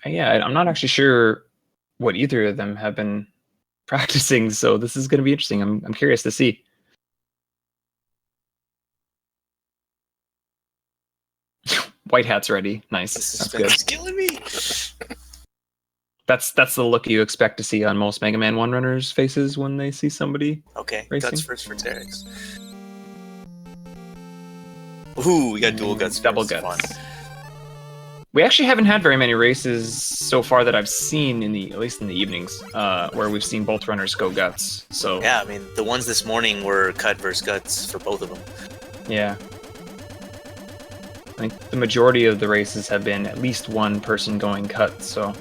Yeah, I'm not actually sure what either of them have been practicing, so this is going to be interesting. I'm curious to see. White hat's ready. Nice. The That's suspense good. is killing me. That's the look you expect to see on most Mega Man 1 runners' faces when they see somebody racing. Guts first for Terrex. Ooh, we got dual guts. Double first. guts. Fun. We actually haven't had very many races so far that I've seen at least in the evenings, where we've seen both runners go guts. So yeah, I mean the ones this morning were cut versus guts for both of them. Yeah. I think the majority of the races have been at least one person going cut, so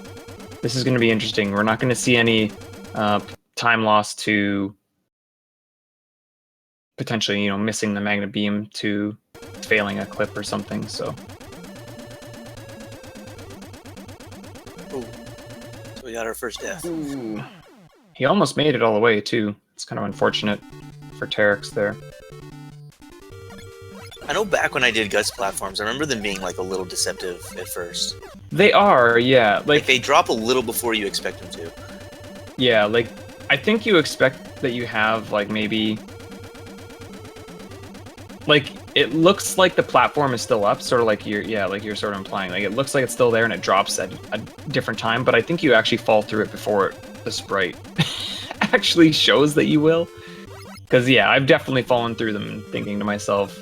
this is going to be interesting. We're not going to see any time loss to potentially, missing the magnet beam to failing a clip or something. So. Ooh. So we got our first death. Ooh. He almost made it all the way too. It's kind of unfortunate for Terrex there. I know back when I did Guts platforms, I remember them being like a little deceptive at first. They are, yeah. Like they drop a little before you expect them to. Yeah, like I think you expect that you have like maybe like it looks like the platform is still up, sort of like you're sort of implying. Like it looks like it's still there and it drops at a different time, but I think you actually fall through it before the sprite actually shows that you will. Because yeah, I've definitely fallen through them thinking to myself,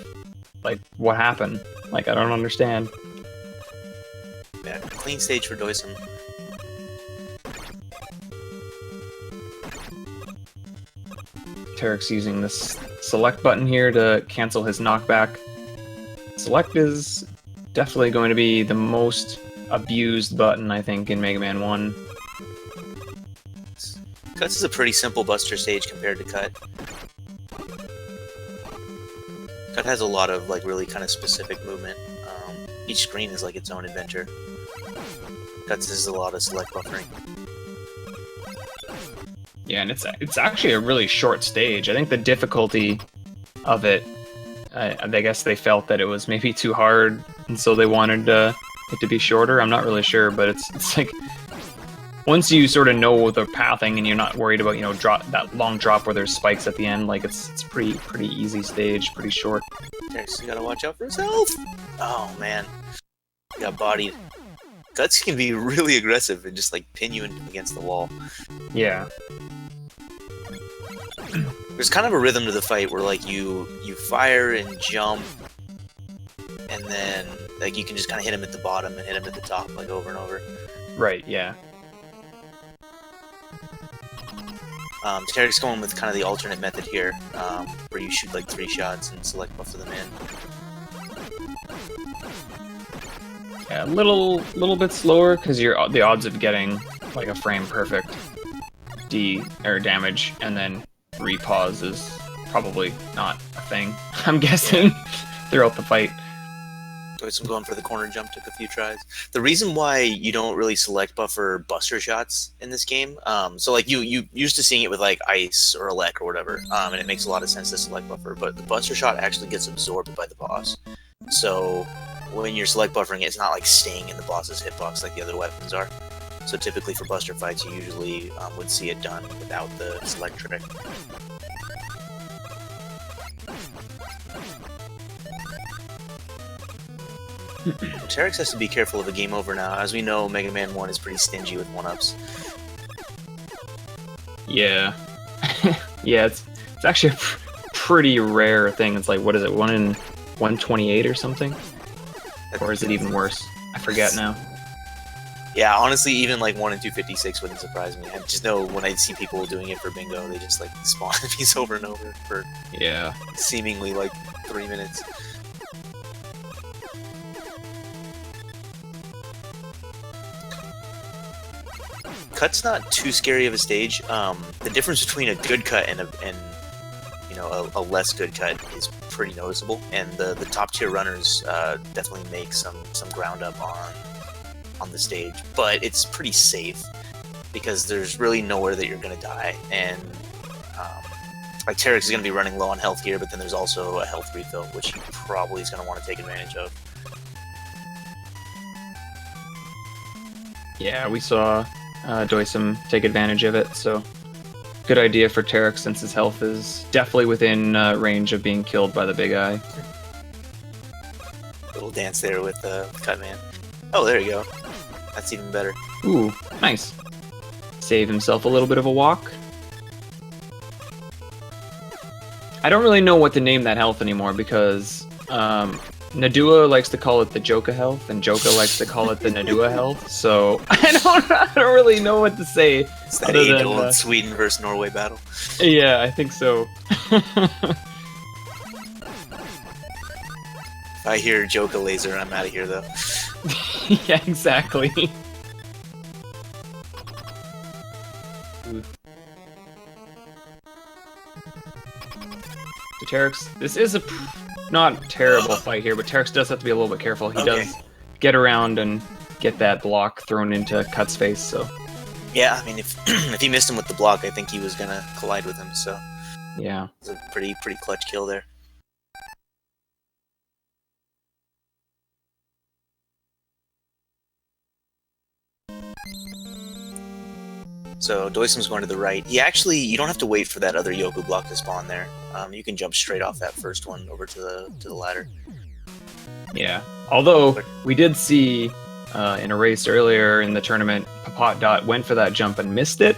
like, what happened? Like, I don't understand. Yeah, clean stage for doicm. Terrex using this select button here to cancel his knockback. Select is definitely going to be the most abused button, I think, in Mega Man 1. Cuts is a pretty simple buster stage compared to Cut. Cut has a lot of like really kind of specific movement. Each screen is like its own adventure. Cuts is a lot of select buffering. Yeah, and it's actually a really short stage. I think the difficulty of it, I guess they felt that it was maybe too hard, and so they wanted it to be shorter. I'm not really sure, but it's like once you sort of know the pathing and you're not worried about that long drop where there's spikes at the end, like it's pretty easy stage, pretty short. Terrex, you gotta watch out for his health. Oh man, he got bodied. Guts can be really aggressive and just like pin you against the wall. Yeah. There's kind of a rhythm to the fight where like you fire and jump, and then like you can just kind of hit him at the bottom and hit him at the top like over and over. Right. Yeah. Terrex going with kind of the alternate method here, where you shoot like 3 shots and select buff them in. Yeah, a little bit slower because the odds of getting like a frame perfect damage and then repause is probably not a thing. I'm guessing throughout the fight. I'm going for the corner jump, took a few tries. The reason why you don't really select buffer buster shots in this game, so like you used to seeing it with like ice or elect or whatever, and it makes a lot of sense to select buffer, but the buster shot actually gets absorbed by the boss. So when you're select buffering, it's not like staying in the boss's hitbox like the other weapons are. So typically for buster fights, you usually would see it done without the select trick. Terrex has to be careful of a game over now. As we know, Mega Man 1 is pretty stingy with 1-ups. Yeah. Yeah, it's actually a pretty rare thing. It's like, what is it, 1 in 128 or something? Or is it even worse? I forget now. Yeah, honestly, even like 1 in 256 wouldn't surprise me. I just know when I see people doing it for bingo, they just like spawn enemies over and over for seemingly like 3 minutes. Cut's not too scary of a stage. The difference between a good cut and a less good cut is pretty noticeable, and the top tier runners definitely make some ground up on the stage, but it's pretty safe because there's really nowhere that you're gonna die, and like Terrex is gonna be running low on health here, but then there's also a health refill which he probably is gonna want to take advantage of. Yeah, we saw doicm take advantage of it, so good idea for Terrex since his health is definitely within range of being killed by the big eye. Little dance there with Cutman. Oh, there you go. That's even better. Ooh, nice. Save himself a little bit of a walk. I don't really know what to name that health anymore because Nadua likes to call it the Joka health, and Joka likes to call it the Nadua health. So I don't really know what to say. It's that age-old Sweden versus Norway battle. Yeah, I think so. If I hear Joka laser, I'm out of here though. Yeah, exactly. So Terrex, this is a not terrible fight here, but Terrex does have to be a little bit careful. He does get around and get that block thrown into Cut's face, so... Yeah, I mean, if if he missed him with the block, I think he was gonna collide with him, so... Yeah. It's a pretty clutch kill there. So doicm's going to the right. He actually, you don't have to wait for that other Yoku block to spawn there. You can jump straight off that first one over to the ladder. Yeah. Although we did see in a race earlier in the tournament, Papat went for that jump and missed it.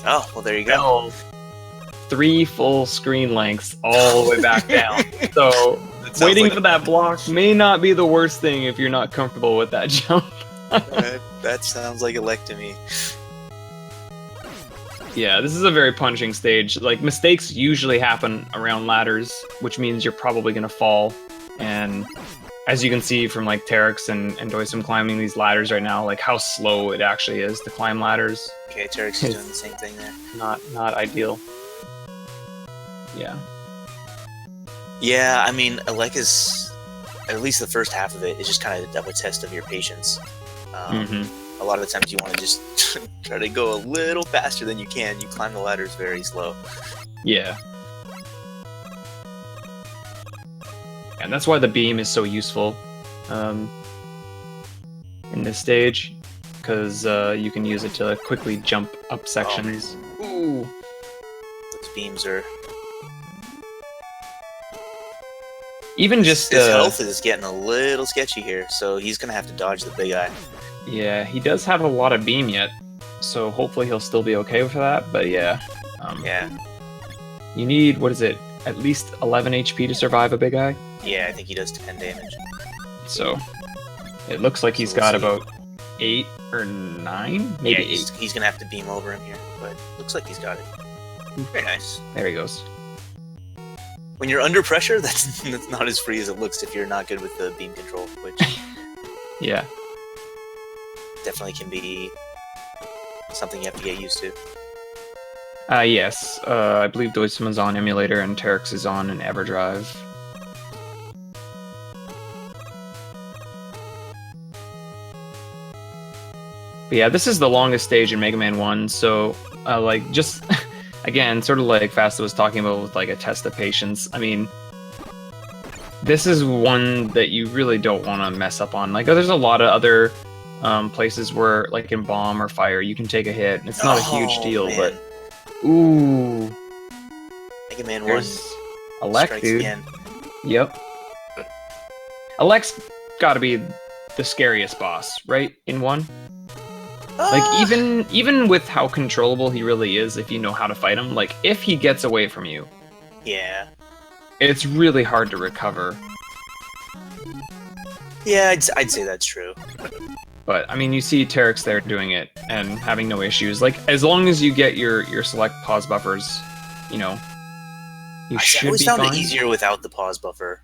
Oh, well there you go. 3 full screen lengths all the way back down. So waiting for that block may not be the worst thing if you're not comfortable with that jump. That sounds like elect to me. Yeah, this is a very punching stage. Like, mistakes usually happen around ladders, which means you're probably going to fall. And as you can see from, like, Terrex and doicm climbing these ladders right now, like, how slow it actually is to climb ladders. Okay, Terrex is doing the same thing there. Not ideal. Yeah. Yeah, I mean, Alec is, at least the first half of it, is just kind of a test of your patience. A lot of the times you want to just try to go a little faster than you can. You climb the ladders very slow. Yeah. And that's why the beam is so useful in this stage, because you can use it to quickly jump up sections. Oh, ooh! Those beams are... Even just... His health is getting a little sketchy here, so he's going to have to dodge the big eye. Yeah, he does have a lot of beam yet, so hopefully he'll still be okay for that, but yeah. Yeah. You need, what is it, at least 11 HP to survive a big eye? Yeah, I think he does 10 damage. So, it looks like he's got about 8 or 9? Maybe yeah, 8. He's going to have to beam over him here, but looks like he's got it. Very nice. There he goes. When you're under pressure, that's not as free as it looks if you're not good with the beam control, which... Yeah. Definitely can be something you have to get used to. Yes. I believe doicm is on emulator and Terrex is on an EverDrive. But yeah, this is the longest stage in Mega Man 1, so, like, just, again, sort of like Fasta was talking about with, like, a test of patience. I mean, this is one that you really don't want to mess up on. Like, there's a lot of other places where, like in bomb or fire, you can take a hit. It's not a huge deal, man. but ooh, Mega Man 1 Alec, dude. Again. Yep. Alec's got to be the scariest boss, right? In 1, like even with how controllable he really is, if you know how to fight him, like if he gets away from you, yeah, it's really hard to recover. Yeah, I'd say that's true. But, I mean, you see Terrex there doing it and having no issues. Like, as long as you get your select pause buffers, you know, you should be fine. I always found it easier without the pause buffer.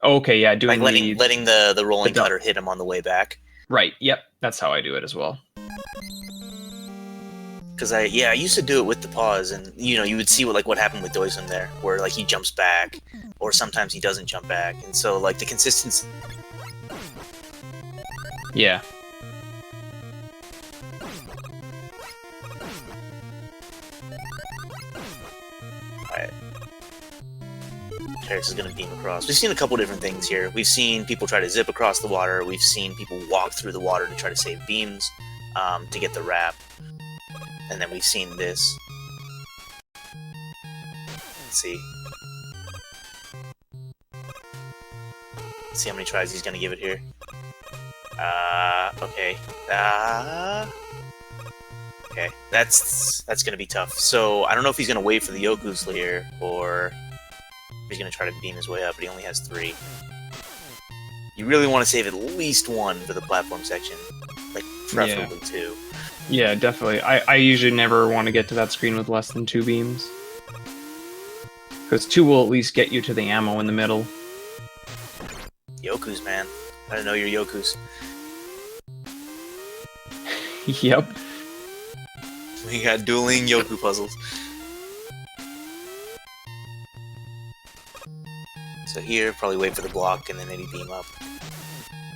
Okay, yeah, doing like letting the rolling cutter hit him on the way back. Right, yep, that's how I do it as well. Because I used to do it with the pause, and, you know, you would see what happened with doicm there, where, like, he jumps back, or sometimes he doesn't jump back, and so, like, the consistency... Yeah. Alright. Terrex is going to beam across. We've seen a couple different things here. We've seen people try to zip across the water. We've seen people walk through the water to try to save beams. to get the wrap. And then we've seen this. Let's see. Let's see how many tries he's gonna give it here. Okay. Okay, that's gonna be tough. So I don't know if he's gonna wait for the Yoku's Lair or if he's gonna try to beam his way up, but he only has 3. You really want to save at least 1 for the platform section, like preferably 2. Yeah, definitely. I usually never want to get to that screen with less than 2 beams, because 2 will at least get you to the ammo in the middle. Yoku's, man. I don't know your Yoku's. Yep. We got dueling Yoku puzzles. So here, probably wait for the block and then maybe beam up.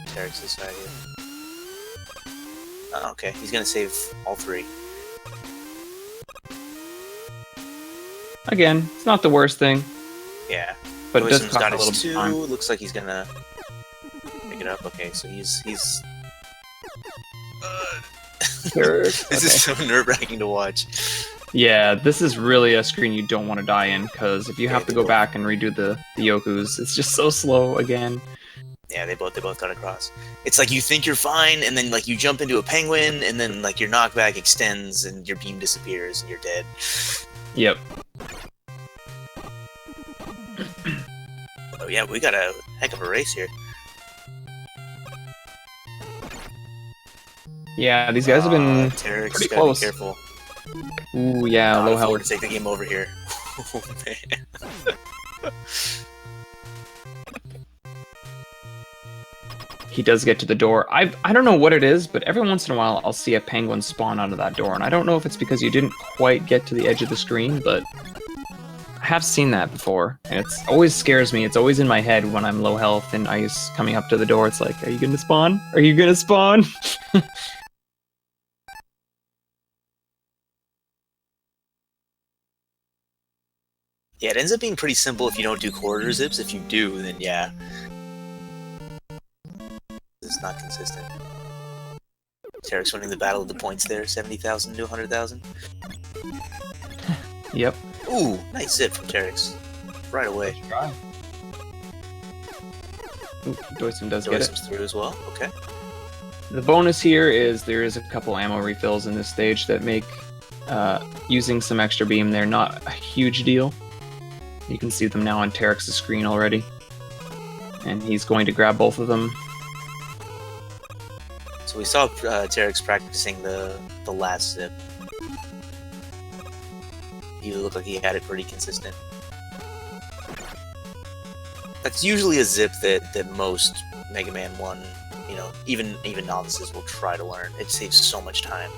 Terrex this side here. Okay, he's gonna save all 3. Again, it's not the worst thing. Yeah. But it does Doicm's cost got a little his bit 2. of time. Looks like he's gonna pick it up. Okay, so he's this is so nerve-wracking to watch. Yeah, this is really a screen you don't want to die in, because if you have to go back and redo the Yokus, it's just so slow again. Yeah, they both got across. It's like you think you're fine, and then like you jump into a penguin, and then like your knockback extends, and your beam disappears, and you're dead. Yep. Oh yeah, we got a heck of a race here. Yeah, these guys have been Terrex, pretty gotta close. be careful. Ooh, yeah, low If I were health. to take the game over here. Oh man. He does get to the door. I don't know what it is, but every once in a while I'll see a penguin spawn out of that door, and I don't know if it's because you didn't quite get to the edge of the screen, but I have seen that before, and it always scares me. It's always in my head when I'm low health and ice coming up to the door. It's like, are you gonna spawn? Are you gonna spawn? Yeah, it ends up being pretty simple if you don't do corridor zips. If you do, then yeah. It's not consistent. Terrex winning the battle of the points there, 70,000 to 100,000. Yep. Ooh, nice zip from Terrex. Right away. Ooh, doicm does get it. Doicm's through as well, okay. The bonus here is there is a couple ammo refills in this stage that make using some extra beam there not a huge deal. You can see them now on Terrex's screen already. And he's going to grab both of them. So we saw Terrex practicing the last zip. He looked like he had it pretty consistent. That's usually a zip that most Mega Man 1, you know, even novices will try to learn. It saves so much time.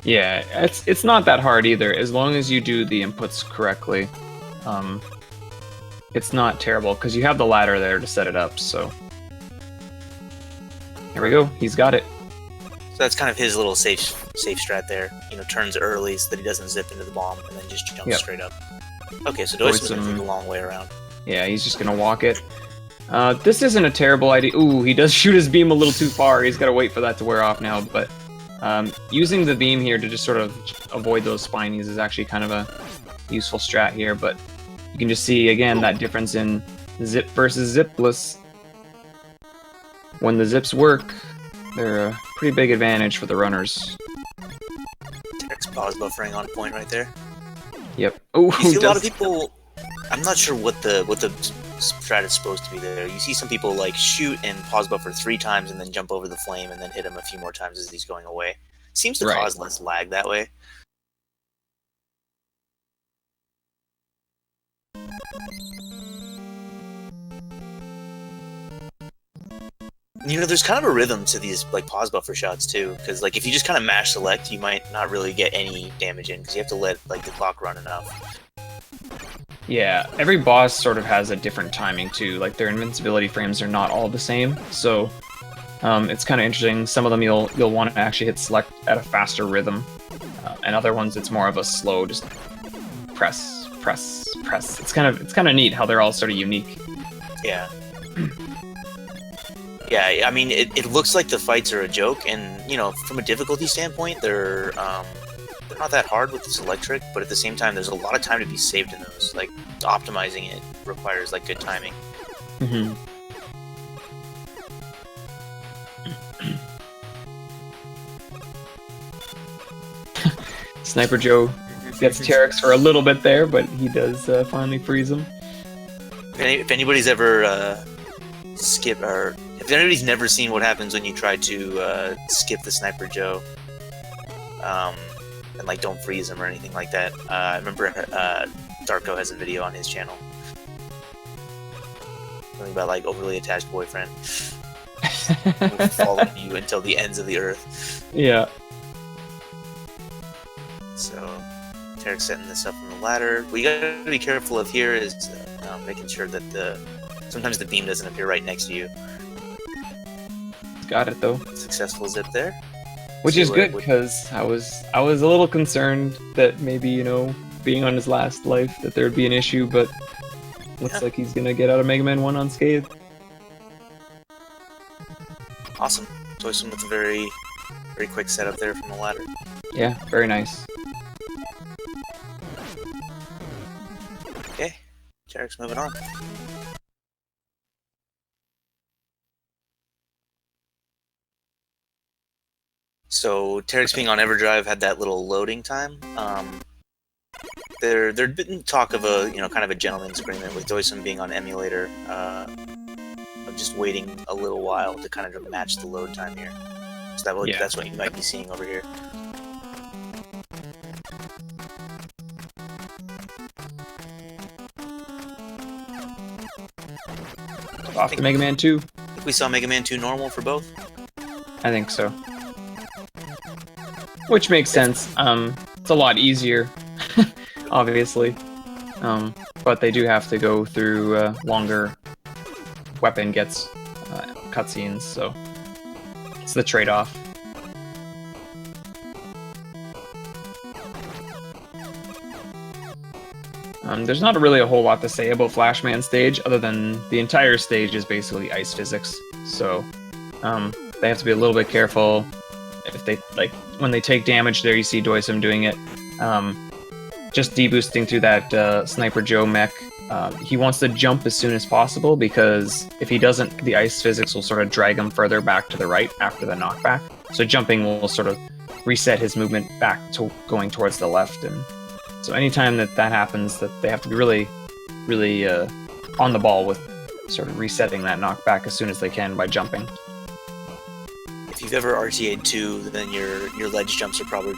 Yeah, it's not that hard either, as long as you do the inputs correctly. It's not terrible, because you have the ladder there to set it up, so... Here we go, he's got it. So that's kind of his little safe strat there. You know, turns early so that he doesn't zip into the bomb and then just jumps straight up. Okay, so Doicm's gonna take a long way around. Yeah, he's just gonna walk it. This isn't a terrible idea. Ooh, he does shoot his beam a little too far. He's gotta wait for that to wear off now, but using the beam here to just sort of avoid those spinies is actually kind of a useful strat here, but you can just see, again, that difference in zip versus zipless. When the zips work, they're a pretty big advantage for the runners. Terrex pause buffering on point right there. Yep. Oh, you see a lot of people. I'm not sure what the strat is supposed to be there. You see some people like shoot and pause buffer 3 times and then jump over the flame and then hit him a few more times as he's going away. Seems to cause less lag that way. You know, there's kind of a rhythm to these like pause buffer shots too, because like if you just kind of mash select, you might not really get any damage in because you have to let like the clock run enough. Yeah, every boss sort of has a different timing too. Like their invincibility frames are not all the same, so it's kind of interesting. Some of them you'll want to actually hit select at a faster rhythm, and other ones it's more of a slow, just press, press, press. It's kind of neat how they're all sort of unique. Yeah. Yeah, I mean, it looks like the fights are a joke, and you know, from a difficulty standpoint, they're not that hard with this electric, but at the same time, there's a lot of time to be saved in those. Like optimizing it requires like good timing. Mm-hmm. Sniper Joe gets Terrex for a little bit there, but he does finally freeze him. If anybody's ever skip, or if anybody's never seen what happens when you try to skip the Sniper Joe, and like don't freeze him or anything like that, I remember Darko has a video on his channel. Something about like overly attached boyfriend will follow you until the ends of the earth. Yeah. So, Terrex setting this up on the ladder. What you gotta be careful of here is making sure that sometimes the beam doesn't appear right next to you. Got it though. Successful zip there. Which is good, because I was a little concerned that maybe, you know, being on his last life, that there'd be an issue, but looks like he's gonna get out of Mega Man 1 unscathed. Awesome. doicm with a very, very quick setup there from the ladder. Yeah, very nice. Okay, Terrex moving on. So Terrex being on EverDrive had that little loading time. There'd been talk of a kind of a gentleman's agreement with doicm being on emulator, of just waiting a little while to kind of match the load time here. So that's what you might be seeing over here. Off to Mega Man 2. I think we saw Mega Man 2 normal for both. I think so. Which makes sense. It's a lot easier, obviously. But they do have to go through longer weapon gets cutscenes, so it's the trade-off. There's not really a whole lot to say about Flashman stage, other than the entire stage is basically ice physics. So they have to be a little bit careful. If they when they take damage there, you see doicm doing it. Just deboosting through that Sniper Joe mech. He wants to jump as soon as possible, because if he doesn't, the ice physics will sort of drag him further back to the right after the knockback. So jumping will sort of reset his movement back to going towards the left. And so anytime that happens, that they have to be really, really on the ball with sort of resetting that knockback as soon as they can by jumping. If you've ever RTA'd 2, then your ledge jumps are probably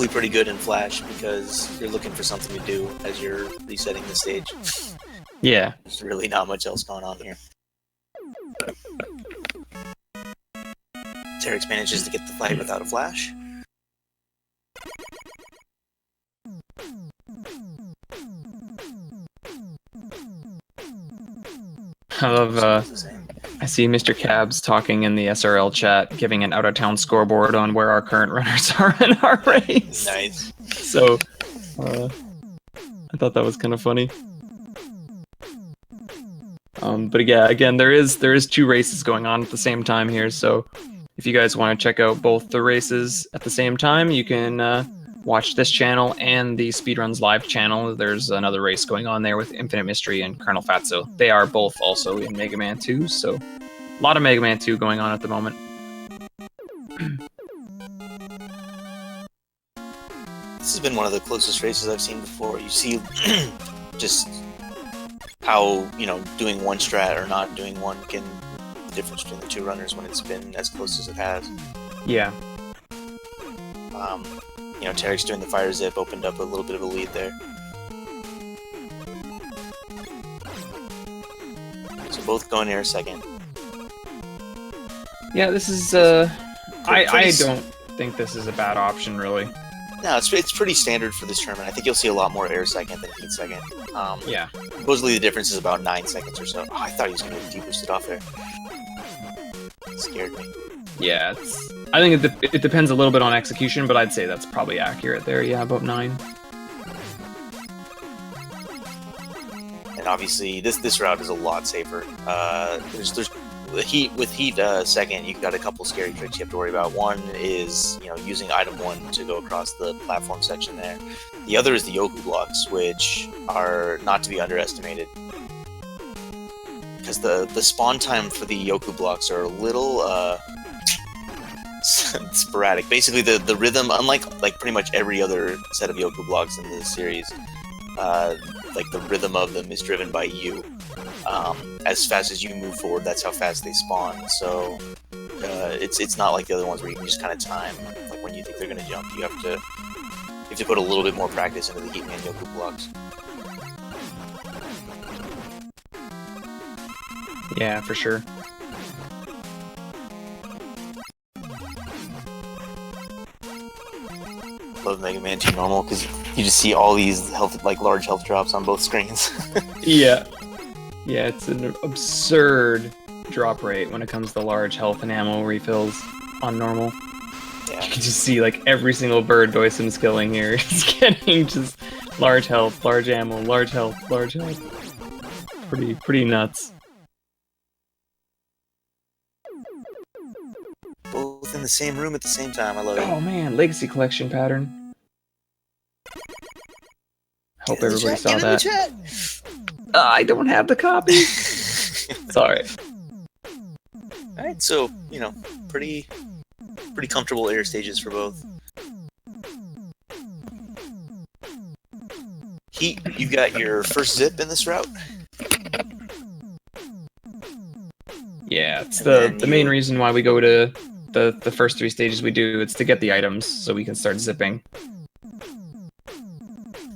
pretty good in Flash, because you're looking for something to do as you're resetting the stage. Yeah. There's really not much else going on here. Terrex manages to get the fight without a flash. I love, I see Mr. Cabs talking in the SRL chat, giving an out-of-town scoreboard on where our current runners are in our race. Nice. So, I thought that was kind of funny. But yeah, again, there is 2 races going on at the same time here, so if you guys want to check out both the races at the same time, you can watch this channel and the Speedruns Live channel. There's another race going on there with Infinite Mystery and Colonel Fatso. They are both also in Mega Man 2, so a lot of Mega Man 2 going on at the moment. This has been one of the closest races I've seen before. You see just how, doing one strat or not doing one can the difference between the 2 runners when it's been as close as it has. Yeah. Terrex doing the fire zip opened up a little bit of a lead there. So both going air second. Yeah, this is I don't think this is a bad option, really. No, it's pretty standard for this tournament. I think you'll see a lot more air second than heat second. Yeah. Supposedly the difference is about 9 seconds or so. Oh, I thought he was going to de-boost it off there. It scared me. Yeah, I think it depends a little bit on execution, but I'd say that's probably accurate there. Yeah, about 9. And obviously, this route is a lot safer. There's Heat second, you got a couple scary tricks you have to worry about. One is using item 1 to go across the platform section there. The other is the Yoku blocks, which are not to be underestimated. Because the spawn time for the Yoku blocks are a little sporadic. Basically, the rhythm, unlike pretty much every other set of Yoku blocks in this series, the rhythm of them is driven by you. As fast as you move forward, that's how fast they spawn. So it's not like the other ones where you can just kind of time when you think they're gonna jump. You have to put a little bit more practice into the Heatman Yoku blocks. Yeah, for sure. Love Mega Man 2 normal because you just see all these large health drops on both screens. Yeah. Yeah, it's an absurd drop rate when it comes to large health and ammo refills on normal. Yeah. You can just see every single bird doicm's killing here is getting just large health, large ammo, large health, large health. Pretty nuts. Both in the same room at the same time. I love it. Oh man, Legacy Collection pattern. Hope everybody saw that. I don't have the copy. Sorry. Alright, so, pretty comfortable air stages for both. Heat, you got your first zip in this route? Yeah, it's the main reason why we go to the first 3 stages we do. It's to get the items so we can start zipping.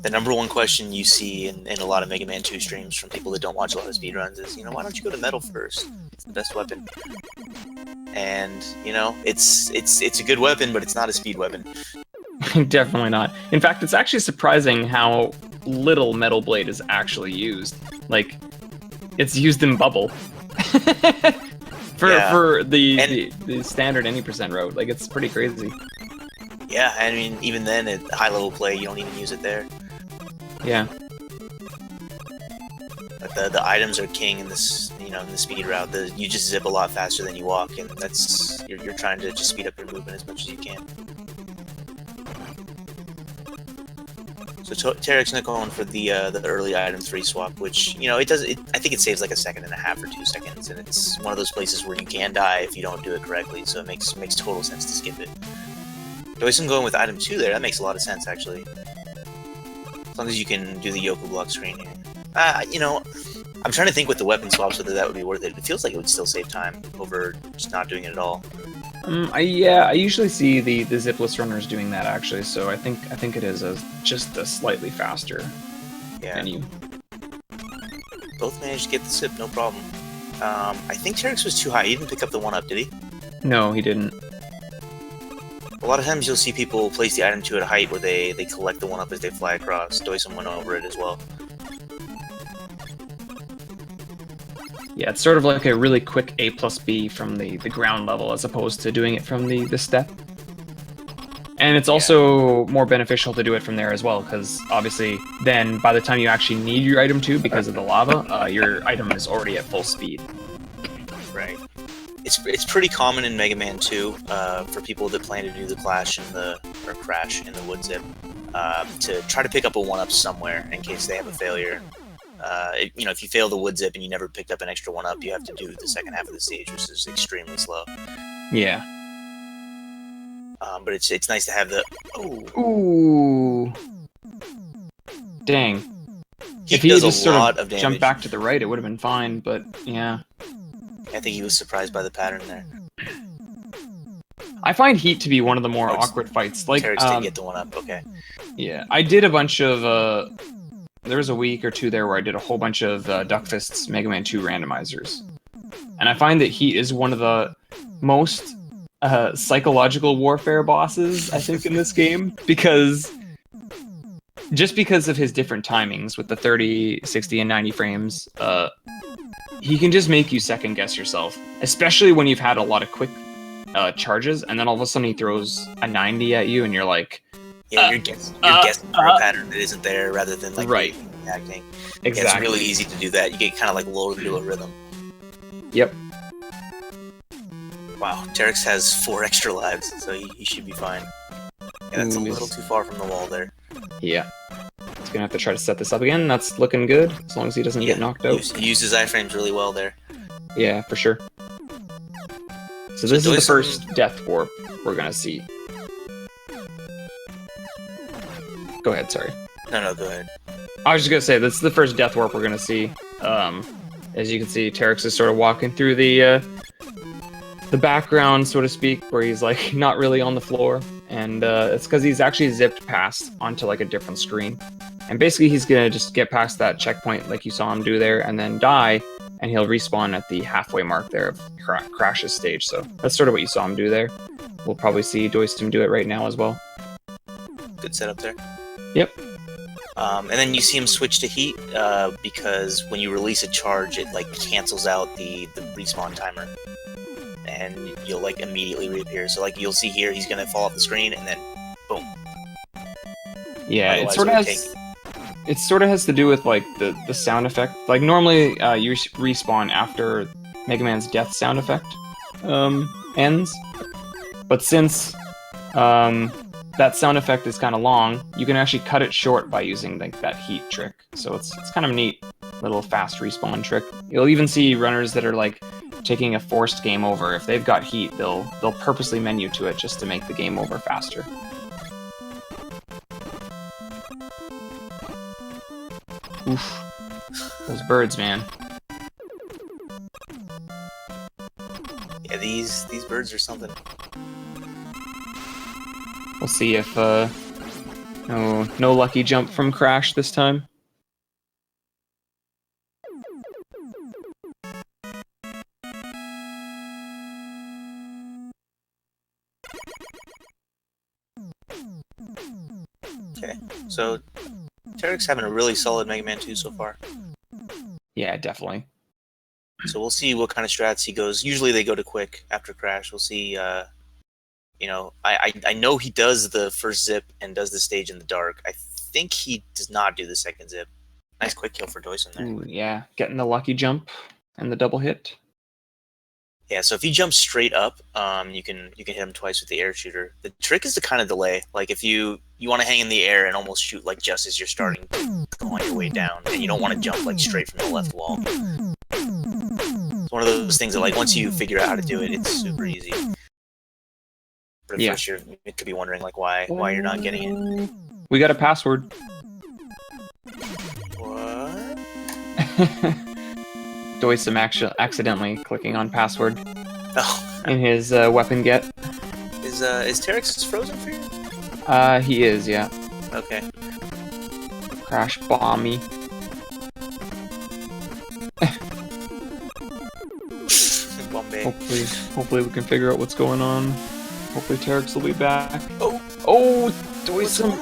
The number one question you see in a lot of Mega Man 2 streams from people that don't watch a lot of speedruns is, why don't you go to metal first? It's the best weapon. And, it's a good weapon, but it's not a speed weapon. Definitely not. In fact, it's actually surprising how little Metal Blade is actually used. It's used in Bubble. for the standard any percent route. It's pretty crazy. Yeah, I mean, even then, at high level play, you don't even use it there. Yeah. But the items are king in this, in the speed route. You just zip a lot faster than you walk, and that's you're trying to just speed up your movement as much as you can. So Terrex not going for the early item 3 swap, which I think it saves 1.5 seconds or 2 seconds, and it's one of those places where you can die if you don't do it correctly. So it makes total sense to skip it. doicm going with item 2 there, that makes a lot of sense actually. As long as you can do the Yoku block screen here. I'm trying to think with the weapon swaps whether that would be worth it. It feels like it would still save time over just not doing it at all. I usually see the zipless runners doing that actually, so I think it is just a slightly faster menu. Both managed to get the zip, no problem. I think Terrex was too high. He didn't pick up the 1-up, did he? No, he didn't. A lot of times you'll see people place the item 2 at a height where they collect the 1-up as they fly across. doicm went over it as well. Yeah, it's sort of like a really quick A plus B from the ground level as opposed to doing it from the step. And it's also more beneficial to do it from there as well, because obviously then by the time you actually need your item 2 because of the lava, your item is already at full speed. Right. It's pretty common in Mega Man 2 for people that plan to do the crash in the wood zip to try to pick up a 1-up somewhere in case they have a failure. If you fail the wood zip and you never picked up an extra 1-up, you have to do the second half of the stage, which is extremely slow. Yeah. But it's nice to have the Ooh. Dang. If he had just sort of jumped back to the right, it would have been fine, but yeah. I think he was surprised by the pattern there. I find Heat to be one of the more awkward fights. Terrex did get the 1-up, okay. Yeah, I did a bunch of there was a week or 2 there where I did a whole bunch of Duckfist's Mega Man 2 randomizers. And I find that Heat is one of the most psychological warfare bosses, I think, in this game, because of his different timings with the 30, 60, and 90 frames, he can just make you second guess yourself, especially when you've had a lot of quick charges, and then all of a sudden he throws a 90 at you, and you're like, you're guessing for a pattern that isn't there, rather than right. Acting. Exactly. Yeah, it's really easy to do that. You get kind of lulled into a rhythm. Yep. Wow, Terex has 4 extra lives, so he should be fine. Yeah, that's a little too far from the wall there. Yeah. He's gonna have to try to set this up again. That's looking good, as long as he doesn't get knocked out. He used his iframes really well there. Yeah, for sure. So this is the first death warp we're gonna see. Go ahead, sorry. No, go ahead. I was just gonna say, this is the first death warp we're gonna see. As you can see, Terex is sort of walking through the background, so to speak, where he's like not really on the floor, and it's because he's actually zipped past onto like a different screen. And basically he's gonna just get past that checkpoint like you saw him do there, and then die, and he'll respawn at the halfway mark there of Crash's stage. So that's sort of what you saw him do there. We'll probably see doicm do it right now as well. Good setup there. Yep. And then you see him switch to heat because when you release a charge, it like cancels out the respawn timer, and you'll like immediately reappear. So like you'll see here, he's gonna fall off the screen, and then boom. Yeah, it sort of has to do with like the sound effect. Like normally you respawn after Mega Man's death sound effect ends, but since that sound effect is kind of long, you can actually cut it short by using like that heat trick. So it's kind of a neat little fast respawn trick. You'll even see runners that are like taking a forced game over. If they've got heat, they'll purposely menu to it just to make the game over faster. Oof. Those birds, man. Yeah, these birds are something. We'll see if no lucky jump from Crash this time. Okay, so Terex having a really solid Mega Man 2 so far. Yeah, definitely. So we'll see what kind of strats he goes. Usually they go to quick after Crash. We'll see. You know, I know he does the first zip and does the stage in the dark. I think he does not do the second zip. Nice quick kill for doicm there. Ooh, yeah, getting the lucky jump and the double hit. Yeah, so if he jumps straight up, you can hit him twice with the air shooter. The trick is to kind of delay. Like if you want to hang in the air and almost shoot like just as you're starting to go on your way down, and you don't want to jump like straight from the left wall. It's one of those things that like once you figure out how to do it, it's super easy. But at first you could be wondering like why you're not getting it. We got a password. What? doicm accidentally clicking on password Oh. in his weapon get. Is Terex frozen for you? He is, yeah. Okay. Crash bomby. Bombay. Hopefully we can figure out what's going on. Hopefully Terex will be back. Oh, doicm.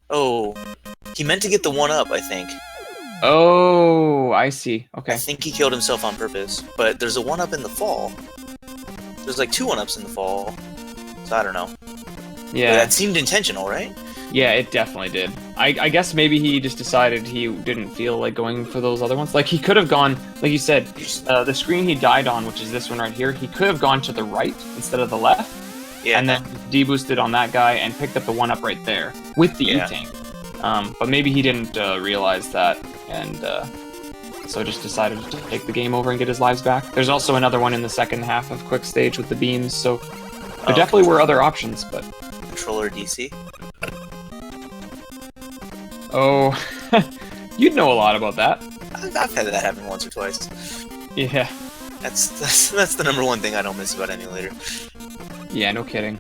Oh, he meant to get the 1-up, I think. Oh, I see. Okay. I think he killed himself on purpose, but there's a 1-up in the fall. There's like 2 1-ups in the fall, so I don't know. Yeah. But that seemed intentional, right? Yeah, it definitely did. I guess maybe he just decided he didn't feel like going for those other ones. Like, he could have gone, like you said, the screen he died on, which is this one right here, he could have gone to the right instead of the left. Yeah. And then deboosted on that guy and picked up the 1-up right there with the E-tank. But maybe he didn't realize that, and so just decided to take the game over and get his lives back. There's also another one in the second half of Quick Stage with the beams, so there definitely were other options, but... Controller DC? Oh, you'd know a lot about that. I've had that happen once or twice. Yeah. That's the number one thing I don't miss about emulator. Yeah, no kidding.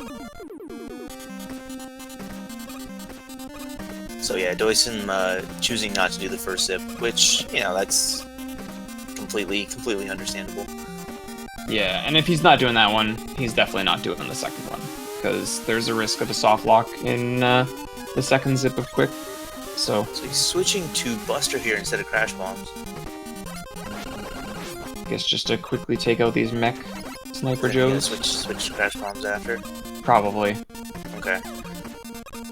So yeah, doicm choosing not to do the first zip, which, you know, that's completely understandable. Yeah, and if he's not doing that one, he's definitely not doing the second one, because there's a risk of a soft lock in the second zip of Quick. So he's switching to Buster here instead of Crash Bombs. I guess just to quickly take out these mech Sniper Joes. Switch Crash Bombs after? Probably. Okay.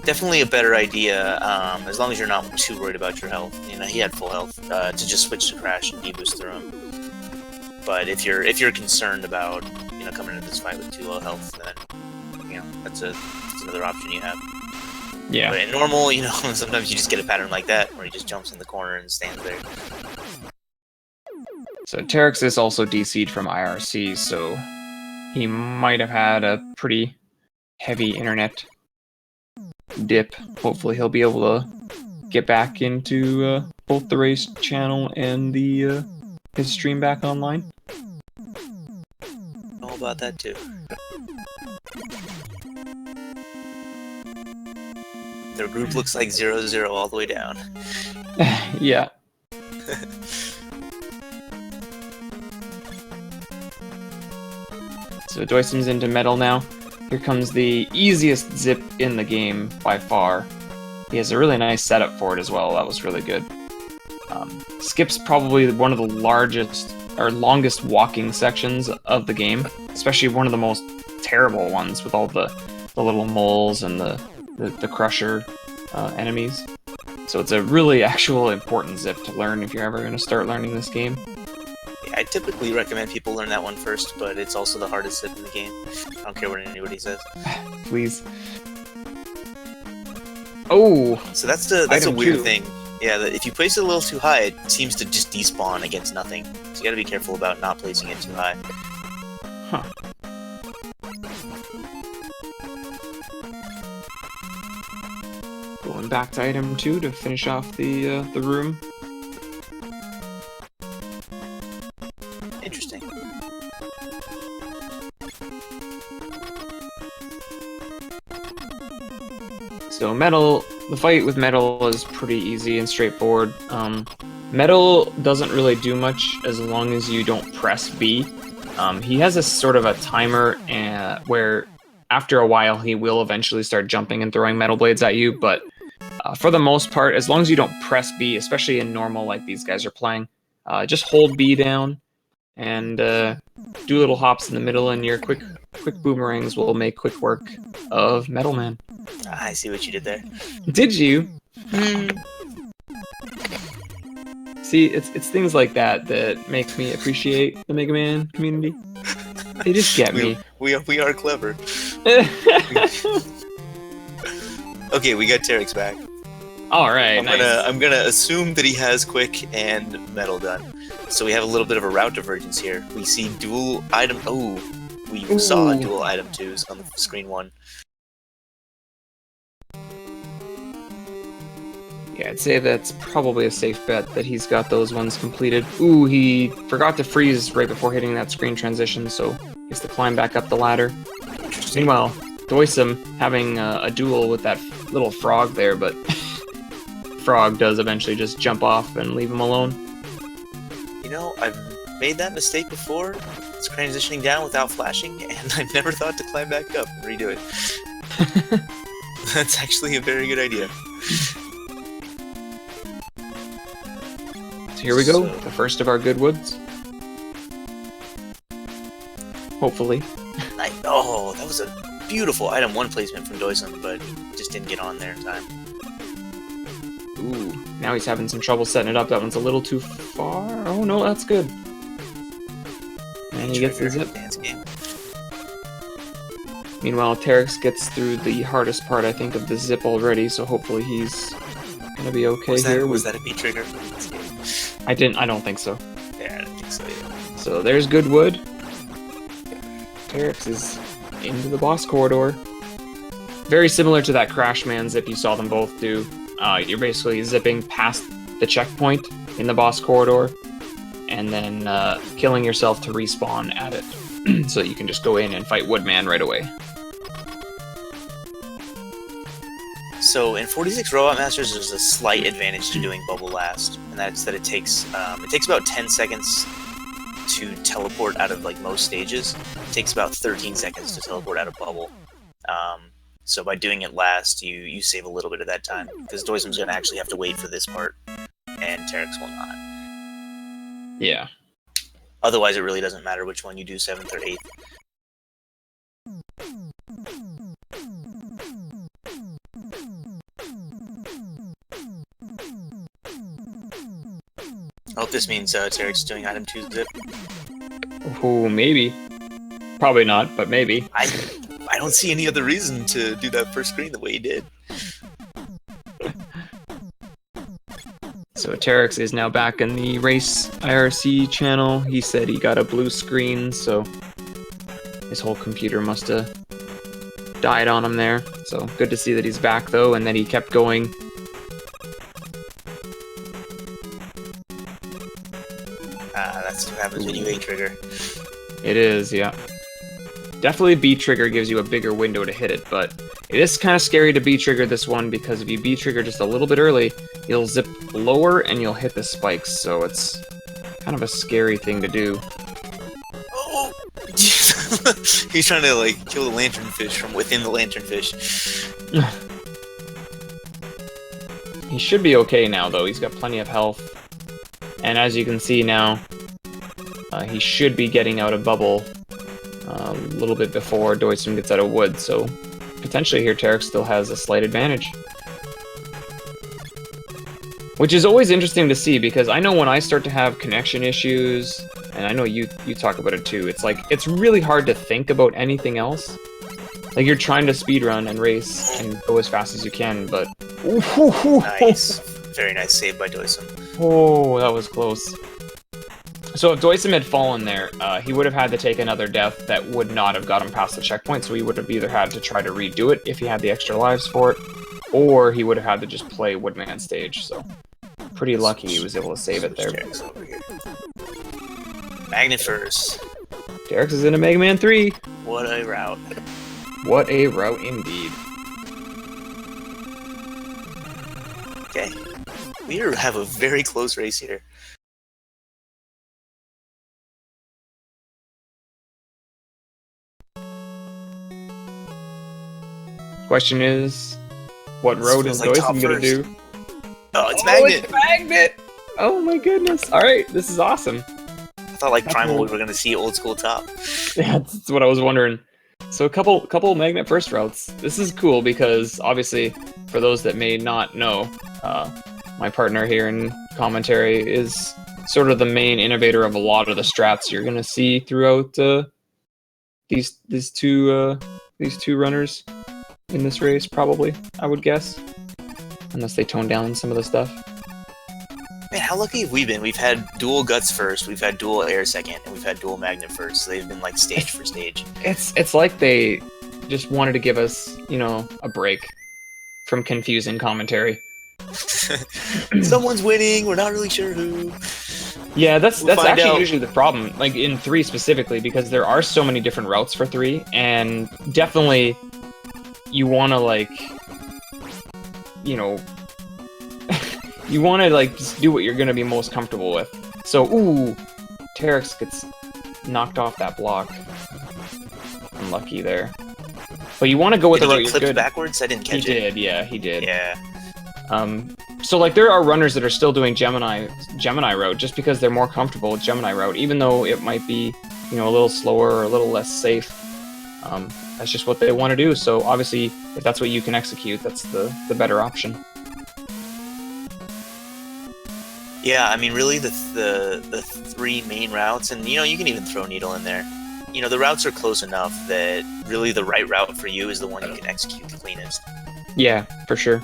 Definitely a better idea, as long as you're not too worried about your health. You know, he had full health, to just switch to Crash and deboost through him. But if you're concerned about coming into this fight with 2 low health, then that's another option you have. Yeah. But in normal, sometimes you just get a pattern like that where he just jumps in the corner and stands there. So Terrex is also DC'd from IRC, so he might have had a pretty heavy internet dip. Hopefully he'll be able to get back into both the race channel and the his stream back online. All about that too. Their group looks like 0-0 all the way down. Yeah. So doicm's into metal now. Here comes the easiest zip in the game by far. He has a really nice setup for it as well. That was really good. Skip's probably one of the largest or longest walking sections of the game, especially one of the most terrible ones with all the little moles and the crusher enemies. So it's a really actual important zip to learn if you're ever going to start learning this game. Yeah, I typically recommend people learn that one first, but it's also the hardest zip in the game. I don't care what anybody says. Please. Oh! So that's a weird thing. Yeah, if you place it a little too high, it seems to just despawn against nothing. So you gotta be careful about not placing it too high. Huh. Going back to item 2 to finish off the room. Interesting. So metal, the fight with metal is pretty easy and straightforward. Metal doesn't really do much as long as you don't press B. He has a sort of a timer where after a while he will eventually start jumping and throwing metal blades at you, but for the most part, as long as you don't press B, especially in normal like these guys are playing, just hold B down and do little hops in the middle, and your quick boomerangs will make quick work of Metal Man. I see what you did there. Did you? See, it's things like that that make me appreciate the Mega Man community. They just get me. We are clever. Okay, we got Terrex back. All right, I'm gonna assume that he has quick and metal done. So we have a little bit of a route divergence here. We see dual item. Oh, we saw dual item 2s on the screen 1. Yeah, I'd say that's probably a safe bet that he's got those ones completed. Ooh, he forgot to freeze right before hitting that screen transition, so he has to climb back up the ladder. Meanwhile, doicm having a duel with that little frog there, but frog does eventually just jump off and leave him alone. I've made that mistake before. It's transitioning down without flashing, and I've never thought to climb back up and redo it. That's actually a very good idea. So here we go, the first of our good woods. Hopefully. Oh, that was a beautiful item 1 placement from doicm, but he just didn't get on there in time. Ooh, now he's having some trouble setting it up. That one's a little too far. Oh no, that's good. And he gets the zip. Dance game. Meanwhile, Terrex gets through the hardest part, I think, of the zip already, so hopefully he's gonna be okay here. Was that a B trigger? I don't think so. Yeah, I don't think so, yeah. So there's good wood. Terrex is into the boss corridor. Very similar to that Crash Man zip you saw them both do. You're basically zipping past the checkpoint in the boss corridor, and then killing yourself to respawn at it, so you can just go in and fight Woodman right away. So in 46 Robot Masters, there's a slight advantage to doing Bubble last, and that's that it takes about 10 seconds to teleport out of most stages. It takes about 13 seconds to teleport out of Bubble. So by doing it last, you save a little bit of that time, because doicm's going to actually have to wait for this part, and Terrex will not. Yeah. Otherwise, it really doesn't matter which one you do, 7th or 8th. I hope this means Terrex is doing item 2 zip. Ooh, maybe. Probably not, but maybe. I don't see any other reason to do that first screen the way he did. So Terex is now back in the race IRC channel. He said he got a blue screen, so his whole computer must have died on him there. So good to see that he's back though, and that he kept going. That's what happens when you A trigger. It is, yeah. Definitely B trigger gives you a bigger window to hit it, but it is kind of scary to B trigger this one because if you B trigger just a little bit early, you'll zip lower and you'll hit the spikes, so it's kind of a scary thing to do. Oh! He's trying to like kill the lanternfish from within the lanternfish. He should be okay now though, he's got plenty of health. And as you can see now, he should be getting out of bubble a little bit before doicm gets out of wood, so potentially here Terex still has a slight advantage. Which is always interesting to see, because I know when I start to have connection issues, and I know you talk about it too, it's like, it's really hard to think about anything else. Like, you're trying to speedrun and race and go as fast as you can, but... Nice. Very nice save by doicm. Oh, that was close. So if doicm had fallen there, he would have had to take another death that would not have got him past the checkpoint, so he would have either had to try to redo it if he had the extra lives for it, or he would have had to just play Woodman stage, so pretty lucky he was able to save it there. Magnet first. Terex is into Mega Man 3. What a route. What a route indeed. Okay. We have a very close race here. Question is, what road is doicm gonna do? Oh, it's Magnet! It's Magnet! Oh my goodness. Alright, this is awesome. I thought like Primal we were gonna see old school top. Yeah, that's what I was wondering. So a couple Magnet first routes. This is cool because obviously, for those that may not know, my partner here in commentary is sort of the main innovator of a lot of the strats you're gonna see throughout these two runners in this race, probably, I would guess. Unless they tone down some of the stuff. Man, how lucky have we been? We've had dual guts first, we've had dual air second, and we've had dual magnet first. So they've been like stage for stage. It's like they just wanted to give us, you know, a break from confusing commentary. Someone's winning, we're not really sure who. Yeah, that's actually out. usually the problem, like in 3 specifically, because there are so many different routes for 3, and definitely you want to, like, you know, you want to, like, just do what you're going to be most comfortable with. So, ooh, Terex gets knocked off that block. Unlucky there. But you want to go with the route you're good. Backwards? I didn't catch it. He did, yeah, he did. Yeah. So, like, there are runners that are still doing Gemini route just because they're more comfortable with Gemini route, even though it might be, you know, a little slower or a little less safe. That's just what they want to do, so obviously, if that's what you can execute, that's the better option. Yeah, I mean, really, the 3 main routes, and, you know, you can even throw Needle in there. You know, the routes are close enough that really the right route for you is the one you can execute the cleanest. Yeah, for sure.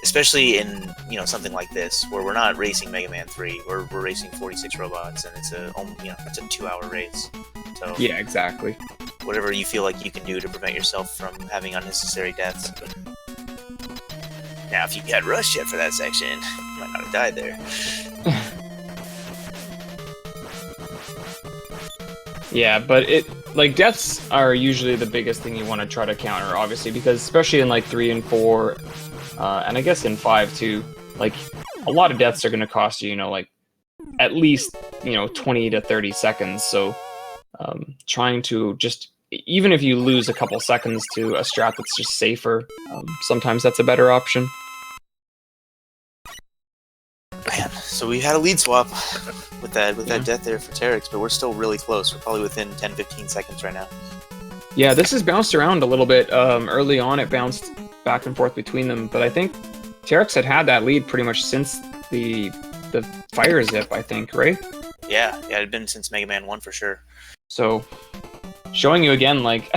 Especially in, you know, something like this, where we're not racing Mega Man 3, we're racing 46 robots, and it's a 2-hour race. So yeah, exactly. Whatever you feel like you can do to prevent yourself from having unnecessary deaths. Now, if you had rushed yet for that section, you might not have died there. Yeah, but like, deaths are usually the biggest thing you want to try to counter, obviously, because especially in, like, 3 and 4, and I guess in 5, too, like, a lot of deaths are going to cost you, you know, like, at least, you know, 20 to 30 seconds, so trying to just, even if you lose a couple seconds to a strat that's just safer, sometimes that's a better option. Man, so we had a lead swap with that death there for Terex, but we're still really close. We're probably within 10-15 seconds right now. Yeah, this has bounced around a little bit. Early on, it bounced back and forth between them, but I think Terex had that lead pretty much since the fire zip, I think, right? Yeah, it had been since Mega Man 1 for sure. So, showing you again, like,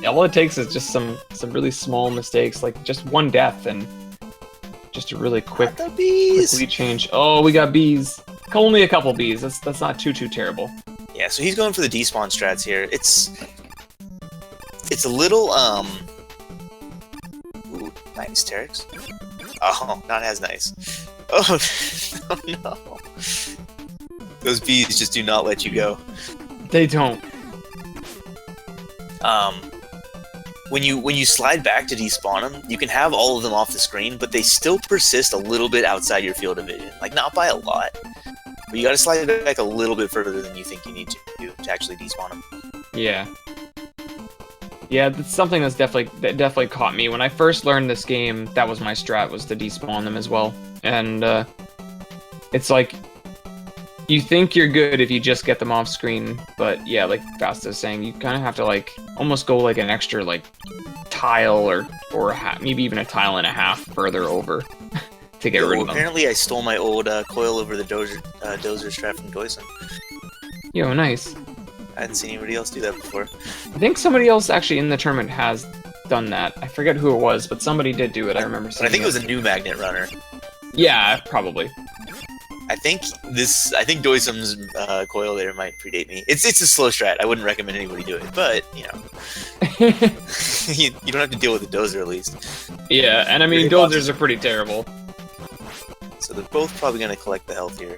all it takes is just some really small mistakes, like just one death, and just a really quickly change. Oh, we got bees. Only a couple bees. That's not too terrible. Yeah, so he's going for the despawn strats here. It's a little Ooh, nice, Terex. Oh, not as nice. Oh, oh no. Those bees just do not let you go. They don't. When you slide back to despawn them, you can have all of them off the screen, but they still persist a little bit outside your field of vision. Like, not by a lot, but you gotta slide it back a little bit further than you think you need to actually despawn them. Yeah. Yeah, that's something that definitely caught me. When I first learned this game, that was my strat, was to despawn them as well. And it's like, you think you're good if you just get them off screen, but yeah, like Fasta's saying, you kind of have to like almost go like an extra like tile or maybe even a tile and a half further over to get rid of them. Apparently I stole my old coil over the dozer strat from doicm. Yo, nice. I hadn't seen anybody else do that before. I think somebody else actually in the tournament has done that. I forget who it was, but somebody did do it. I remember seeing I think it was a new magnet runner. Yeah, probably. I think doicm's coil there might predate me. It's a slow strat. I wouldn't recommend anybody do it, but you know, you don't have to deal with the dozer at least. Yeah, and I mean dozers are pretty terrible. So they're both probably gonna collect the health here.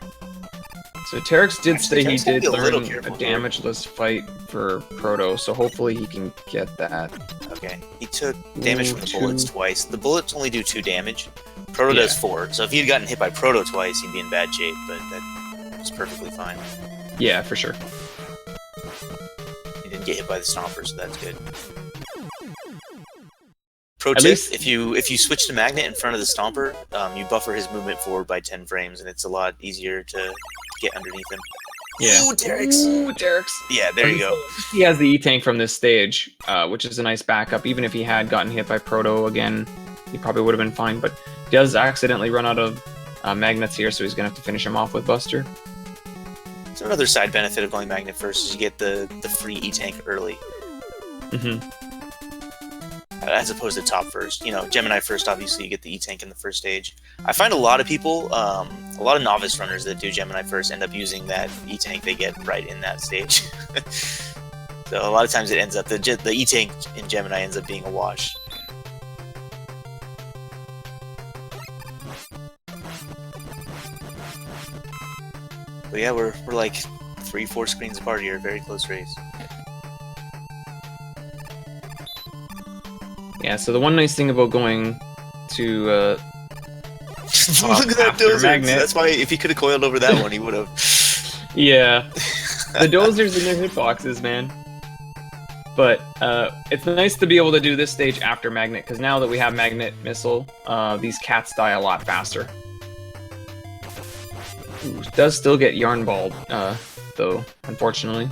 So Terex did say he did learn a damageless here. fight for Proto, so hopefully he can get that. Okay, he took damage from the bullets twice. The bullets only do 2 damage. Proto does 4, so if he had gotten hit by Proto twice, he'd be in bad shape, but that was perfectly fine. Yeah, for sure. He didn't get hit by the Stomper, so that's good. Pro tip, if you switch to Magnet in front of the Stomper, you buffer his movement forward by 10 frames, and it's a lot easier to get underneath him. Yeah. Ooh, Terex! Ooh, Terex! Yeah, there you go. He has the E-Tank from this stage, which is a nice backup. Even if he had gotten hit by Proto again, he probably would have been fine, but he does accidentally run out of magnets here, so he's going to have to finish him off with Buster. So another side benefit of going Magnet first is you get the free E-Tank early. Mm-hmm. As opposed to top first. You know, Gemini first, obviously, you get the E-Tank in the first stage. I find a lot of people, a lot of novice runners that do Gemini first end up using that E-Tank they get right in that stage. So a lot of times it ends up, the E-Tank in Gemini ends up being a wash. But yeah, we're like 3-4 screens apart here, very close race. Yeah, so the one nice thing about going to look at that dozer. Magnet. That's why if he could have coiled over that one, he would have. Yeah, the dozers in their hitboxes, man. But it's nice to be able to do this stage after Magnet, because now that we have Magnet Missile, these cats die a lot faster. Ooh, does still get yarn balled, though, unfortunately.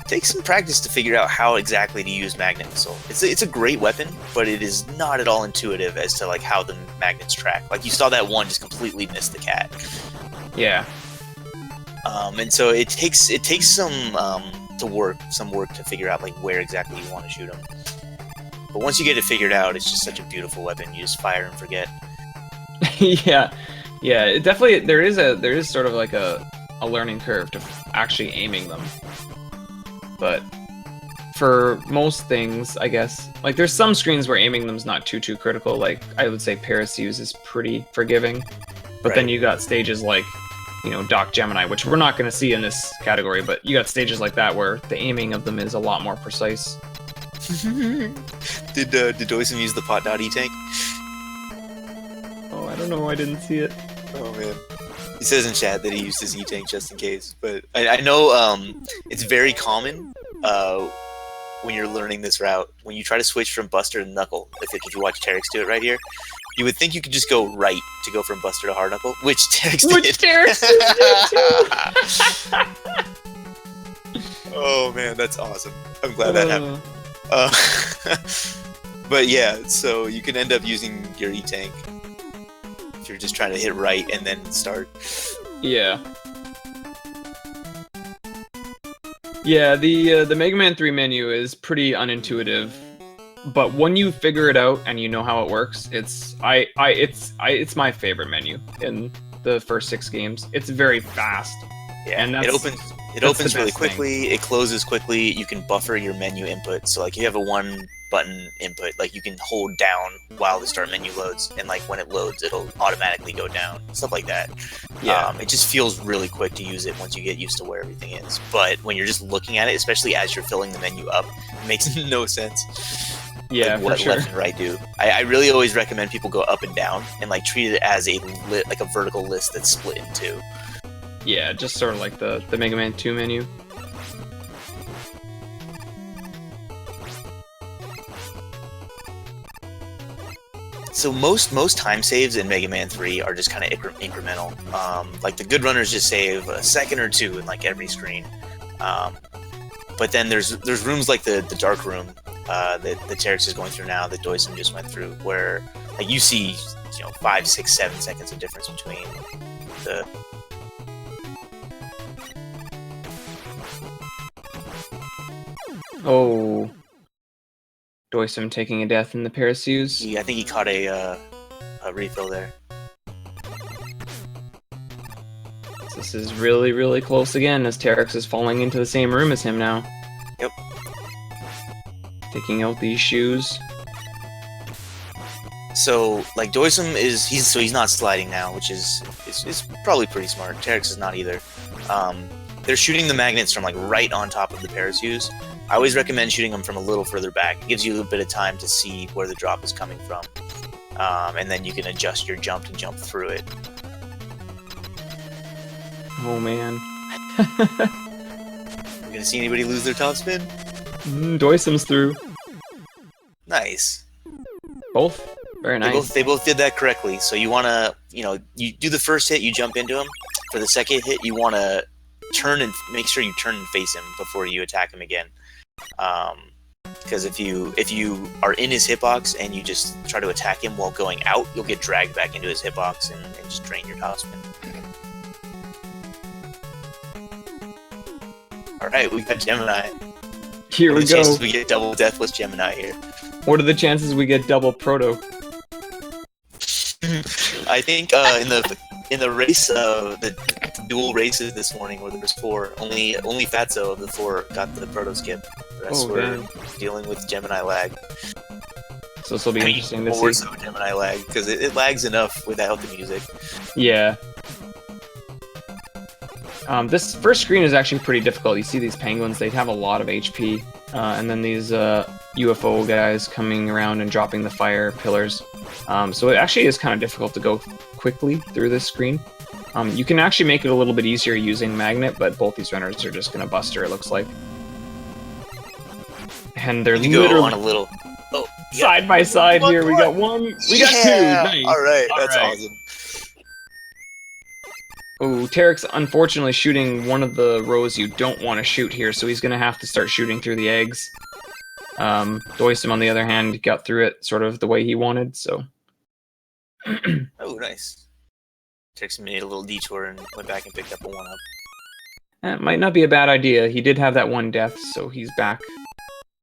Takes some practice to figure out how exactly to use Magnet Missile. It's a great weapon, but it is not at all intuitive as to like how the magnets track. Like you saw that one just completely miss the cat. Yeah. And so it takes some work to figure out like where exactly you want to shoot them. But once you get it figured out, it's just such a beautiful weapon. You just fire and forget. Yeah, it definitely there is sort of like a learning curve to actually aiming them. But for most things, I guess, like there's some screens where aiming them is not too critical. Like I would say Paracuse is pretty forgiving, but then you got stages like, you know, Doc Gemini, which we're not going to see in this category, but you got stages like that where the aiming of them is a lot more precise. Did doicm use the pot.e tank? Oh, I don't know. I didn't see it. Oh man. He says in chat that he used his E-Tank just in case, but I know it's very common when you're learning this route, when you try to switch from Buster to Knuckle, if you watch Terex do it right here, you would think you could just go right to go from Buster to Hard Knuckle, which Terex did. Which Terex did too! Oh man, that's awesome. I'm glad that happened. But yeah, so you can end up using your E-Tank if you're just trying to hit right and then start. Yeah. Yeah, the Mega Man 3 menu is pretty unintuitive, but when you figure it out and you know how it works, it's my favorite menu in the first 6 games. It's very fast. Yeah, and it opens really quickly. It closes quickly. You can buffer your menu input. So like, you have a 1-button input, like you can hold down while the start menu loads, and like when it loads, it'll automatically go down. Stuff like that. Yeah, it just feels really quick to use it once you get used to where everything is. But when you're just looking at it, especially as you're filling the menu up, it makes no sense. Yeah, like, what for sure. left and right do. I really always recommend people go up and down and like treat it as a vertical list that's split in two. Yeah, just sort of like the Mega Man 2 menu. So most time saves in Mega Man 3 are just kind of incremental. Like the good runners just save a second or two in like every screen. But then there's rooms like the dark room that Terex is going through now, that doicm just went through, where like you see 5, 6, 7 seconds of difference between the. Oh, doicm taking a death in the parachutes. I think he caught a refill there. This is really, really close again, as Terex is falling into the same room as him now. Yep. Taking out these shoes. So like doicm he's not sliding now, which is probably pretty smart. Terex is not either. They're shooting the magnets from like right on top of the parachutes. I always recommend shooting them from a little further back. It gives you a little bit of time to see where the drop is coming from, and then you can adjust your jump to jump through it. Oh man. You gonna see anybody lose their top spin? Doicm's through. Nice. Both. Very nice. They both did that correctly. So you wanna, you do the first hit, you jump into him. For the second hit, you wanna turn and make sure you turn and face him before you attack him again. Because if you are in his hitbox and you just try to attack him while going out, you'll get dragged back into his hitbox and just drain your top spin. Alright, we got Gemini. Here we go. Chances we get double Deathless Gemini here. What are the chances we get double Proto? I think in the race, the dual races this morning, where there was 4, only Fatso of the 4 got the Proto skip. The rest were dealing with Gemini lag. So this will be interesting to see. More so Gemini lag, because it lags enough without the music. Yeah. This first screen is actually pretty difficult. You see these penguins, they have a lot of HP. And then these UFO guys coming around and dropping the fire pillars. So it actually is kind of difficult to go quickly through this screen. You can actually make it a little bit easier using Magnet, but both these runners are just going to bust her, it looks like. And they're literally go on a little side by side here. We got one, we got 2. Nice. Alright, that's awesome. Oh, Terex unfortunately shooting one of the rows you don't want to shoot here, so he's going to have to start shooting through the eggs. doicm, on the other hand, got through it sort of the way he wanted, so... Oh, nice. Terex made a little detour and went back and picked up a 1-up. That might not be a bad idea. He did have that 1 death, so he's back.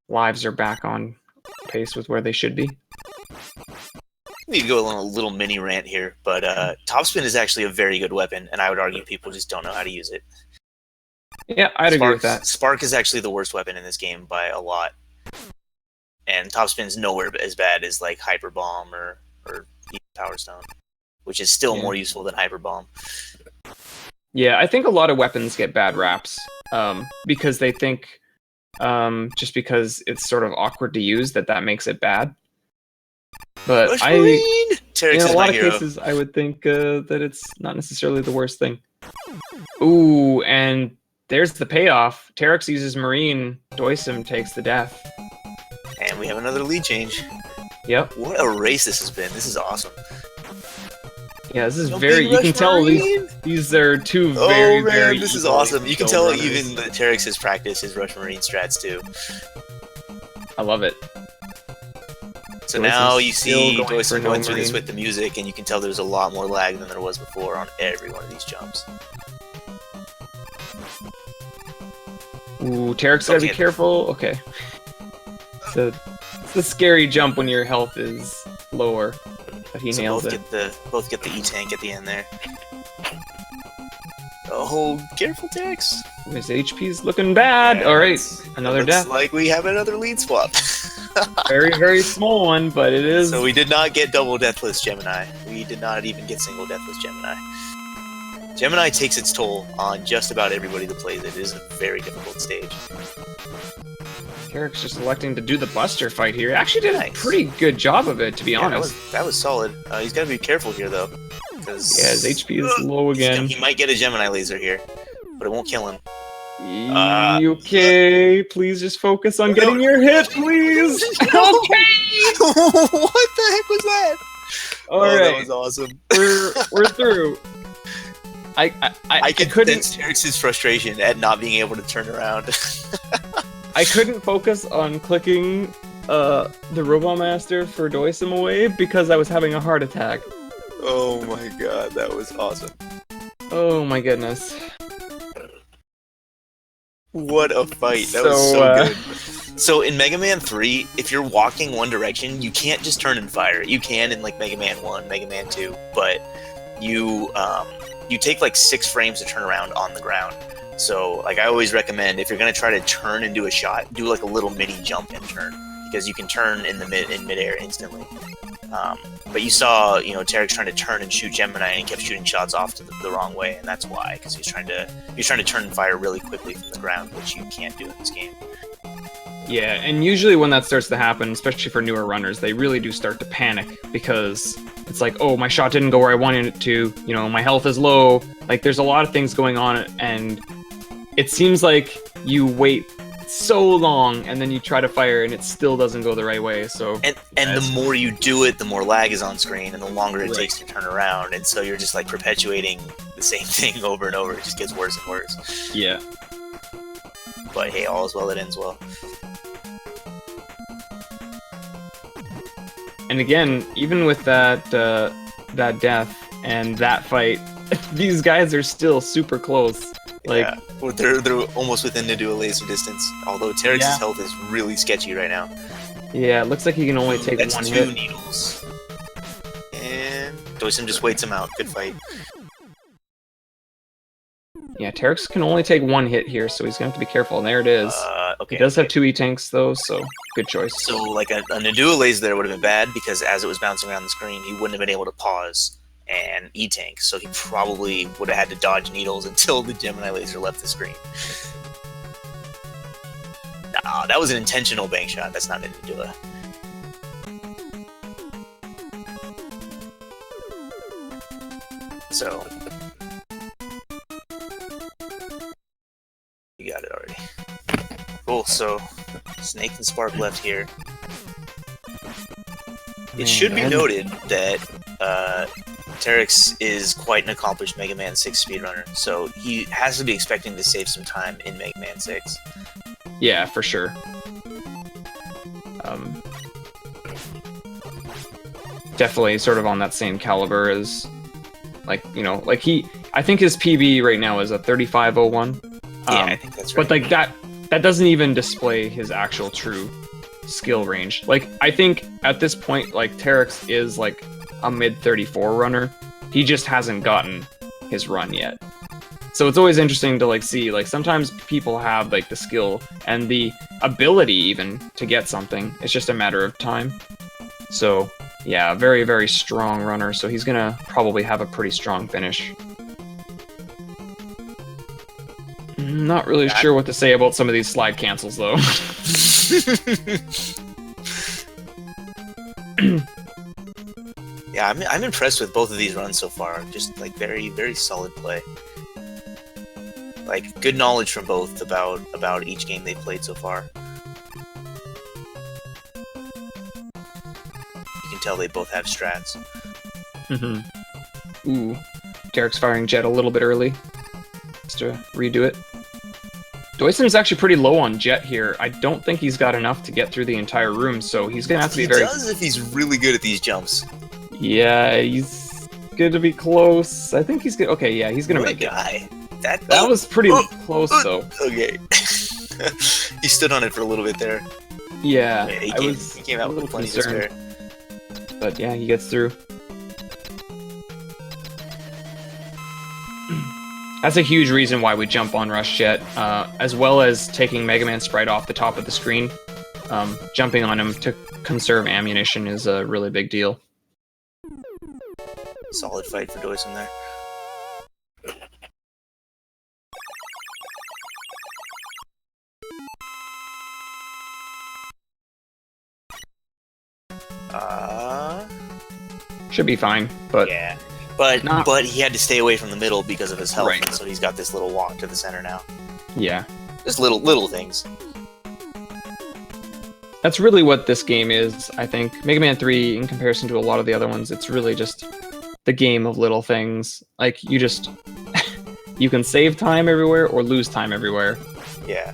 Lives are back on pace with where they should be. We need to go on a little mini rant here, but topspin is actually a very good weapon, and I would argue people just don't know how to use it. Yeah, I'd agree with that. Spark is actually the worst weapon in this game by a lot, and topspin's nowhere as bad as like Hyper Bomb or Power Stone, which is still more useful than Hyper Bomb. Yeah, I think a lot of weapons get bad raps because they think just because it's sort of awkward to use that makes it bad. But in a lot of cases, I would think that it's not necessarily the worst thing. Ooh, and there's the payoff. Terex uses Marine, doicm takes the death. And we have another lead change. Yep. What a race this has been. This is awesome. Yeah, this is very... You can tell these are 2 very, very... this is awesome. You can tell even that Terex has practiced his Rush Marine strats too. I love it. So now you see doicm going through this with the music, and you can tell there's a lot more lag than there was before on every one of these jumps. Ooh, Terrex gotta be careful. Okay. It's a scary jump when your health is lower, but he nails it. Both get the E-tank at the end there. Oh, careful, Terrex. His HP's looking bad. Yeah, alright, another death. Looks like we have another lead swap. Very, very small one, but it is. So we did not get double Deathless Gemini. We did not even get single Deathless Gemini. Gemini takes its toll on just about everybody that plays it. It is a very difficult stage. Terrex just electing to do the Buster fight here. Actually did a pretty good job of it, to be honest. That was solid. He's got to be careful here, though. Yeah, his HP is low again. He might get a Gemini laser here, but it won't kill him. Okay, please just focus on getting your hit, please. Okay. What the heck was that? All right, that was awesome. We're through. I couldn't sense Terrex's frustration at not being able to turn around. I couldn't focus on clicking the Robot Master for doicm away because I was having a heart attack. Oh my god, that was awesome. Oh my goodness. What a fight. That was so good. So in Mega Man 3, if you're walking one direction, you can't just turn and fire. You can in like Mega Man 1, Mega Man 2, but you take like 6 frames to turn around on the ground. So like I always recommend if you're gonna try to turn and do a shot, do like a little mini jump and turn, because you can turn in midair instantly. But you saw, Terrex trying to turn and shoot Gemini, and he kept shooting shots off to the wrong way, and that's why, because he's trying to turn and fire really quickly from the ground, which you can't do in this game. Yeah, and usually when that starts to happen, especially for newer runners, they really do start to panic because it's like, oh, my shot didn't go where I wanted it to. My health is low. Like, there's a lot of things going on, and it seems like you wait so long and then you try to fire and it still doesn't go the right way. So and the more you do it, the more lag is on screen and the longer it takes to turn around, and so you're just like perpetuating the same thing over and over. It just gets worse and worse. Yeah, but hey, all is well that ends well. And again, even with that death and that fight, these guys are still super close. Like, yeah. Well, they're almost within to do a laser distance. Although Terrex's health is really sketchy right now. Yeah, it looks like he can only take one hit. 2 needles. And doicm just waits him out. Good fight. Yeah, Terrex can only take 1 hit here, so he's gonna have to be careful. And there it is. He does have 2 E-tanks though, so good choice. So like a Nadua laser there would have been bad because as it was bouncing around the screen, he wouldn't have been able to pause and E-tank, so he probably would have had to dodge needles until the Gemini laser left the screen. Nah, that was an intentional bank shot. That's not a Nadua. So you got it already. Cool, so Snake and Spark left here. It should be noted that Terrex is quite an accomplished Mega Man 6 speedrunner, so he has to be expecting to save some time in Mega Man 6. Yeah, for sure. Definitely sort of on that same caliber as, I think his PB right now is a 3501. Yeah, I think that's right. But like that doesn't even display his actual true skill range. Like, I think at this point, like, Terrex is like a mid-34 runner. He just hasn't gotten his run yet. So it's always interesting to like see, like, sometimes people have like the skill and the ability even to get something. It's just a matter of time. So yeah, very, very strong runner. So he's gonna probably have a pretty strong finish. Not really sure what to say about some of these slide cancels, though. Yeah, I'm impressed with both of these runs so far. Just like very, very solid play. Like good knowledge from both about each game they've played so far. You can tell they both have strats. Mm-hmm. Ooh, Derek's firing Jet a little bit early. Just to redo it. doicm's actually pretty low on Jet here. I don't think he's got enough to get through the entire room, so he's gonna have to be very... He does if he's really good at these jumps. Yeah, he's good to be close. I think he's good. Okay, yeah, he's gonna make it. That was pretty close, though. Okay. He stood on it for a little bit there. Yeah, He came out with plenty to spare. But yeah, he gets through. That's a huge reason why we jump on Rush Jet, as well as taking Mega Man Sprite off the top of the screen. Jumping on him to conserve ammunition is a really big deal. Solid fight for doicm there. Should be fine, but yeah, but he had to stay away from the middle because of his health, right. And so he's got this little walk to the center now. Yeah, just little things. That's really what this game is, I think. Mega Man 3, in comparison to a lot of the other ones, it's really just the game of little things. Like, you just... you can save time everywhere or lose time everywhere. Yeah.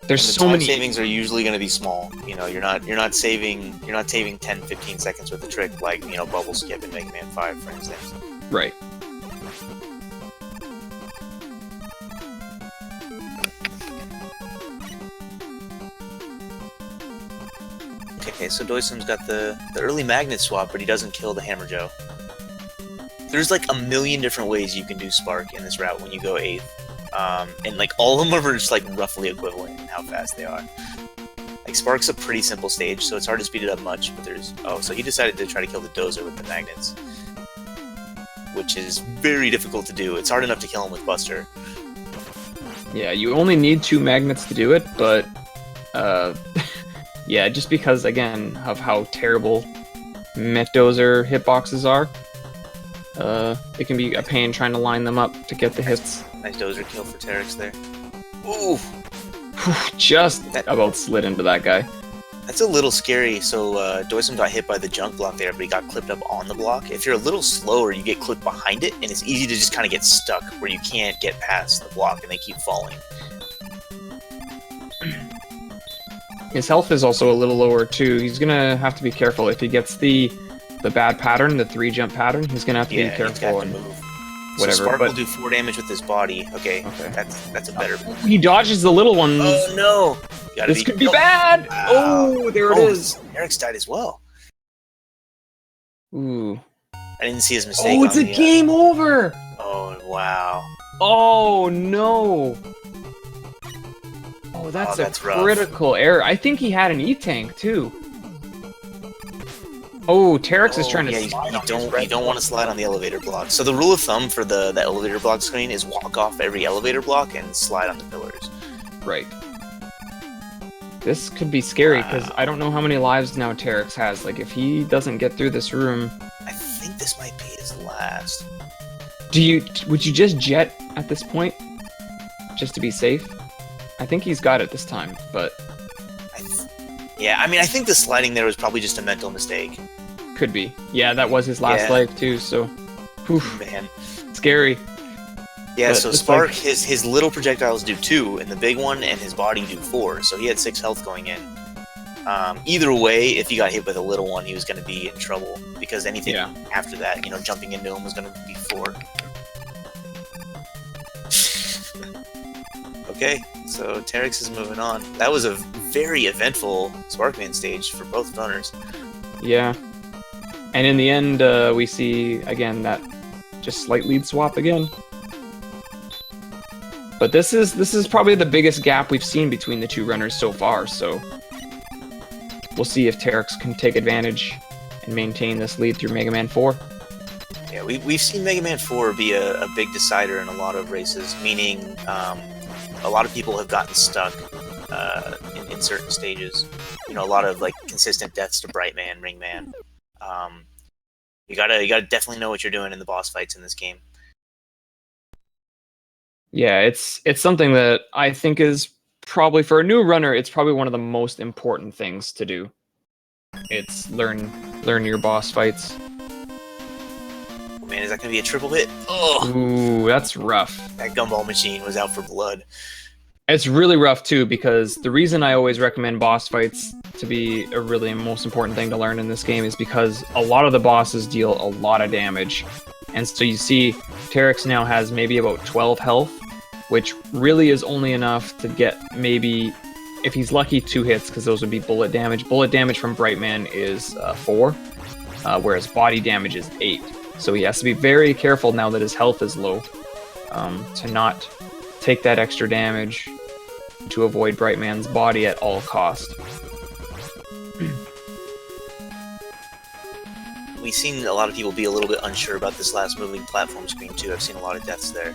There's so many... savings are usually going to be small. You know, you're not saving 10-15 seconds with a trick like, you know, Bubble Skip in Mega Man 5, for instance. Right. Okay, so doicm's got the early magnet swap, but he doesn't kill the Hammer Joe. There's like a million different ways you can do Spark in this route when you go 8th. And like all of them are just like roughly equivalent in how fast they are. Like Spark's a pretty simple stage, so it's hard to speed it up much, but there's... Oh, so he decided to try to kill the Dozer with the magnets. Which is very difficult to do. It's hard enough to kill him with Buster. Yeah, you only need 2 magnets to do it, but... yeah, just because, again, of how terrible Dozer hitboxes are, it can be a pain trying to line them up to get the hits. Nice Dozer kill for Terrex there. Ooh! Just about slid into that guy. That's a little scary. So, doicm got hit by the junk block there, but he got clipped up on the block. If you're a little slower, you get clipped behind it, and it's easy to just kind of get stuck where you can't get past the block, and they keep falling. His health is also a little lower too. He's gonna have to be careful if he gets the bad pattern, the 3-jump pattern. He's gonna have to be careful and move. Whatever. So Spark will do 4 damage with his body. Okay. That's a better. He dodges the little ones. Oh no! This could be bad. Wow. Oh, there it is. Terrex died as well. Ooh. I didn't see his mistake. Oh, it's a game over. Oh wow. Oh no. Oh, that's a critical error. I think he had an E-Tank, too. Oh, Terrex is trying to slide on you don't want to slide on the elevator block. So the rule of thumb for the elevator block screen is walk off every elevator block and slide on the pillars. Right. This could be scary, because I don't know how many lives now Terrex has. Like, if he doesn't get through this room... I think this might be his last. Would you just jet at this point? Just to be safe? I think he's got it this time, but... Yeah, I mean, I think the sliding there was probably just a mental mistake. Could be. Yeah, that was his last life, too, so... Oof. Man. Scary. Yeah, but so Spark, like... his little projectiles do 2, and the big one and his body do 4, so he had 6 health going in. Either way, if he got hit with a little one, he was going to be in trouble, because anything after that, you know, jumping into him was going to be 4. Okay, so Terrex is moving on. That was a very eventful Sparkman stage for both runners. Yeah. And in the end, we see, again, that just slight lead swap again. But this is probably the biggest gap we've seen between the 2 runners so far, so... We'll see if Terrex can take advantage and maintain this lead through Mega Man 4. Yeah, we've seen Mega Man 4 be a big decider in a lot of races, meaning... a lot of people have gotten stuck in certain stages. You know, a lot of like consistent deaths to Brightman, Ringman. You gotta definitely know what you're doing in the boss fights in this game. Yeah, it's something that I think is probably, for a new runner, it's probably one of the most important things to do. It's learn your boss fights. Oh, man, is that gonna be a triple hit? Oh, ooh, that's rough. That gumball machine was out for blood. It's really rough too, because the reason I always recommend boss fights to be a really most important thing to learn in this game is because a lot of the bosses deal a lot of damage. And so you see Terrex now has maybe about 12 health, which really is only enough to get maybe, if he's lucky, 2 hits, because those would be bullet damage. Bullet damage from Brightman is 4, whereas body damage is 8. So he has to be very careful now that his health is low to not take that extra damage to avoid Brightman's body at all cost. We've seen a lot of people be a little bit unsure about this last moving platform screen too. I've seen a lot of deaths there.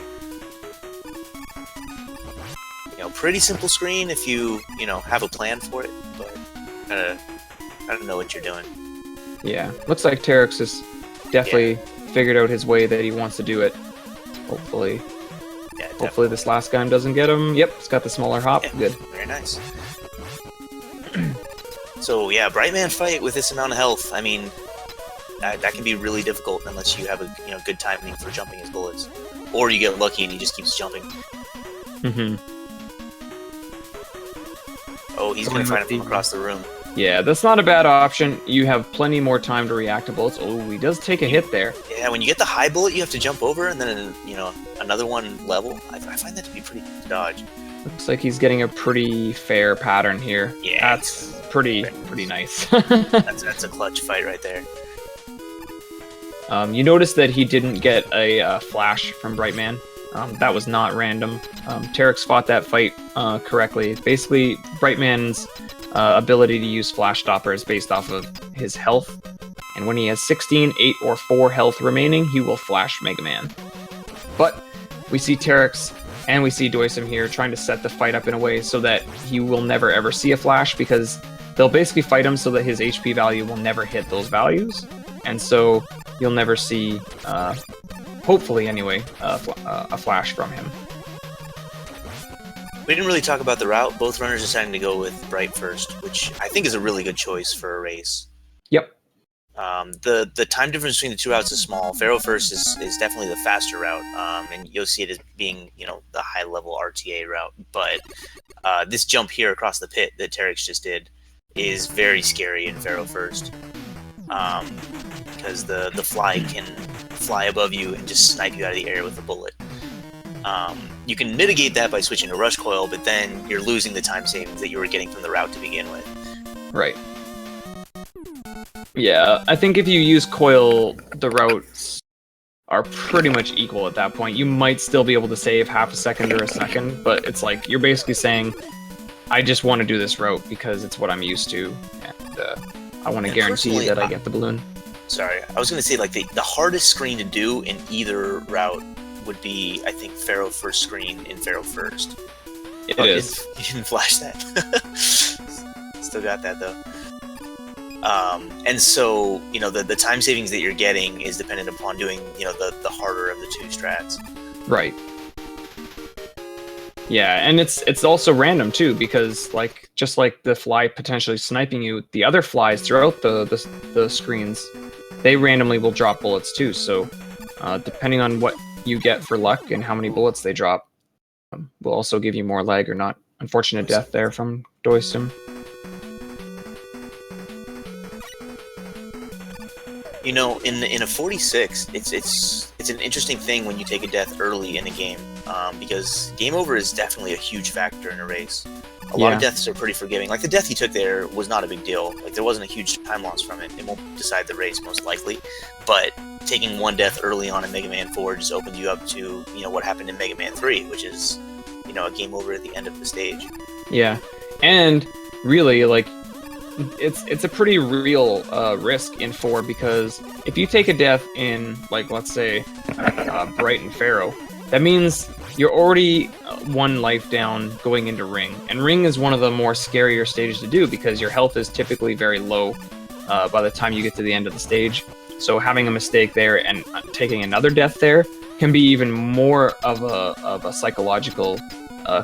You know, pretty simple screen if you have a plan for it, but I don't know what you're doing. Yeah, looks like Terrex has definitely figured out his way that he wants to do it. Hopefully. Yeah, hopefully this last gun doesn't get him. Yep, it's got the smaller hop. Yeah, good. Very nice. So yeah, Brightman fight with this amount of health. I mean, that can be really difficult unless you have a good timing for jumping his bullets, or you get lucky and he just keeps jumping. Mm-hmm. Oh, he's gonna find him from across the room. Yeah, that's not a bad option. You have plenty more time to react to bullets. Oh, he does take a hit there. Yeah, when you get the high bullet, you have to jump over, and then another one level. I find that to be pretty dodge. Looks like he's getting a pretty fair pattern here. Yeah, that's pretty nice. that's a clutch fight right there. You notice that he didn't get a flash from Brightman. That was not random. Terrex fought that fight correctly. Basically, Brightman's ability to use Flash Stopper is based off of his health. And when he has 16, 8, or 4 health remaining, he will flash Mega Man. But we see Terrex and we see doicm here trying to set the fight up in a way so that he will never ever see a flash, because they'll basically fight him so that his HP value will never hit those values. And so you'll never see, hopefully anyway, a flash from him. We didn't really talk about the route. Both runners deciding to go with Bright first, which I think is a really good choice for a race. Yep. The time difference between the two routes is small. Pharaoh first is definitely the faster route, and you'll see it as being the high level RTA route. But this jump here across the pit that Terrex just did is very scary in Pharaoh first, because the fly can fly above you and just snipe you out of the air with a bullet. You can mitigate that by switching to Rush Coil, but then you're losing the time savings that you were getting from the route to begin with. Right. Yeah, I think if you use Coil, the routes are pretty much equal at that point. You might still be able to save half a second or a second, but it's like you're basically saying, I just want to do this route because it's what I'm used to, and I want to guarantee that I get the balloon. Sorry, I was going to say, like, the hardest screen to do in either route would be, I think, Pharaoh first screen in Pharaoh first. It is. You didn't flash that. Still got that, though. And so, the time savings that you're getting is dependent upon doing, the harder of the two strats. Right. Yeah, and it's also random, too, because, just like the fly potentially sniping you, the other flies throughout the screens, they randomly will drop bullets, too, so depending on what you get for luck and how many bullets they drop, will also give you more lag or not. Unfortunate death there from doicm. In a 46, it's an interesting thing when you take a death early in a game, because game over is definitely a huge factor in a race. A lot of deaths are pretty forgiving. Like, the death he took there was not a big deal. Like, there wasn't a huge time loss from it. It won't decide the race, most likely. But taking one death early on in Mega Man 4 just opened you up to, what happened in Mega Man 3, which is, a game over at the end of the stage. Yeah, and really, like, it's a pretty real risk in 4, because if you take a death in, like, let's say, Bright and Pharaoh, that means you're already 1 life down going into Ring. And Ring is one of the more scarier stages to do, because your health is typically very low by the time you get to the end of the stage. So having a mistake there and taking another death there can be even more of a psychological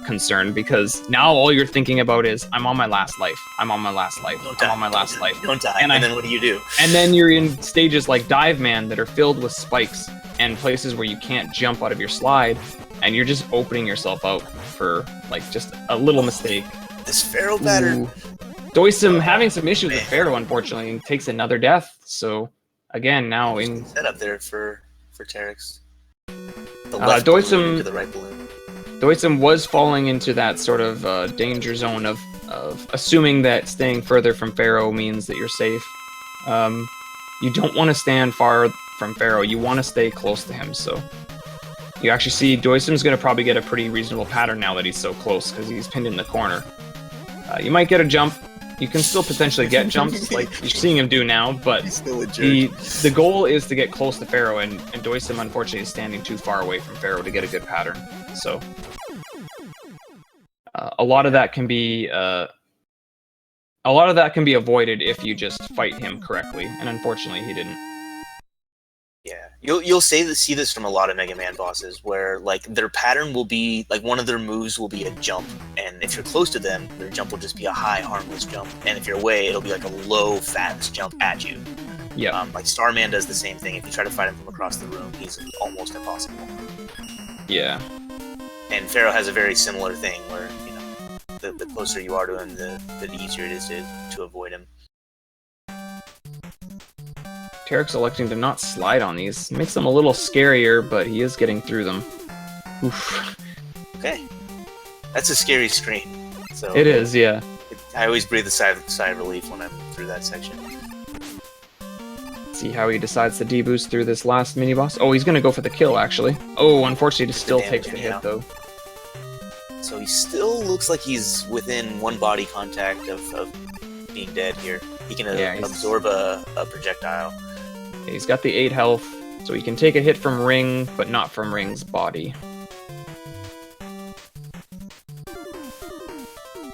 concern, because now all you're thinking about is, I'm on my last life. I'm on my last life. I'm on my last life. Don't die. And then what do you do? And then you're in stages like Dive Man that are filled with spikes and places where you can't jump out of your slide, and you're just opening yourself out for, like, just a little mistake. This Pharaoh pattern. doicm having some issues with Pharaoh, unfortunately, and takes another death. So again, now in set up there for Terrex. doicm to the right balloon. Doicm was falling into that sort of danger zone of assuming that staying further from Pharaoh means that you're safe. You don't want to stand far from Pharaoh. You want to stay close to him. So you actually see Doicm's going to probably get a pretty reasonable pattern now that he's so close because he's pinned in the corner. You might get a jump. You can still potentially get jumps like you're seeing him do now, but the goal is to get close to Pharaoh, and Doicm unfortunately is standing too far away from Pharaoh to get a good pattern. So a lot of that can be avoided if you just fight him correctly, and unfortunately he didn't. Yeah, you'll see this from a lot of Mega Man bosses, where like their pattern will be like one of their moves will be a jump, and if you're close to them, their jump will just be a high harmless jump, and if you're away, it'll be like a low fast jump at you. Yeah. Like Starman does the same thing. If you try to fight him from across the room, he's almost impossible. Yeah. And Pharaoh has a very similar thing, where you know the closer you are to him, the easier it is to avoid him. Terrex electing to not slide on these makes them a little scarier, but he is getting through them. Oof. Okay, that's a scary screen. So it is, yeah. I always breathe a sigh of relief when I'm through that section. See how he decides to deboost through this last mini boss. Oh, he's gonna go for the kill actually. Oh, unfortunately, he still takes the hit though. So he still looks like he's within one body contact of being dead here. He can absorb a projectile. He's got the 8 health, so he can take a hit from Ring, but not from Ring's body.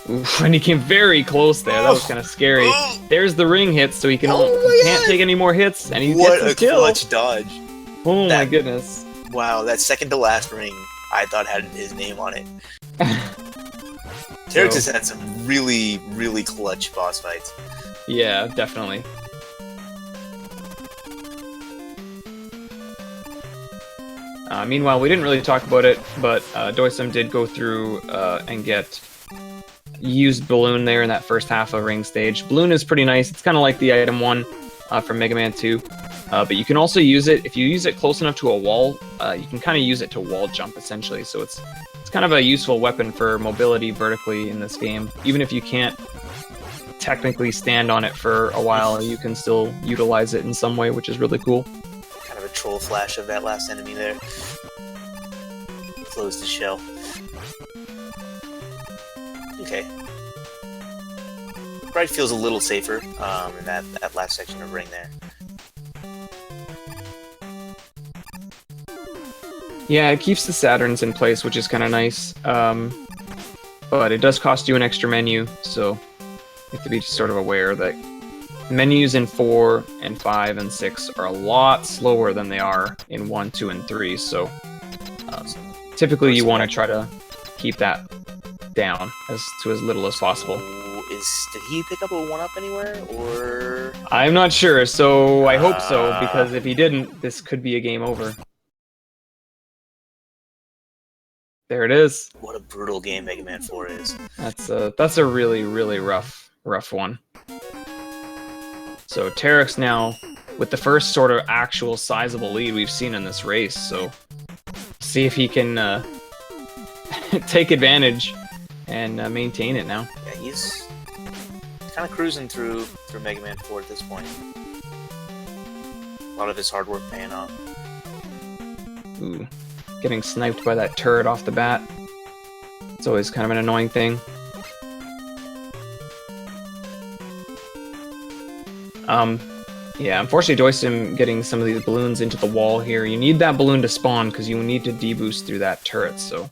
Oof, and he came very close there. That was kind of scary. There's the Ring hit, so he can't take any more hits, and he gets his kill. What a clutch dodge! Oh my goodness! Wow, that second to last Ring, I thought had his name on it. Terrex has had some really, really clutch boss fights. Yeah, definitely. Meanwhile, we didn't really talk about it, but Doicm did go through and used Balloon there in that first half of Ring stage. Balloon is pretty nice. It's kind of like the item 1 from Mega Man 2. But you can also use it, if you use it close enough to a wall, you can kind of use it to wall jump, essentially. So it's kind of a useful weapon for mobility vertically in this game. Even if you can't technically stand on it for a while, you can still utilize it in some way, which is really cool. Kind of a troll flash of that last enemy there. Close the shell. Okay. Bright feels a little safer in that last section of Ring there. Yeah, it keeps the Saturns in place, which is kind of nice. But it does cost you an extra menu, so you have to be sort of aware that menus in 4 and 5 and 6 are a lot slower than they are in 1, 2, and 3, so typically you want to try to keep that down to as little as possible. Did he pick up a 1-up anywhere, or...? I'm not sure, so I hope so, because if he didn't, this could be a game over. There it is. What a brutal game Mega Man 4 is. That's a really, really rough one. So Terrex now with the first sort of actual sizable lead we've seen in this race, so see if he can take advantage and maintain it now. Yeah, he's kind of cruising through Mega Man 4 at this point. A lot of his hard work paying off. Ooh. Getting sniped by that turret off the bat. It's always kind of an annoying thing. Yeah, unfortunately Doicm getting some of these balloons into the wall here. You need that balloon to spawn because you need to deboost through that turret, so...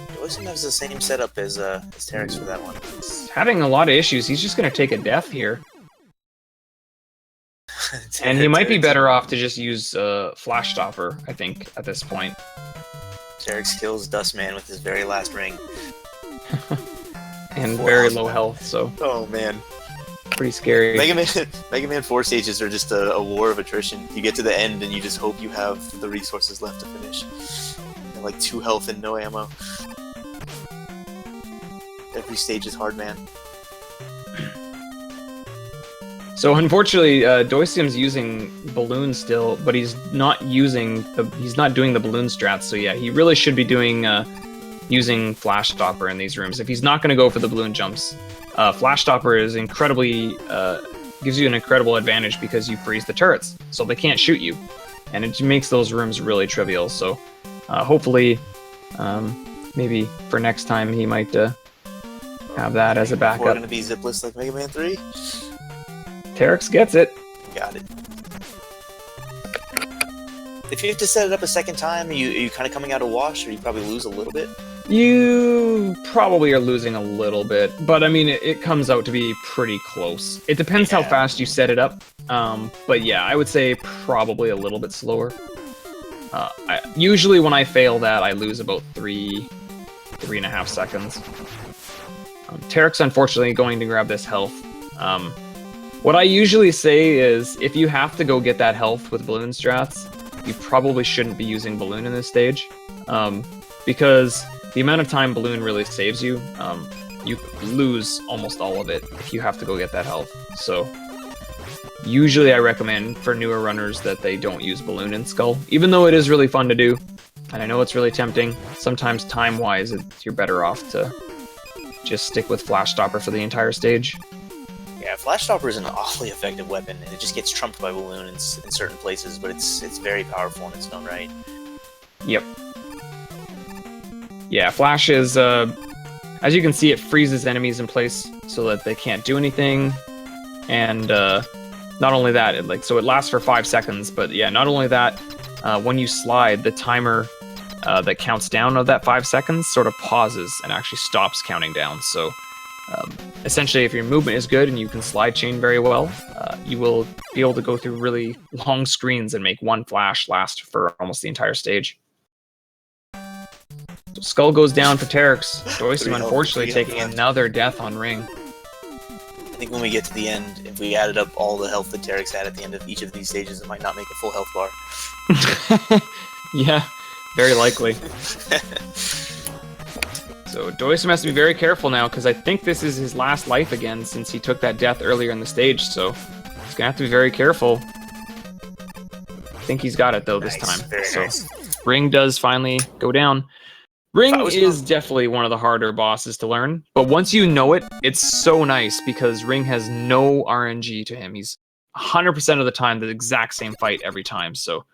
Doicm has the same setup as Terrex for that one. He's having a lot of issues. He's just going to take a death here. And he might be better off to just use Flash Stopper, I think, at this point. Terrex kills Dustman with his very last ring. And very low health, so... Oh, man. Pretty scary. Mega Man 4 stages are just a war of attrition. You get to the end and you just hope you have the resources left to finish. And like 2 health and no ammo. Every stage is hard, man. So unfortunately, doicm's using balloon still, but he's not doing the balloon strats. So yeah, he really should be doing using flash stopper in these rooms. If he's not going to go for the balloon jumps, flash stopper is incredibly gives you an incredible advantage because you freeze the turrets, so they can't shoot you, and it makes those rooms really trivial. So hopefully, maybe for next time he might have that as a backup. We're gonna be zipless like Mega Man 3. Terrex gets it. Got it. If you have to set it up a second time, are you kind of coming out of wash, or you probably lose a little bit? You probably are losing a little bit, but I mean, it comes out to be pretty close. It depends how fast you set it up, but yeah, I would say probably a little bit slower. Usually when I fail that, I lose about 3.5 seconds. Terrex, unfortunately, going to grab this health. What I usually say is, if you have to go get that health with balloon strats, you probably shouldn't be using balloon in this stage, because the amount of time balloon really saves you, you lose almost all of it if you have to go get that health. So usually I recommend for newer runners that they don't use balloon in Skull, even though it is really fun to do, and I know it's really tempting. Sometimes time-wise, you're better off to just stick with flash stopper for the entire stage. Yeah, flash stopper is an awfully effective weapon, and it just gets trumped by balloon in certain places, but it's very powerful in its own right. Yep. Yeah, flash is, as you can see, it freezes enemies in place so that they can't do anything, and not only that, so it lasts for 5 seconds, but yeah, not only that, when you slide, the timer that counts down of that 5 seconds sort of pauses and actually stops counting down. So essentially, if your movement is good and you can slide chain very well, you will be able to go through really long screens and make one flash last for almost the entire stage. So Skull goes down for Terrex. doicm unfortunately taking another death on Ring. I think when we get to the end, if we added up all the health that Terrex had at the end of each of these stages, it might not make a full health bar. Yeah, very likely. So doicm has to be very careful now, because I think this is his last life again since he took that death earlier in the stage, so he's gonna have to be very careful. I think he's got it though this time. So nice. Ring does finally go down. Ring is definitely one of the harder bosses to learn, but once you know it, it's so nice because Ring has no RNG to him. He's 100% of the time the exact same fight every time, so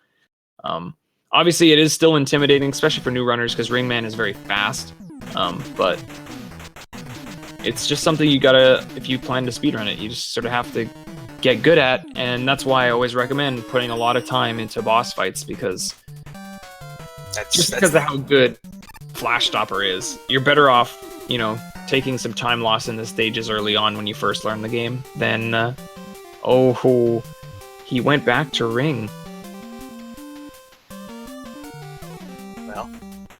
obviously it is still intimidating, especially for new runners, because Ringman is very fast. But it's just something you gotta, if you plan to speedrun it, you just sort of have to get good at, and that's why I always recommend putting a lot of time into boss fights, because because of how good flash stopper is. You're better off, you know, taking some time loss in the stages early on when you first learn the game than, oh, he went back to Ring. Well.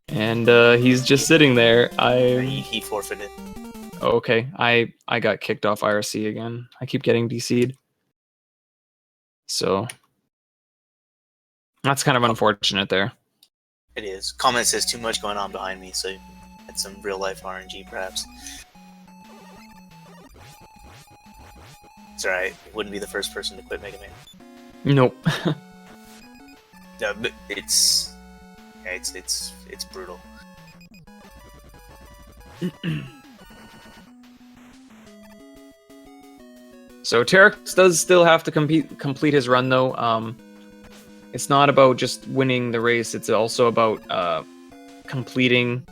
And he's just sitting there. He forfeited. Okay, I got kicked off IRC again. I keep getting DC'd. So that's kind of unfortunate there. It is. Comment says too much going on behind me, so had some real life RNG perhaps. It's alright. Wouldn't be the first person to quit Mega Man. Nope. No, but it's brutal. So Terrex does still have to complete his run though. It's not about just winning the race, it's also about completing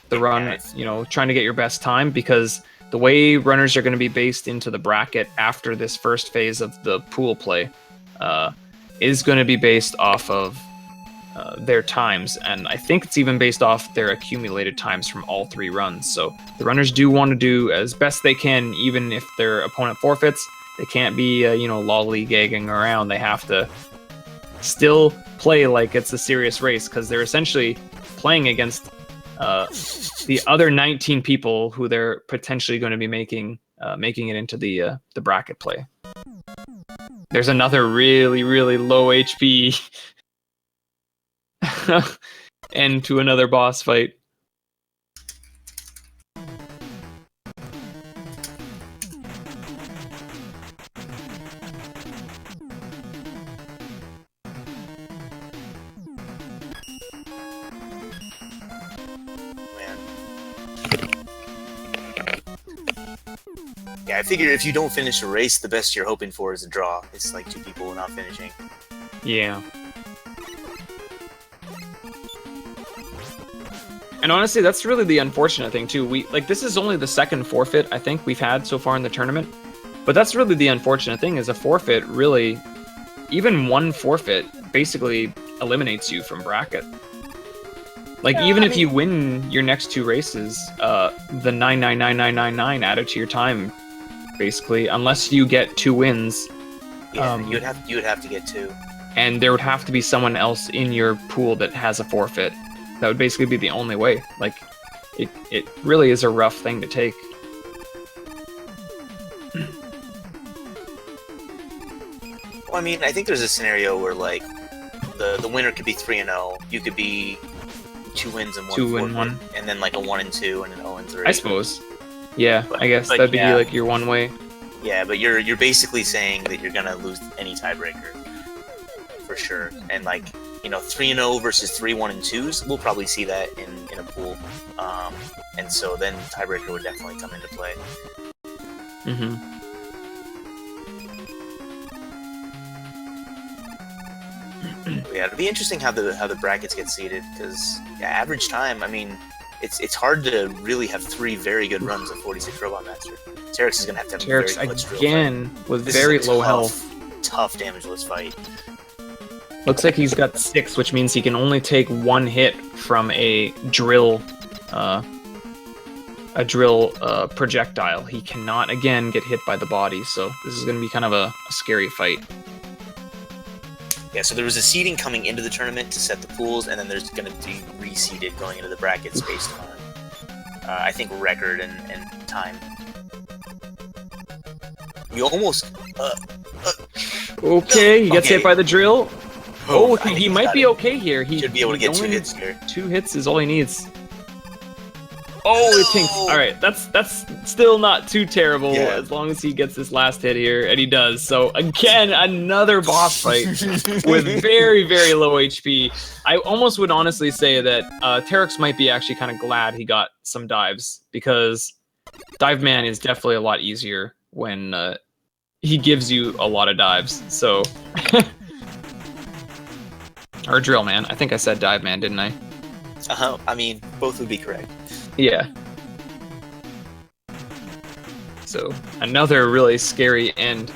the run, you know, trying to get your best time, because the way runners are going to be based into the bracket after this first phase of the pool play is going to be based off of their times, and I think it's even based off their accumulated times from all 3 runs. So the runners do want to do as best they can, even if their opponent forfeits. They can't be, you know, lollygagging around. They have to still play like it's a serious race, because they're essentially playing against the other 19 people who they're potentially going to be making it into the bracket play. There's another really, really low HP end to another boss fight. Yeah, I figure if you don't finish a race, the best you're hoping for is a draw. It's like 2 people not finishing. Yeah. And honestly, that's really the unfortunate thing too. This is only the second forfeit I think we've had so far in the tournament. But that's really the unfortunate thing, is a forfeit really, even one forfeit basically eliminates you from bracket. Like, yeah, even if you win your next 2 races, the 99999 added to your time, basically, unless you get 2 wins. Yeah, you would have to get 2. And there would have to be someone else in your pool that has a forfeit. That would basically be the only way. Like, it really is a rough thing to take. Well, I mean, I think there's a scenario where, like, the winner could be 3-0. You could be 2 wins and 1 forfeit, and then like a 1 and 2 and an 0 and 3. I suppose. Yeah, I guess that'd be like your one way. Yeah, but you're basically saying that you're gonna lose any tiebreaker for sure. And like, you know, 3-0 versus 3-1 and 2s, we'll probably see that in a pool. And so then tiebreaker would definitely come into play. Mm-hmm. Yeah, it'll be interesting how the brackets get seeded, because average time, I mean, it's hard to really have 3 very good runs of 46 Robot Master. Terrex is gonna have to have Terrex a very clutch again with very low health. Tough damageless fight. Looks like he's got 6, which means he can only take 1 hit from a drill projectile. He cannot again get hit by the body, so this is gonna be kind of a scary fight. Yeah, so there was a seeding coming into the tournament to set the pools, and then there's going to be reseeded going into the brackets based on, I think, record and time. You almost... okay, he gets hit by the drill. Oh, he might be okay here. He should be able to get 2 hits here. 2 hits is all he needs. Oh, it tinks. Alright, that's still not too terrible, as long as he gets this last hit here, and he does. So, again, another boss fight with very, very low HP. I almost would honestly say that Terrex might be actually kind of glad he got some dives, because Dive Man is definitely a lot easier when he gives you a lot of dives, so... Or Drill Man. I think I said Dive Man, didn't I? I mean, both would be correct. Yeah. So, another really scary end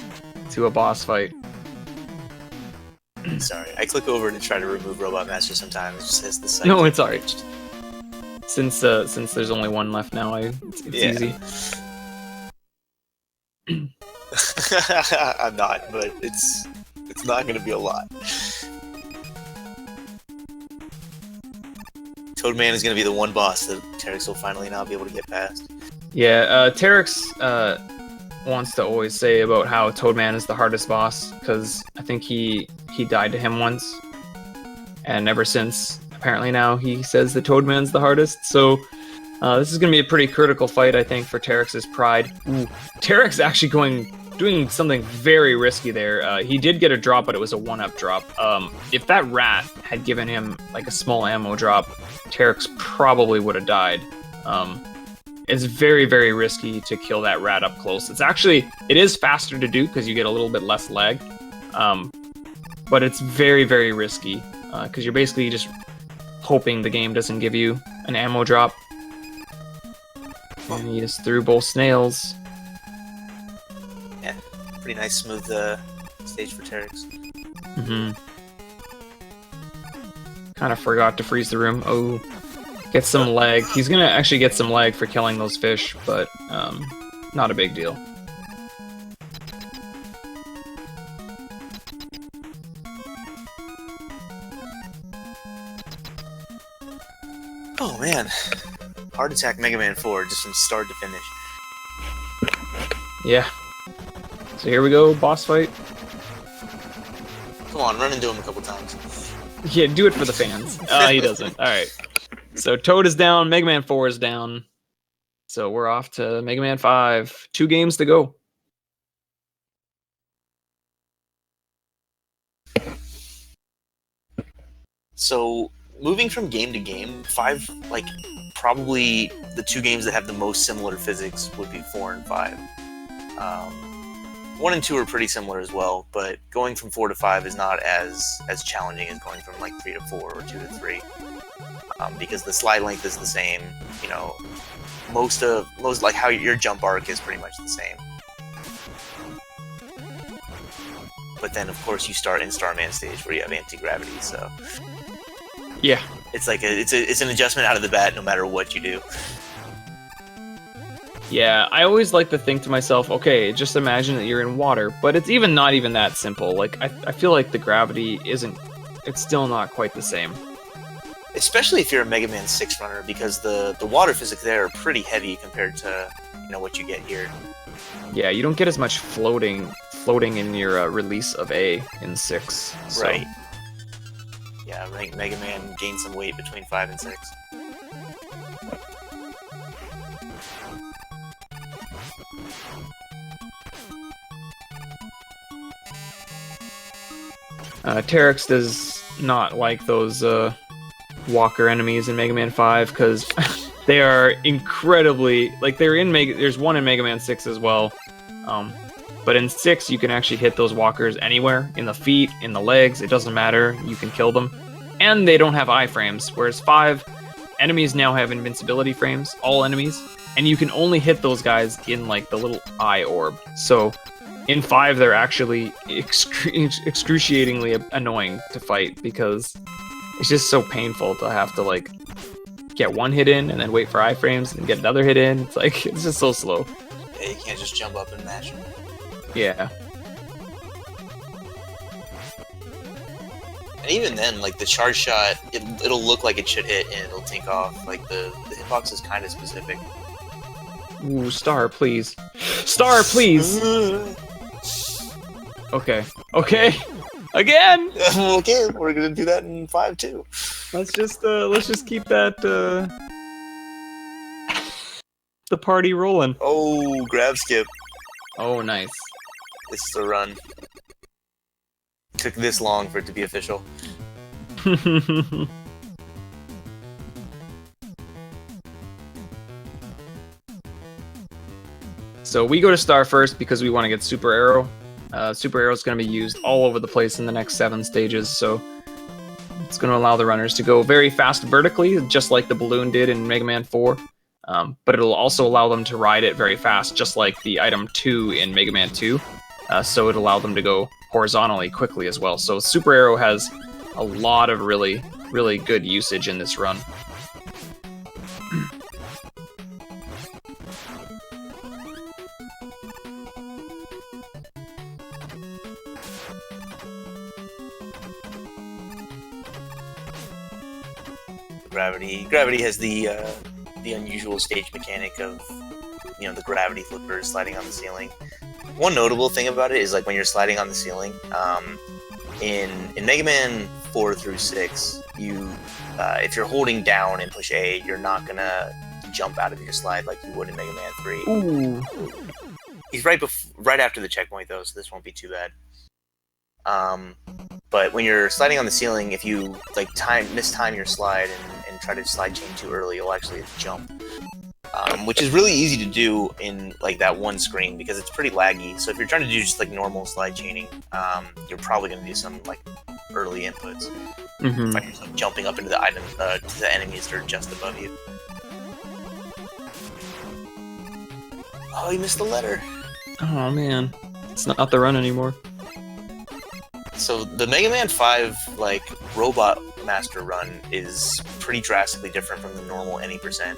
to a boss fight. Sorry, I click over to try to remove Robot Master sometimes. It just says the site. No, it's alright. Since there's only 1 left now, it's easy. I'm not, but it's not going to be a lot. Toadman is going to be the one boss that Terrex will finally not be able to get past. Yeah, Terrex wants to always say about how Toadman is the hardest boss, because I think he died to him once. And ever since, apparently now, he says that Toadman's the hardest. So this is going to be a pretty critical fight, I think, for Terrex's pride. Ooh, Terrex actually doing something very risky there. He did get a drop, but it was a 1-up drop. If that rat had given him like a small ammo drop, Terrex probably would have died. It's very, very risky to kill that rat up close. It is faster to do because you get a little bit less lag. But it's very, very risky because you're basically just hoping the game doesn't give you an ammo drop. And he is through both snails. Yeah, pretty nice, smooth stage for Terrex. Mm-hmm. Kind of forgot to freeze the room. Oh, get some lag. He's gonna actually get some lag for killing those fish, but not a big deal. Oh man, Heart Attack Mega Man 4 just from start to finish. Yeah. So here we go, boss fight. Come on, run into him a couple times. Yeah, do it for the fans. He doesn't. Alright. So Toad is down, Mega Man 4 is down. So we're off to Mega Man 5. 2 games to go. So, moving from game to game, 5, like, probably the 2 games that have the most similar physics would be 4 and 5. 1 and 2 are pretty similar as well, but going from 4 to 5 is not as challenging as going from like 3 to 4 or 2 to 3, because the slide length is the same. You know, most like how your jump arc is pretty much the same. But then, of course, you start in Starman stage where you have anti-gravity, so Yeah. it's like it's an adjustment out of the bat no matter what you do. Yeah, I always like to think to myself, okay, just imagine that you're in water, but it's not even that simple. Like, I feel like the gravity it's still not quite the same. Especially if you're a Mega Man 6 runner, because the water physics there are pretty heavy compared to, you know, what you get here. Yeah, you don't get as much floating in your release of A in 6. So. Right. Yeah, I think Mega Man gained some weight between 5 and 6. Terrex does not like those walker enemies in Mega Man 5 because they are incredibly, like, there's one in Mega Man 6 as well, but in 6 you can actually hit those walkers anywhere, in the feet, in the legs, it doesn't matter, you can kill them, and they don't have iframes, whereas 5 enemies now have invincibility frames, all enemies, and you can only hit those guys in like the little eye orb. So in 5 they're actually excruciatingly annoying to fight because it's just so painful to have to like get one hit in and then wait for iframes and get another hit in. It's like, it's just so slow. Yeah, you can't just jump up and mash them. Yeah. And even then, like, the charge shot, it'll look like it should hit and it'll take off. Like, the hitbox is kind of specific. Ooh, star, please. Star, please! Okay. Okay! Again! Okay, we're gonna do that in 5 too. Let's just keep that, the party rolling. Oh, grab skip. Oh, nice. This is the run. Took this long for it to be official. So we go to Star first because we want to get Super Arrow. Super Arrow is going to be used all over the place in the next 7 stages, so it's going to allow the runners to go very fast vertically, just like the balloon did in Mega Man 4. But it'll also allow them to ride it very fast, just like the item 2 in Mega Man 2. So it'll allow them to go horizontally quickly as well. So Super Arrow has a lot of really, really good usage in this run. Gravity has the unusual stage mechanic of, you know, the gravity flippers sliding on the ceiling. One notable thing about it is, like, when you're sliding on the ceiling, in Mega Man 4 through 6, you if you're holding down and push A, you're not gonna jump out of your slide like you would in Mega Man 3. Ooh. He's right after the checkpoint though, so this won't be too bad. But when you're sliding on the ceiling, if you like mistime your slide and try to slide chain too early, you'll actually jump. Which is really easy to do in like that one screen because it's pretty laggy. So if you're trying to do just like normal slide chaining, you're probably going to do some like early inputs. Mm-hmm. Like yourself jumping up into the items, to the enemies that are just above you. Oh, you missed the letter. Oh man, it's not the run anymore. So the Mega Man 5 like Robot Master run is pretty drastically different from the normal any %.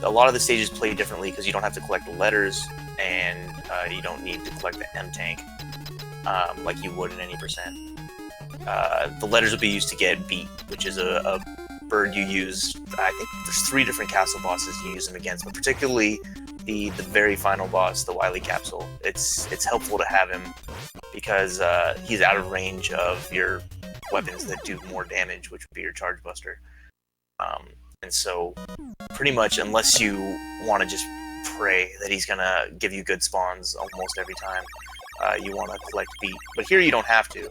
A lot of the stages play differently because you don't have to collect the letters and you don't need to collect the M tank like you would in any %. The letters will be used to get Beat, which is a bird you use. I think there's 3 different castle bosses you use them against, but particularly the very final boss, the Wily Capsule. It's helpful to have him because he's out of range of your weapons that do more damage, which would be your Charge Buster. And so, pretty much, unless you want to just pray that he's gonna give you good spawns almost every time, you want to collect Beat. But here you don't have to.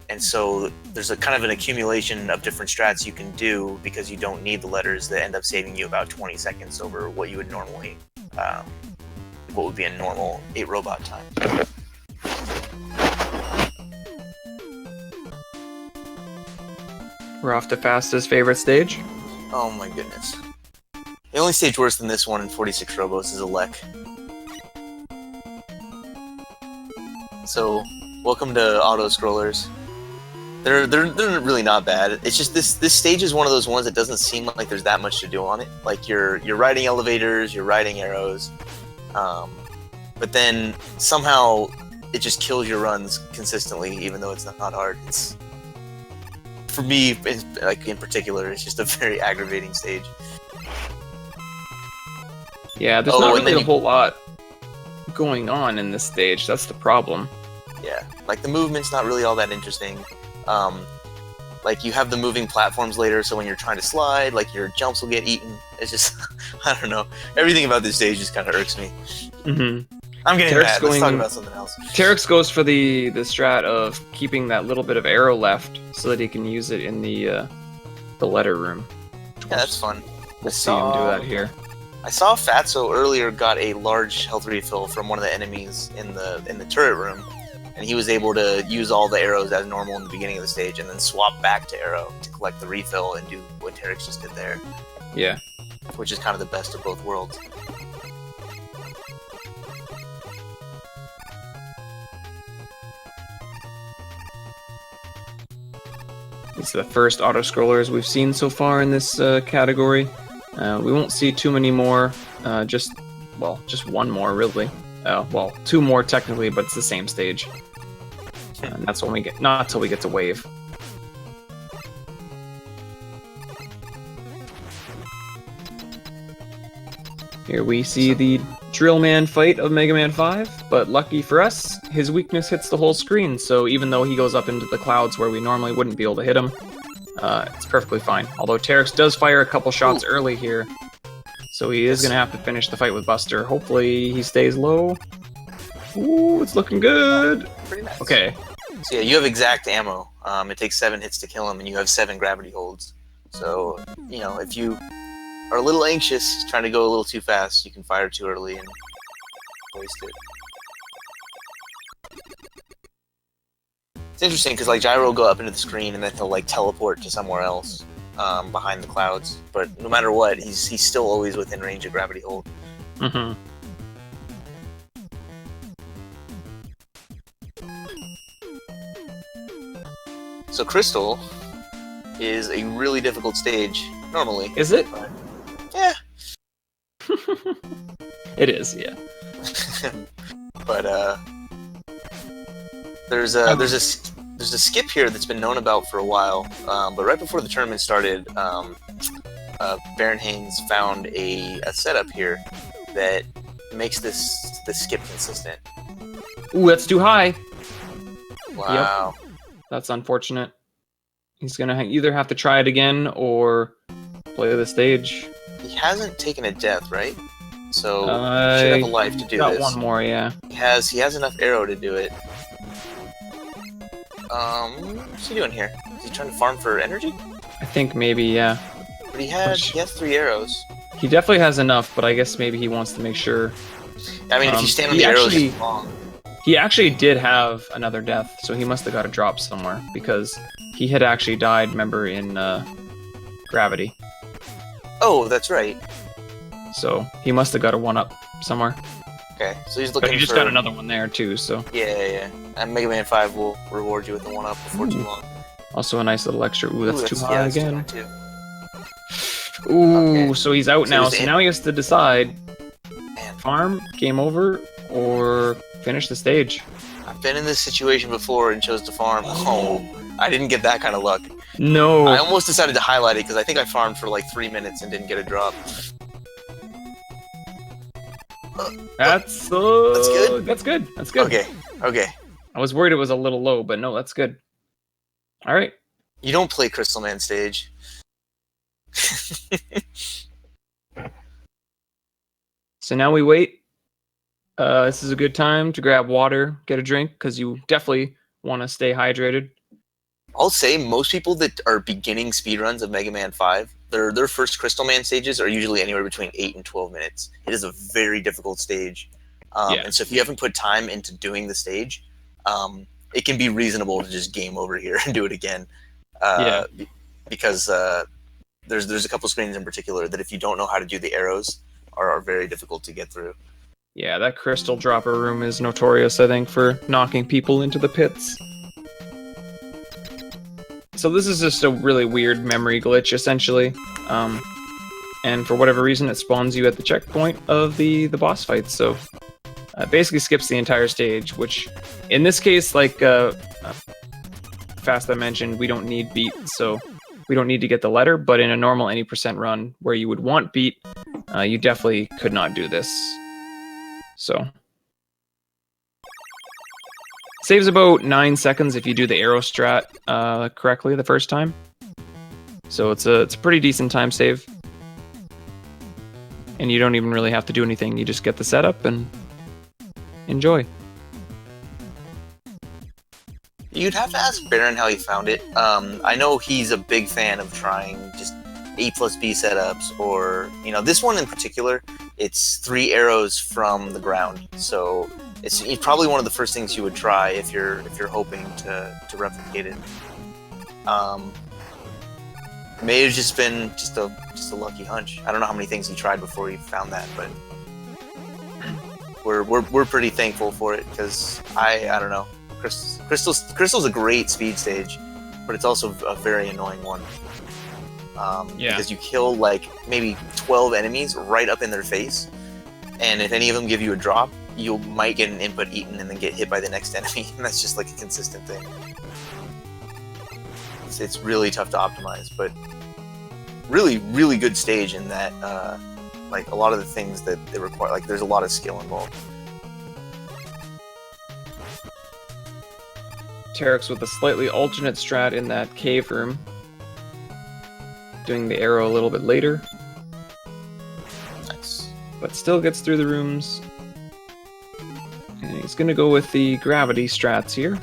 And so there's a kind of an accumulation of different strats you can do because you don't need the letters that end up saving you about 20 seconds over what you would normally what would be a normal 8 robot time. We're off to Fastest favorite stage. Oh my goodness. The only stage worse than this one in 46 Robos is a Lek. So, welcome to auto scrollers. They're really not bad. It's just this stage is one of those ones that doesn't seem like there's that much to do on it. Like you're riding elevators, you're riding arrows, but then somehow it just kills your runs consistently, even though it's not hard. It's, for me, in particular, it's just a very aggravating stage. Yeah, there's not really a whole lot going on in this stage. That's the problem. Yeah, like the movement's not really all that interesting. Like you have the moving platforms later, so when you're trying to slide, like your jumps will get eaten. It's just, I don't know. Everything about this stage just kind of irks me. Mm-hmm. I'm getting mad. Let's talk about something else. Terrex goes for the strat of keeping that little bit of arrow left so that he can use it in the letter room. Yeah, that's fun. We'll see him do that here. I saw Fatso earlier got a large health refill from one of the enemies in the turret room, and he was able to use all the arrows as normal in the beginning of the stage, and then swap back to arrow to collect the refill and do what Terrex just did there. Yeah. Which is kind of the best of both worlds. It's the first auto-scrollers we've seen so far in this category. We won't see too many more, just one more, really. Well, 2 more technically, but it's the same stage. And that's when we get, not until we get to Wave. Here we see the Drill Man fight of Mega Man 5, but lucky for us, his weakness hits the whole screen, so even though he goes up into the clouds where we normally wouldn't be able to hit him, it's perfectly fine. Although Terrex does fire a couple shots early here, so he is going to have to finish the fight with Buster. Hopefully he stays low. Ooh, it's looking good! Pretty nice. Okay. So yeah, you have exact ammo. It takes 7 hits to kill him, and you have 7 gravity holds. So, you know, if you are a little anxious, trying to go a little too fast, you can fire too early and waste it. It's interesting because like Gyro will go up into the screen and then he'll like teleport to somewhere else behind the clouds. But no matter what, he's still always within range of gravity hold. Mm-hmm. So Crystal is a really difficult stage normally. Is it? But, yeah. It is, yeah. But there's a skip here that's been known about for a while. But right before the tournament started, Baron Haynes found a setup here that makes this skip consistent. Ooh, that's too high. Wow. Yep. That's unfortunate. He's gonna either have to try it again or play the stage. He hasn't taken a death, right? So he should have a life to do got this. One more, yeah. He has enough arrow to do it. What's he doing here? Is he trying to farm for energy? I think maybe, yeah. But he has 3 arrows. He definitely has enough, but I guess maybe he wants to make sure. I mean, if you stand on the arrows too long. He actually did have another death, so he must have got a drop somewhere, because he had actually died, remember, in Gravity. Oh, that's right. So he must have got a 1-up somewhere. Okay, so he's looking But he just got another one there, too, so... Yeah. And Mega Man 5 will reward you with a 1-up before too long. Also a nice little extra... Ooh, that's too high again. Too. Ooh, okay. So he's out now, so now he has to decide... Man. Farm, game over, or finish the stage. I've been in this situation before and chose to farm. Oh, I didn't get that kind of luck. No. I almost decided to highlight it because I think I farmed for like 3 minutes and didn't get a drop. That's good? That's good. That's good. Okay. I was worried it was a little low, but no, that's good. All right. You don't play Crystal Man stage. So now we wait. This is a good time to grab water, get a drink, because you definitely want to stay hydrated. I'll say most people that are beginning speedruns of Mega Man 5 their first Crystal Man stages are usually anywhere between 8 and 12 minutes. It is a very difficult stage, Yeah. and so if you haven't put time into doing the stage, it can be reasonable to just game over here and do it again. Yeah. Because there's a couple screens in particular that if you don't know how to do the arrows are very difficult to get through. Yeah, that crystal dropper room is notorious, I think, for knocking people into the pits. So this is just a really weird memory glitch, essentially. And for whatever reason, it spawns you at the checkpoint of the boss fight, so it basically skips the entire stage, which, in this case, like Fast I mentioned, we don't need beat, so we don't need to get the letter, but in a normal any percent run where you would want beat, you definitely could not do this. So saves about 9 seconds if you do the arrow strat correctly the first time. So it's a pretty decent time save. And you don't even really have to do anything. You just get the setup and enjoy. You'd have to ask Baron how he found it. I know he's a big fan of trying just A plus B setups, or this one in particular. It's 3 arrows from the ground, so it's probably one of the first things you would try if you're hoping to replicate it. May have just been just a lucky hunch. I don't know how many things he tried before he found that, but we're pretty thankful for it, because I don't know. Crystal's a great speed stage, but it's also a very annoying one. Because you kill like maybe 12 enemies right up in their face, and if any of them give you a drop, you might get an input eaten and then get hit by the next enemy, and that's just like a consistent thing. It's really tough to optimize, but really, really good stage in that like a lot of the things that they require, like there's a lot of skill involved. Terrex with a slightly alternate strat in that cave room, doing the arrow a little bit later. Nice. But still gets through the rooms. And he's gonna go with the gravity strats here.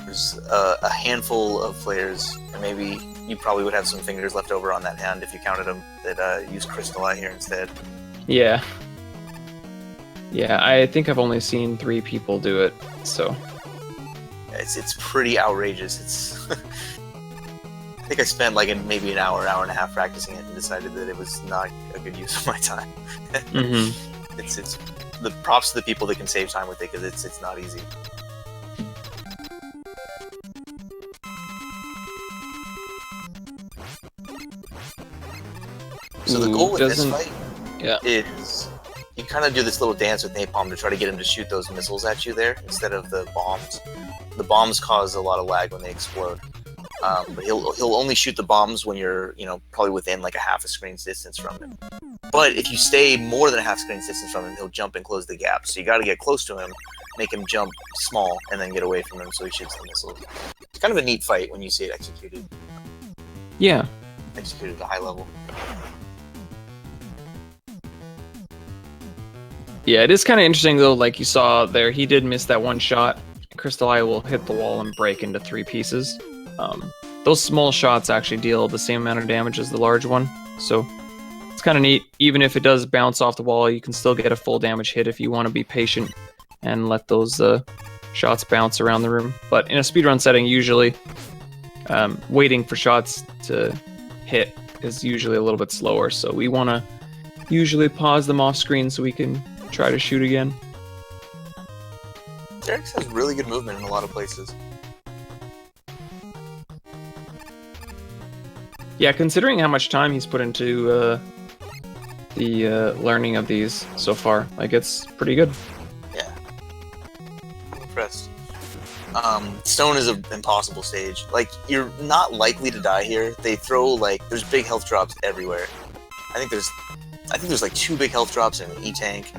There's a handful of players, and maybe you probably would have some fingers left over on that hand if you counted them, that use Crystal Eye here instead. Yeah. Yeah, I think I've only seen 3 people do it, so... It's pretty outrageous. It's... I think I spent like maybe an hour and a half practicing it and decided that it was not a good use of my time. Mm-hmm. It's the props to the people that can save time with it, because it's not easy. So the goal with this fight is you kind of do this little dance with Napalm to try to get him to shoot those missiles at you there instead of the bombs. The bombs cause a lot of lag when they explode. But he'll only shoot the bombs when you're probably within like a half a screen's distance from him. But if you stay more than a half screen's distance from him, he'll jump and close the gap. So you got to get close to him, make him jump small, and then get away from him so he shoots the missiles. It's kind of a neat fight when you see it executed. Yeah. Executed at a high level. Yeah, it is kind of interesting though, like you saw there, he did miss that one shot. Crystal Eye will hit the wall and break into 3 pieces. Those small shots actually deal the same amount of damage as the large one, so it's kind of neat. Even if it does bounce off the wall, you can still get a full damage hit if you want to be patient and let those shots bounce around the room. But in a speedrun setting, usually waiting for shots to hit is usually a little bit slower, so we want to usually pause them off screen so we can try to shoot again. DarkTerrex has really good movement in a lot of places. Yeah, considering how much time he's put into the learning of these so far, like it's pretty good. Yeah, I'm impressed. Stone is an impossible stage. Like, you're not likely to die here. They throw there's big health drops everywhere. I think there's like 2 big health drops in an E-tank.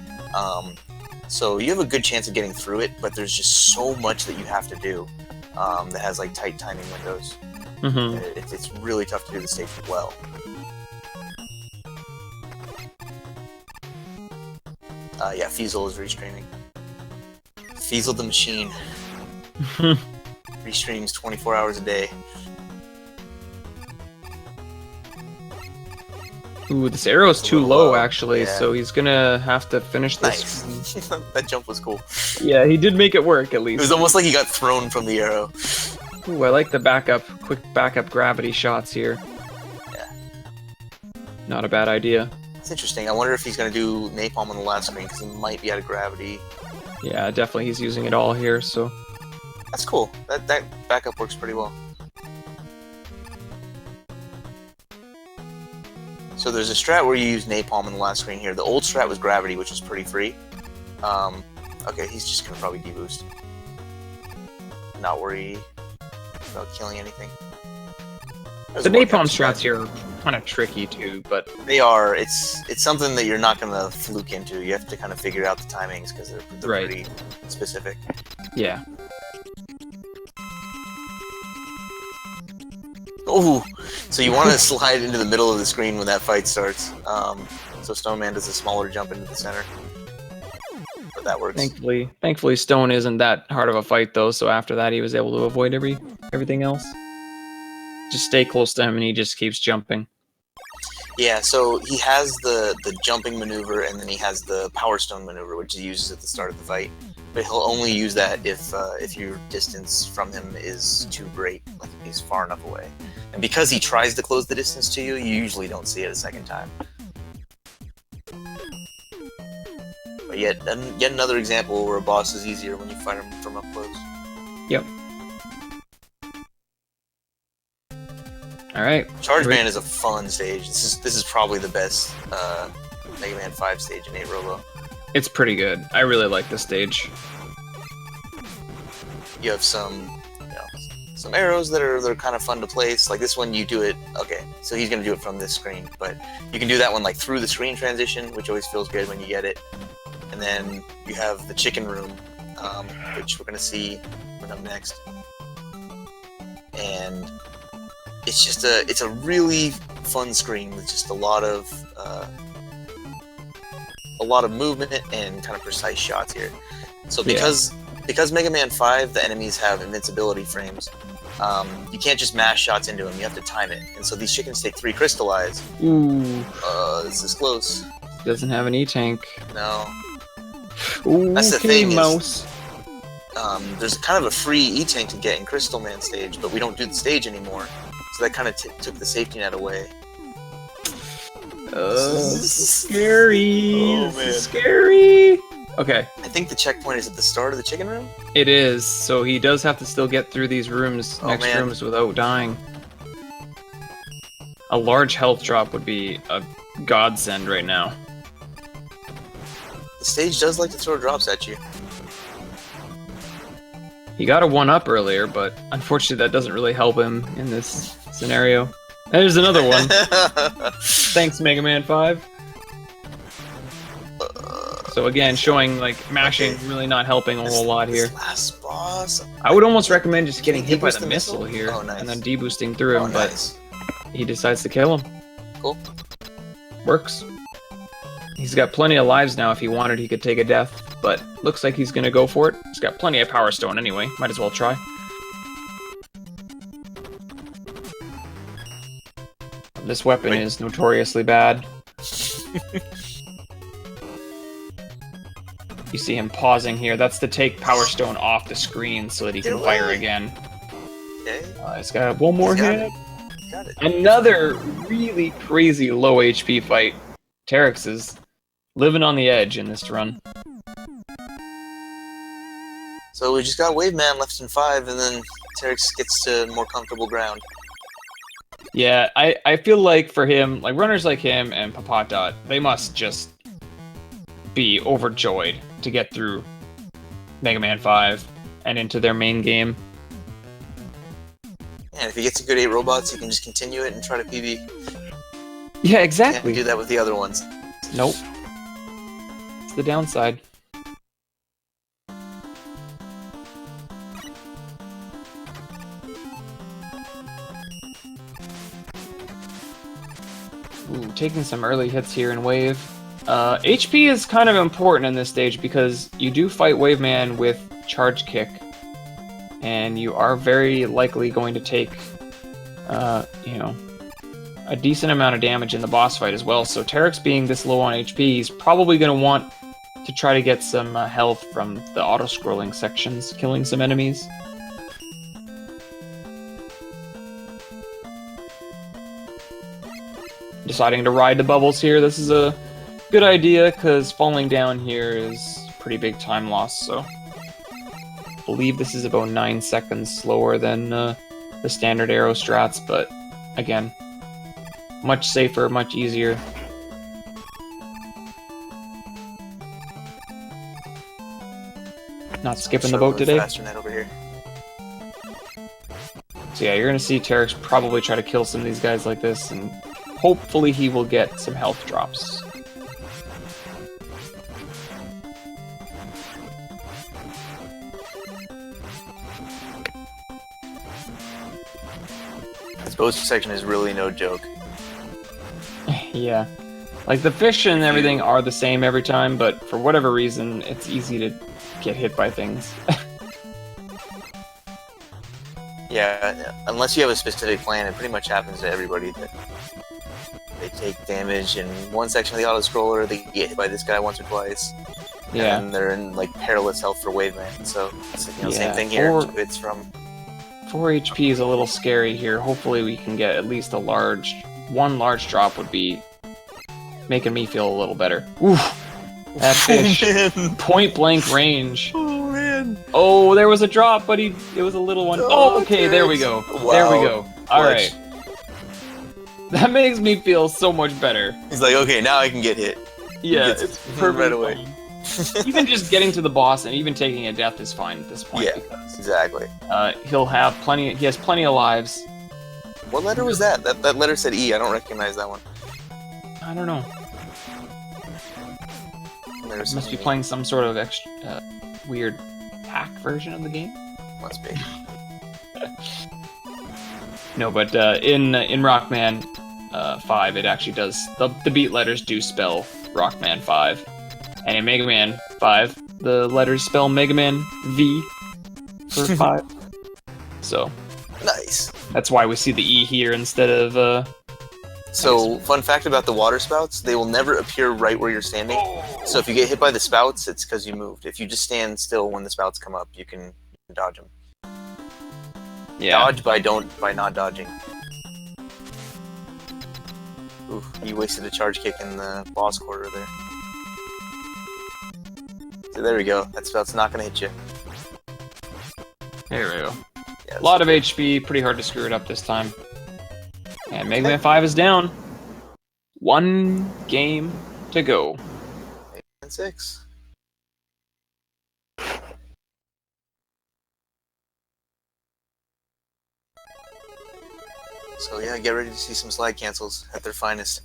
So you have a good chance of getting through it, but there's just so much that you have to do that has like tight timing windows. Mm-hmm. It's really tough to do the stage well. Yeah, Feasel is restreaming. Feasel the machine. Restreams 24 hours a day. Ooh, this arrow is too low, actually, yeah. so he's gonna have to finish this. Nice. That jump was cool. Yeah, he did make it work, at It least. was almost like he got thrown from the arrow. Ooh, I like the quick backup gravity shots here. Yeah. Not a bad idea. It's interesting. I wonder if he's going to do napalm on the last screen, because he might be out of gravity. Yeah, definitely he's using it all here, so... That's cool. That backup works pretty well. So there's a strat where you use napalm on the last screen here. The old strat was gravity, which was pretty free. Okay, he's just going to probably deboost. Not worry about killing anything. The napalm strats here are kind of tricky too, but... They are. It's something that you're not going to fluke into. You have to kind of figure out the timings, because they're Right. pretty specific. Yeah. Oh, so you want to slide into the middle of the screen when that fight starts. So Stoneman does a smaller jump into the center. But that works. Thankfully Stone isn't that hard of a fight though, so after that he was able to avoid everything else. Just stay close to him and he just keeps jumping. Yeah, so he has the jumping maneuver, and then he has the Power Stone maneuver, which he uses at the start of the fight. But he'll only use that if your distance from him is too great, like if he's far enough away. And because he tries to close the distance to you, you usually don't see it a second time. But yet another example where a boss is easier when you fight him from up close. Yep. Alright. Charge Man is a fun stage. This is probably the best Mega Man 5 stage in 8 Robo. It's pretty good. I really like this stage. You have some arrows that are kind of fun to place. Like this one, you do it. Okay, so he's gonna do it from this screen, but you can do that one like through the screen transition, which always feels good when you get it. And then you have the chicken room, which we're gonna see coming up next. And it's a really fun screen with just a lot of movement and kind of precise shots here. So because Mega Man 5, the enemies have invincibility frames, you can't just mash shots into them, you have to time it. And so these chickens take 3 crystal eyes. Ooh. This is close. Doesn't have an E-tank. No. Ooh, That's the okay, thing, mouse. There's kind of a free E-tank to get in Crystal Man stage, but we don't do the stage anymore. So that kind of took the safety net away. Scary. Oh, man. Scary. Okay. I think the checkpoint is at the start of the chicken room? It is, so he does have to still get through these rooms, rooms without dying. A large health drop would be a godsend right now. The stage does like to throw drops at you. He got a 1-up earlier, but unfortunately that doesn't really help him in this scenario. There's another one. Thanks, Mega Man 5. So again, showing like mashing really not helping a whole lot here. Last boss. I would almost recommend just getting hit by deboost the missile here nice. and then deboosting through him, Nice. but he decides to kill him. Cool. Works. He's got plenty of lives now. If he wanted, he could take a death, but looks like he's gonna go for it. He's got plenty of Power Stone anyway. Might as well try. This weapon is notoriously bad. You see him pausing here. That's to take Power Stone off the screen so that he can fire again. Okay. He's got one more hit. Got it. Another really crazy low HP fight. Terex is living on the edge in this run. So we just got Wave Man left in 5, and then Terex gets to more comfortable ground. Yeah, I feel like for him, like runners like him and Papatot, they must just be overjoyed to get through Mega Man 5 and into their main game. And if he gets a good 8 robots, he can just continue it and try to PB. Yeah, exactly. Can't do that with the other ones. Nope. It's the downside. Ooh, taking some early hits here in Wave. HP is kind of important in this stage because you do fight Wave Man with Charge Kick, and you are very likely going to take, a decent amount of damage in the boss fight as well. So Terrex being this low on HP, he's probably going to want to try to get some health from the auto-scrolling sections, killing some enemies. Deciding to ride the bubbles here. This is a good idea, because falling down here is pretty big time loss, so I believe this is about 9 seconds slower than the standard arrow strats, but again, much safer, much easier. Not skipping the boat today. Faster net over here. So yeah, you're gonna see Terrex probably try to kill some of these guys like this, and hopefully he will get some health drops. This boat section is really no joke. Yeah. Like, the fish and everything are the same every time, but for whatever reason, it's easy to get hit by things. Yeah, unless you have a specific plan, it pretty much happens to everybody that they take damage in one section of the auto-scroller, they get hit by this guy once or twice, Yeah. and they're in, like, perilous health for Waveman, so, it's, Yeah, same thing here, or- it's from... 4 HP is a little scary here. Hopefully we can get at least one large drop would be making me feel a little better. Oof! That fish. Point blank range. Oh, man. Oh, there was a drop, but it was a little one. Oh, okay, there we go. Wow. There we go. Clutch. Alright. That makes me feel so much better. He's like, okay, now I can get hit. Yeah, gets it's it perfect. right away. Even just getting to the boss and even taking a death is fine at this point. Yeah, Because, exactly. he'll have plenty. He has plenty of lives. What letter was that? That letter said E. I don't recognize that one. I don't know. Letter Must be said E. playing some sort of extra weird hack version of the game. Must be. No, but in Rockman 5, it actually does the beat letters do spell Rockman 5, and in Mega Man 5, the letters spell Mega Man V for 5. So Nice. that's why we see the E here instead of. So, fun fact about the water spouts, they will never appear right where you're standing. So if you get hit by the spouts, it's because you moved. If you just stand still when the spouts come up, you can dodge them. Yeah. Dodge by not dodging. Ooh, you wasted a charge kick in the boss quarter there. So there we go. That spout's not gonna hit you. There we go. Yeah, A lot of HP, pretty hard to screw it up this time. And Mega Man 5 is down. 1 game to go. 6. So yeah, get ready to see some slide cancels at their finest.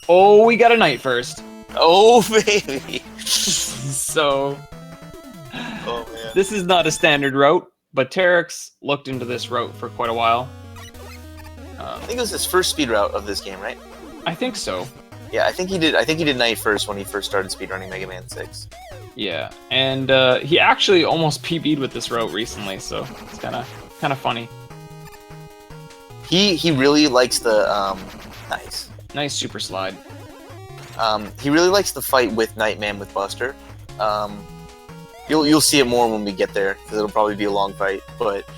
Oh, we got a knight first. Oh baby! So Oh man. this is not a standard route, but Terrex looked into this route for quite a while. I think it was his first speed route of this game, right? I think so. Yeah, I think he did Knight first when he first started speedrunning Mega Man 6. Yeah, and he actually almost PB'd with this route recently, so it's kind of funny. He really likes the Nice super slide. he really likes the fight with Nightman with Buster. You'll see it more when we get there because it'll probably be a long fight. But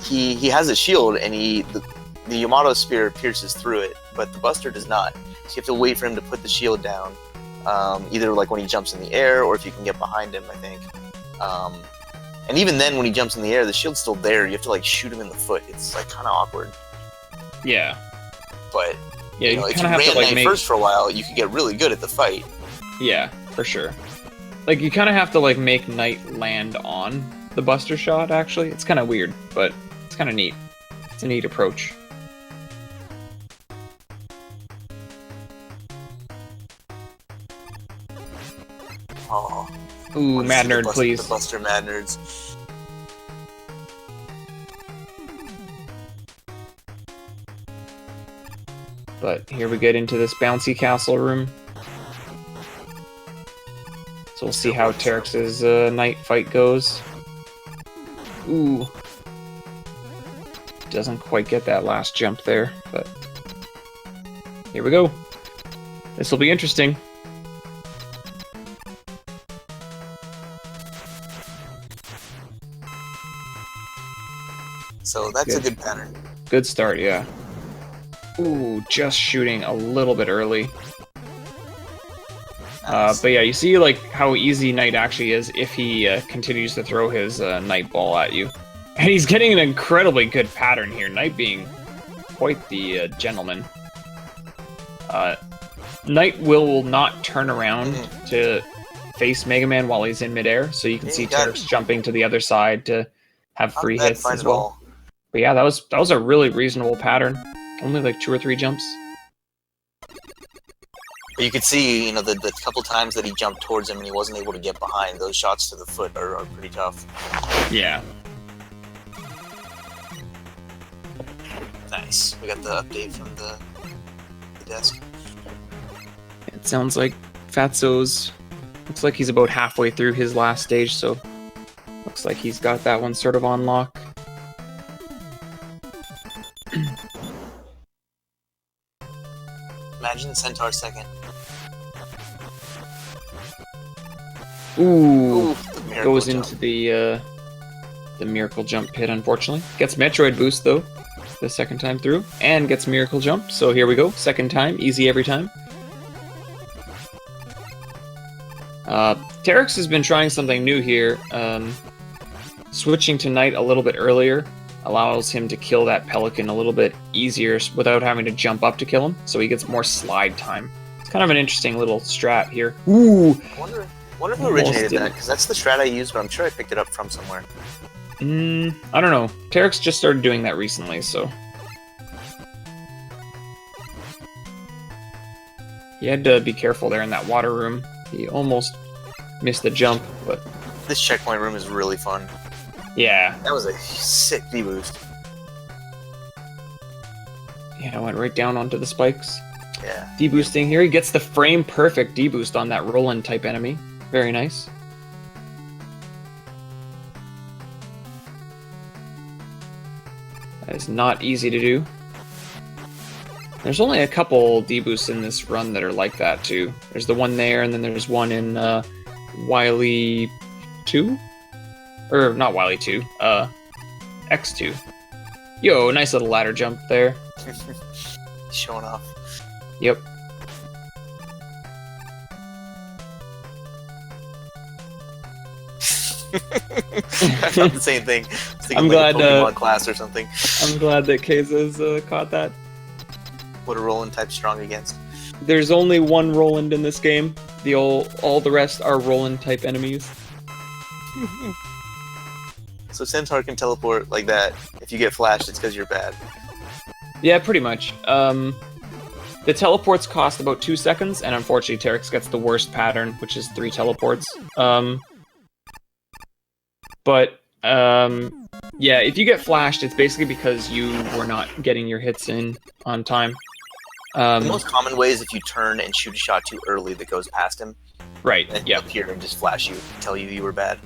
he has a shield and the Yamato spear pierces through it, but the Buster does not. So you have to wait for him to put the shield down, either like when he jumps in the air or if you can get behind him, I think. And even then, when he jumps in the air, the shield's still there. You have to like shoot him in the foot. It's like kind of awkward. Yeah. But Yeah, you know, you if you kind of have ran to like Knight make. first for a while, you could get really good at the fight. Yeah, for sure. Like you kind of have to like make Knight land on the Buster shot. Actually, it's kind of weird, but it's kind of neat. It's a neat approach. Oh, Ooh, Mad Nerd, please. The Buster Mad Nerds. But here we get into this bouncy castle room. So we'll see how Terrex's night fight goes. Ooh. Doesn't quite get that last jump there, but here we go. This will be interesting. So that's a good pattern. Good start, yeah. Ooh, just shooting a little bit early. Nice. But yeah, you see like how easy Knight actually is if he continues to throw his Knight ball at you. And he's getting an incredibly good pattern here, Knight being quite the gentleman. Knight will not turn around to face Mega Man while he's in midair, so you can see Terrex jumping to the other side to have free hits as well. But yeah, that was a really reasonable pattern. Only like 2 or 3 jumps. But you could see, you know, the couple times that he jumped towards him and he wasn't able to get behind, those shots to the foot are pretty tough. Yeah. Nice. We got the update from the desk. It sounds like Fatso's... Looks like he's about halfway through his last stage, so... Looks like he's got that one sort of on lock. Imagine Centaur second. Ooh, the goes jump. into the Miracle Jump pit, unfortunately. Gets Metroid Boost, though, the second time through, and gets Miracle Jump, so here we go. Second time, easy every time. Terrex has been trying something new here. Switching to Knight a little bit earlier allows him to kill that Pelican a little bit easier without having to jump up to kill him, so he gets more slide time. It's kind of an interesting little strat here. Ooh! Wonder who originated that, because that's the strat I used, but I'm sure I picked it up from somewhere. I don't know. Terrex just started doing that recently, so... You had to be careful there in that water room. He almost missed the jump, but... This checkpoint room is really fun. Yeah. That was a sick D-boost. Yeah, I went right down onto the spikes. Yeah. D-boosting here. He gets the frame perfect D-boost on that Roland type enemy. Very nice. That is not easy to do. There's only a couple D-boosts in this run that are like that, too. There's the one there, and then there's one in Wily 2? Or, not Wily 2, X2. Yo, nice little ladder jump there. Showing off. Yep. I thought the same thing. I'm glad Pokemon class or something. I'm glad that Keiza's caught that. What a Roland type strong against. There's only one Roland in this game. All the rest are Roland type enemies. So Centaur can teleport like that. If you get flashed, it's because you're bad. Yeah, pretty much. The teleports cost about 2 seconds, and unfortunately Terrex gets the worst pattern, which is 3 teleports. Yeah, if you get flashed, it's basically because you were not getting your hits in on time. The most common way is if you turn and shoot a shot too early that goes past him. Right, And yeah. he'll appear and just flash you, tell you were bad.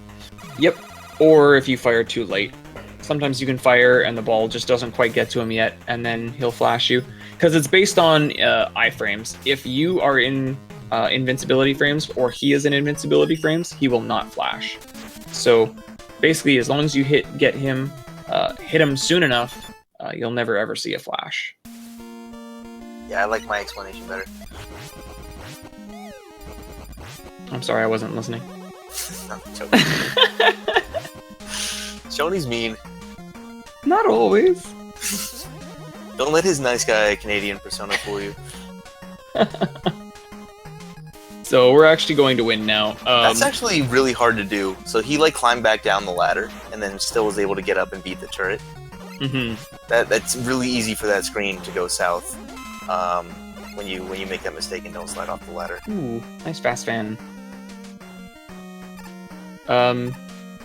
Yep, or if you fire too late. Sometimes you can fire and the ball just doesn't quite get to him yet, and then he'll flash you. Because it's based on iframes. If you are in invincibility frames, or he is in invincibility frames, he will not flash. So basically, as long as you hit him soon enough, you'll never ever see a flash. Yeah, I like my explanation better. I'm sorry, I wasn't listening. No, Shoney's mean. Not always. Don't let his nice guy Canadian persona fool you. So we're actually going to win now. That's actually really hard to do. So he climbed back down the ladder and then still was able to get up and beat the turret. Mm-hmm. That's really easy for that screen to go south when you make that mistake and don't slide off the ladder. Ooh, nice fast fan.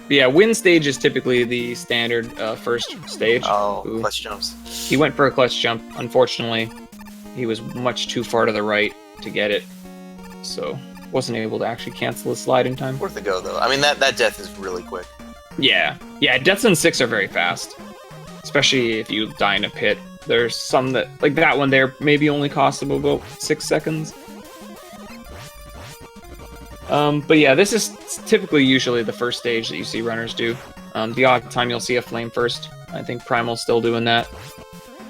Yeah, win stage is typically the standard first stage. Oh, Ooh. clutch jumps. He went for a clutch jump. Unfortunately, he was much too far to the right to get it, so wasn't able to actually cancel his slide in time. Worth a go though. I mean that death is really quick. Yeah, deaths in 6 are very fast. especially if you die in a pit. There's some that, like that one there, maybe only costs them about 6 seconds. But yeah, this is typically usually the first stage that you see runners do. The odd time you'll see a flame first. I think Primal's still doing that.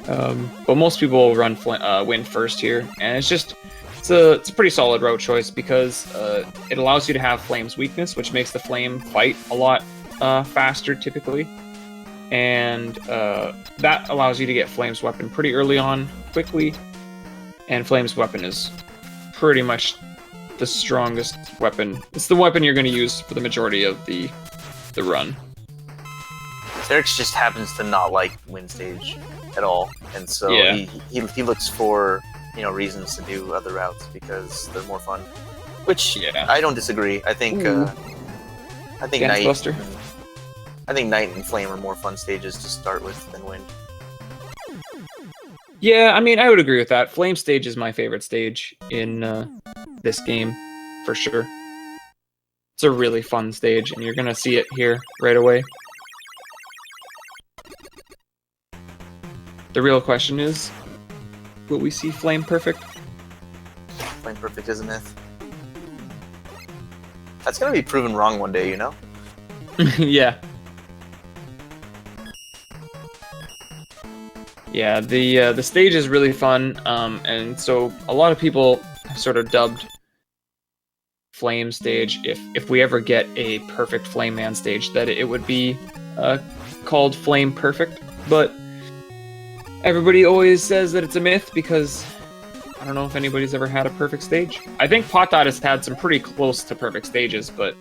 But most people will run wind first here, and it's a pretty solid route choice because it allows you to have flame's weakness, which makes the flame fight a lot faster typically, and that allows you to get flame's weapon pretty early on, quickly, and flame's weapon is pretty much the strongest weapon. It's the weapon you're going to use for the majority of the run. DarkTerrex just happens to not like wind stage at all, and so Yeah. he looks for reasons to do other routes because they're more fun. Which Yeah. I don't disagree. I think Ooh. Dance Buster. I think Night and Flame are more fun stages to start with than Wind. Yeah, I mean, I would agree with that. Flame stage is my favorite stage in this game, for sure. It's a really fun stage, and you're gonna see it here right away. The real question is, will we see Flame Perfect? Flame Perfect is a myth. That's gonna be proven wrong one day, you know? Yeah. Yeah, the stage is really fun, and so a lot of people have sort of dubbed Flame stage, if we ever get a perfect Flame Man stage, that it would be called Flame Perfect, but everybody always says that it's a myth because I don't know if anybody's ever had a perfect stage. I think Potdot has had some pretty close to perfect stages, but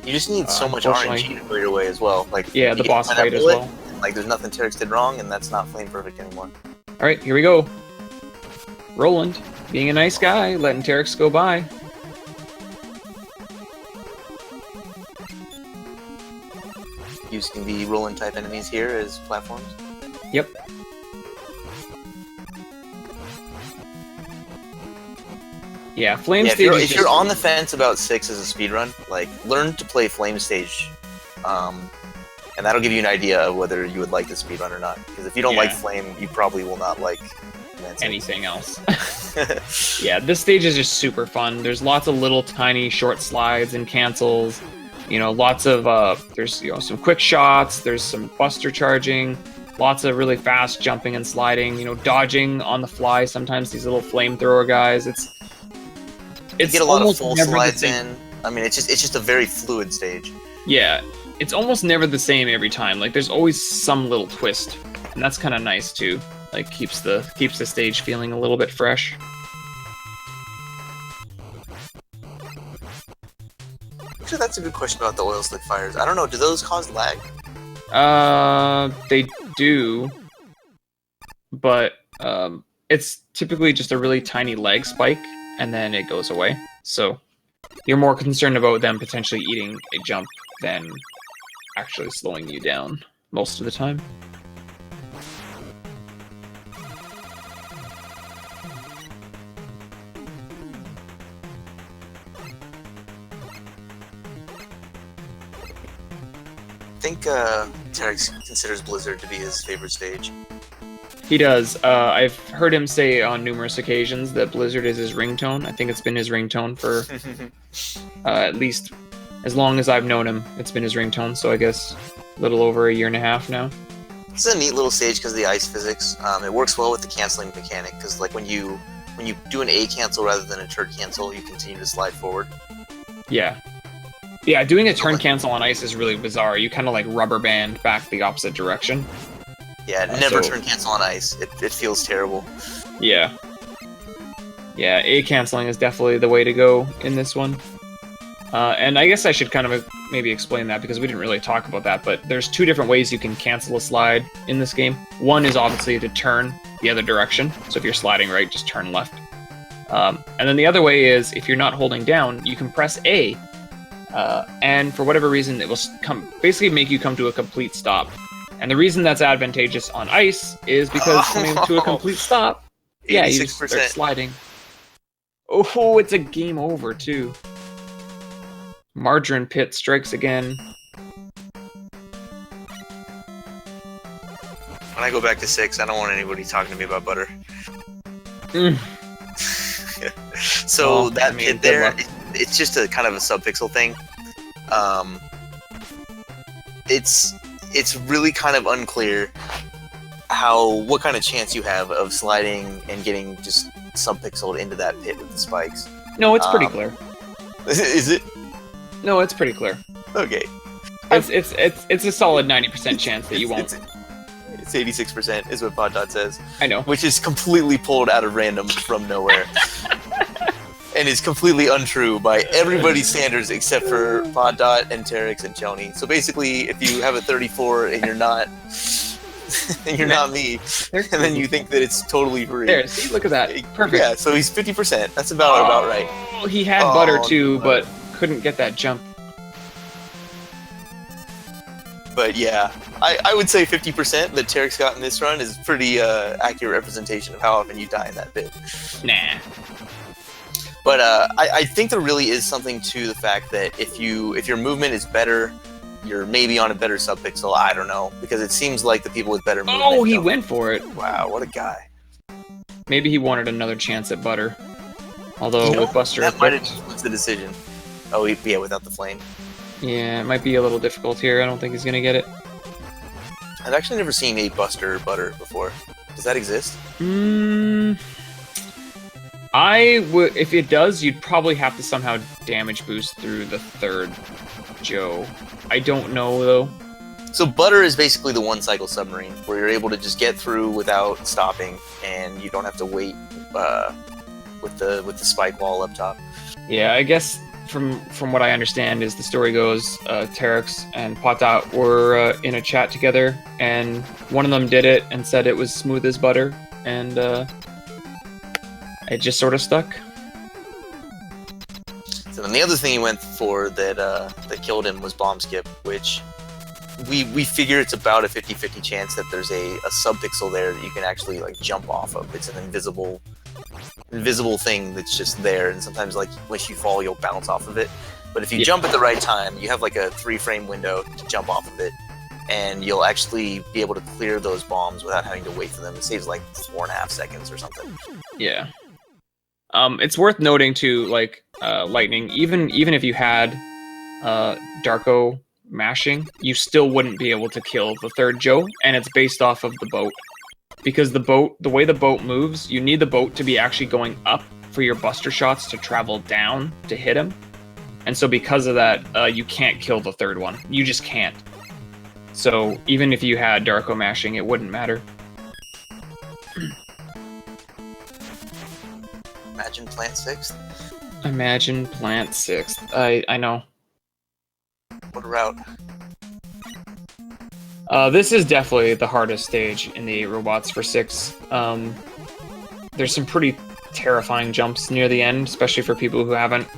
you just need so much unfortunately- RNG to go your way as well. Like Yeah, you the get boss that fight as bullet, well. Like there's nothing DarkTerrex did wrong, and that's not Flame Perfect anymore. Alright, here we go. Roland, being a nice guy, letting Terrex go by. Using the Roland type enemies here as platforms. Yep. Yeah, Flame Yeah, stage is if you're on the fence about 6 as a speedrun, like learn to play Flame stage, and that'll give you an idea of whether you would like the speedrun or not. Because if you don't like Yeah. Flame, you probably will not like anything else. Yeah, this stage is just super fun. There's lots of little tiny short slides and cancels. You know, lots of there's some quick shots. There's some buster charging. Lots of really fast jumping and sliding. You know, dodging on the fly. Sometimes these little flamethrower guys. It's you get a lot of almost full never the slides same. in. I mean, it's just a very fluid stage. Yeah, it's almost never the same every time. Like there's always some little twist, and that's kind of nice too. Like keeps the stage feeling a little bit fresh. Actually, that's a good question about the oil slick fires. I don't know. Do those cause lag? They do, but it's typically just a really tiny lag spike, and then it goes away. So you're more concerned about them potentially eating a jump than actually slowing you down most of the time. I think Terrex considers Blizzard to be his favorite stage. He does. I've heard him say on numerous occasions that Blizzard is his ringtone. I think it's been his ringtone for at least as long as I've known him. It's been his ringtone, so I guess a little over a year and a half now. It's a neat little stage because of the ice physics. It works well with the canceling mechanic because, like, when you do an A cancel rather than a turn cancel, you continue to slide forward. Yeah. Yeah, doing a turn cancel on ice is really bizarre. You kind of like rubber band back the opposite direction. Yeah, never so- turn cancel on ice. It feels terrible. Yeah. Yeah, A canceling is definitely the way to go in this one. And I guess I should kind of maybe explain that because we didn't really talk about that, but there's two different ways you can cancel a slide in this game. One is obviously to turn the other direction. So if you're sliding right, just turn left. And then the other way is if you're not holding down, you can press A. And for whatever reason, it will basically make you come to a complete stop. And the reason that's advantageous on ice is because coming to a complete stop, yeah, you just start 86%. sliding. Oh, it's a game over too. Margarine Pit strikes again. When I go back to 6, I don't want anybody talking to me about butter. Mm. So Well, that I mean, pit good there, luck. it's just a kind of a subpixel thing. It's really kind of unclear what kind of chance you have of sliding and getting just subpixeled into that pit with the spikes. No, it's pretty clear. Is it? No, it's pretty clear. Okay. It's a solid 90% chance that you won't. It's 86% is what PodDot says. I know. Which is completely pulled out of random from nowhere. And is completely untrue by everybody's standards except for PodDot and Terex and Chony. So basically, if you have a 34 and you're not, and you're not me, and then you think that it's totally free. There, see, look at that. Perfect. Yeah, so he's 50%. That's about right. Oh, he had butter too, but couldn't get that jump. But yeah, I would say 50% that Terex got in this run is pretty accurate representation of how often you die in that bit. Nah. But I think there really is something to the fact that if your movement is better, you're maybe on a better subpixel. I don't know, because it seems like the people with better movement. Oh, he went for it. Wow, what a guy. Maybe he wanted another chance at butter. Although with Buster, that might have influenced the decision. Oh, yeah, without the flame. Yeah, it might be a little difficult here. I don't think he's gonna get it. I've actually never seen a Buster butter before. Does that exist? I would, if it does, you'd probably have to somehow damage boost through the third Joe. I don't know though. So butter is basically the one cycle submarine where you're able to just get through without stopping, and you don't have to wait with the spike wall up top. Yeah, I guess from what I understand is the story goes, Terex and PodDot were in a chat together, and one of them did it and said it was smooth as butter, and it just sort of stuck. So then the other thing he went for that killed him was bomb skip, which we figure it's about a 50-50 chance that there's a subpixel there that you can actually like jump off of. It's an invisible thing that's just there, and sometimes like once you fall you'll bounce off of it. But if you jump at the right time, you have like a 3-frame window to jump off of it, and you'll actually be able to clear those bombs without having to wait for them. It saves like 4.5 seconds or something. Yeah. It's worth noting too, like lightning, even if you had Darko mashing, you still wouldn't be able to kill the third Joe, and it's based off of the boat. Because the way the boat moves, you need the boat to be actually going up for your buster shots to travel down to hit him. And so because of that, you can't kill the third one. You just can't. So even if you had Darko mashing, it wouldn't matter. Imagine plant 6th. Imagine plant 6th. I know. What a route. This is definitely the hardest stage in the 8 robots for 6. There's some pretty terrifying jumps near the end, especially for people who haven't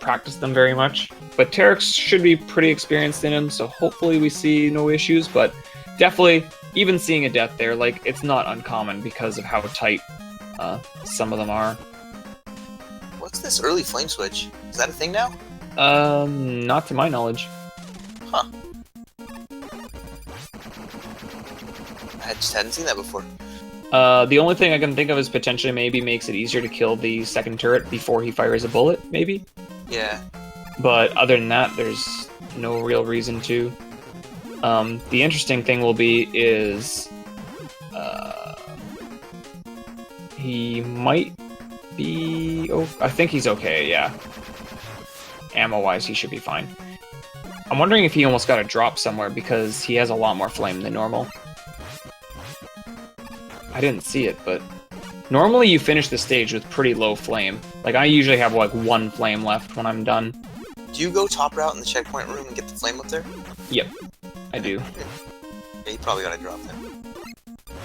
practiced them very much. But Terex should be pretty experienced in them, so hopefully we see no issues. But definitely, even seeing a death there, like, it's not uncommon because of how tight some of them are. What's this early flame switch? Is that a thing now? Not to my knowledge. Huh. I just hadn't seen that before. The only thing I can think of is potentially maybe makes it easier to kill the second turret before he fires a bullet, maybe? Yeah. But other than that, there's no real reason to. The interesting thing will be is he might be... Oh, I think he's okay, yeah. Ammo-wise, he should be fine. I'm wondering if he almost got a drop somewhere because he has a lot more flame than normal. I didn't see it, but normally you finish the stage with pretty low flame. Like, I usually have, like, 1 flame left when I'm done. Do you go top route in the checkpoint room and get the flame up there? Yep, I do. Yeah, you probably got a drop then.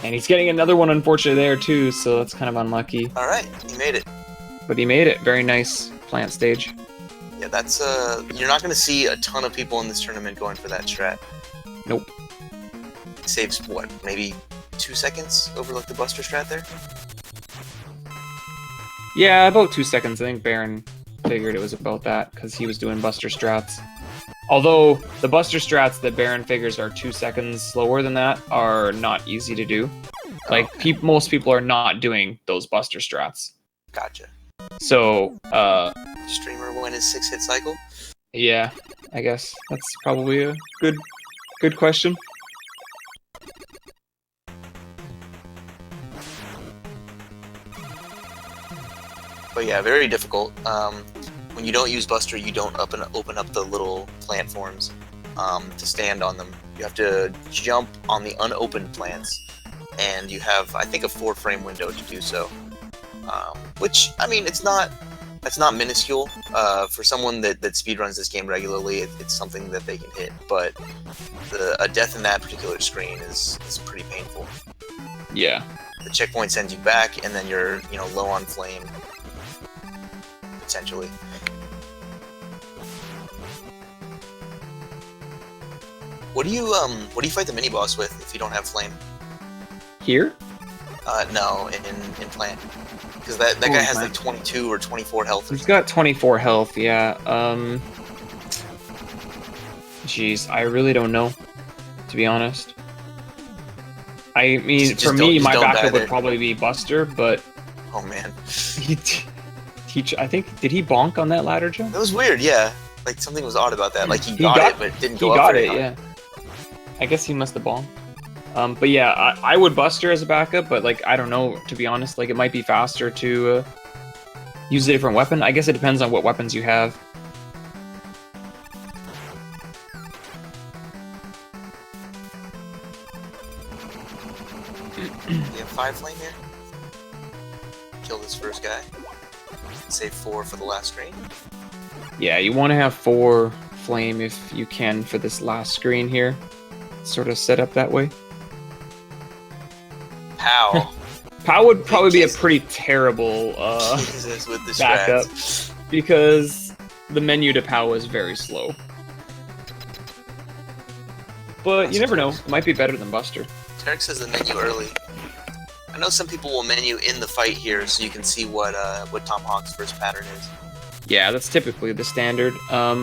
And he's getting another one, unfortunately, there, too, so that's kind of unlucky. Alright, he made it. But he made it. Very nice plant stage. Yeah, that's, you're not gonna see a ton of people in this tournament going for that strat. Nope. It saves, what, maybe 2 seconds over, like, the Buster strat there? Yeah, about 2 seconds. I think Baron figured it was about that because he was doing Buster strats. Although the Buster strats that Baron figures are 2 seconds slower than that are not easy to do. Like most people are not doing those Buster strats. Gotcha. So Streamer win his 6-hit cycle? Yeah, I guess that's probably a good question. But yeah, very difficult. When you don't use Buster, you don't open up the little platforms to stand on them. You have to jump on the unopened plants, and you have, I think, a 4-frame window to do so. Which, I mean, that's not minuscule. For someone that speedruns this game regularly, it's something that they can hit. But a death in that particular screen is pretty painful. Yeah. The checkpoint sends you back, and then you're low on flame. Essentially. What do you fight the mini boss with if you don't have flame? Here? No, in plant. Because that guy has like 22 or 24 health. He's got 24 health, yeah. Jeez, I really don't know, to be honest. I mean, for me, my backup would probably be Buster, but... Oh, man. I think, did he bonk on that ladder jump? That was weird, yeah. Like, something was odd about that. Like, he got it, but didn't go up. He got it, yeah. I guess he must have bonked. But yeah, I would Buster as a backup, but like, I don't know, to be honest. Like, it might be faster to use a different weapon. I guess it depends on what weapons you have. You have 5 flame here? Kill this first guy. Save 4 for the last screen. Yeah, you want to have 4 flame if you can for this last screen here. Sort of set up that way. Pow. Pow would probably be a pretty terrible with the backup strats. Because the menu to Pow is very slow. But you never know. It might be better than Buster. Terex says the menu early. I know some people will menu in the fight here so you can see what Tomahawk's first pattern is. Yeah, that's typically the standard.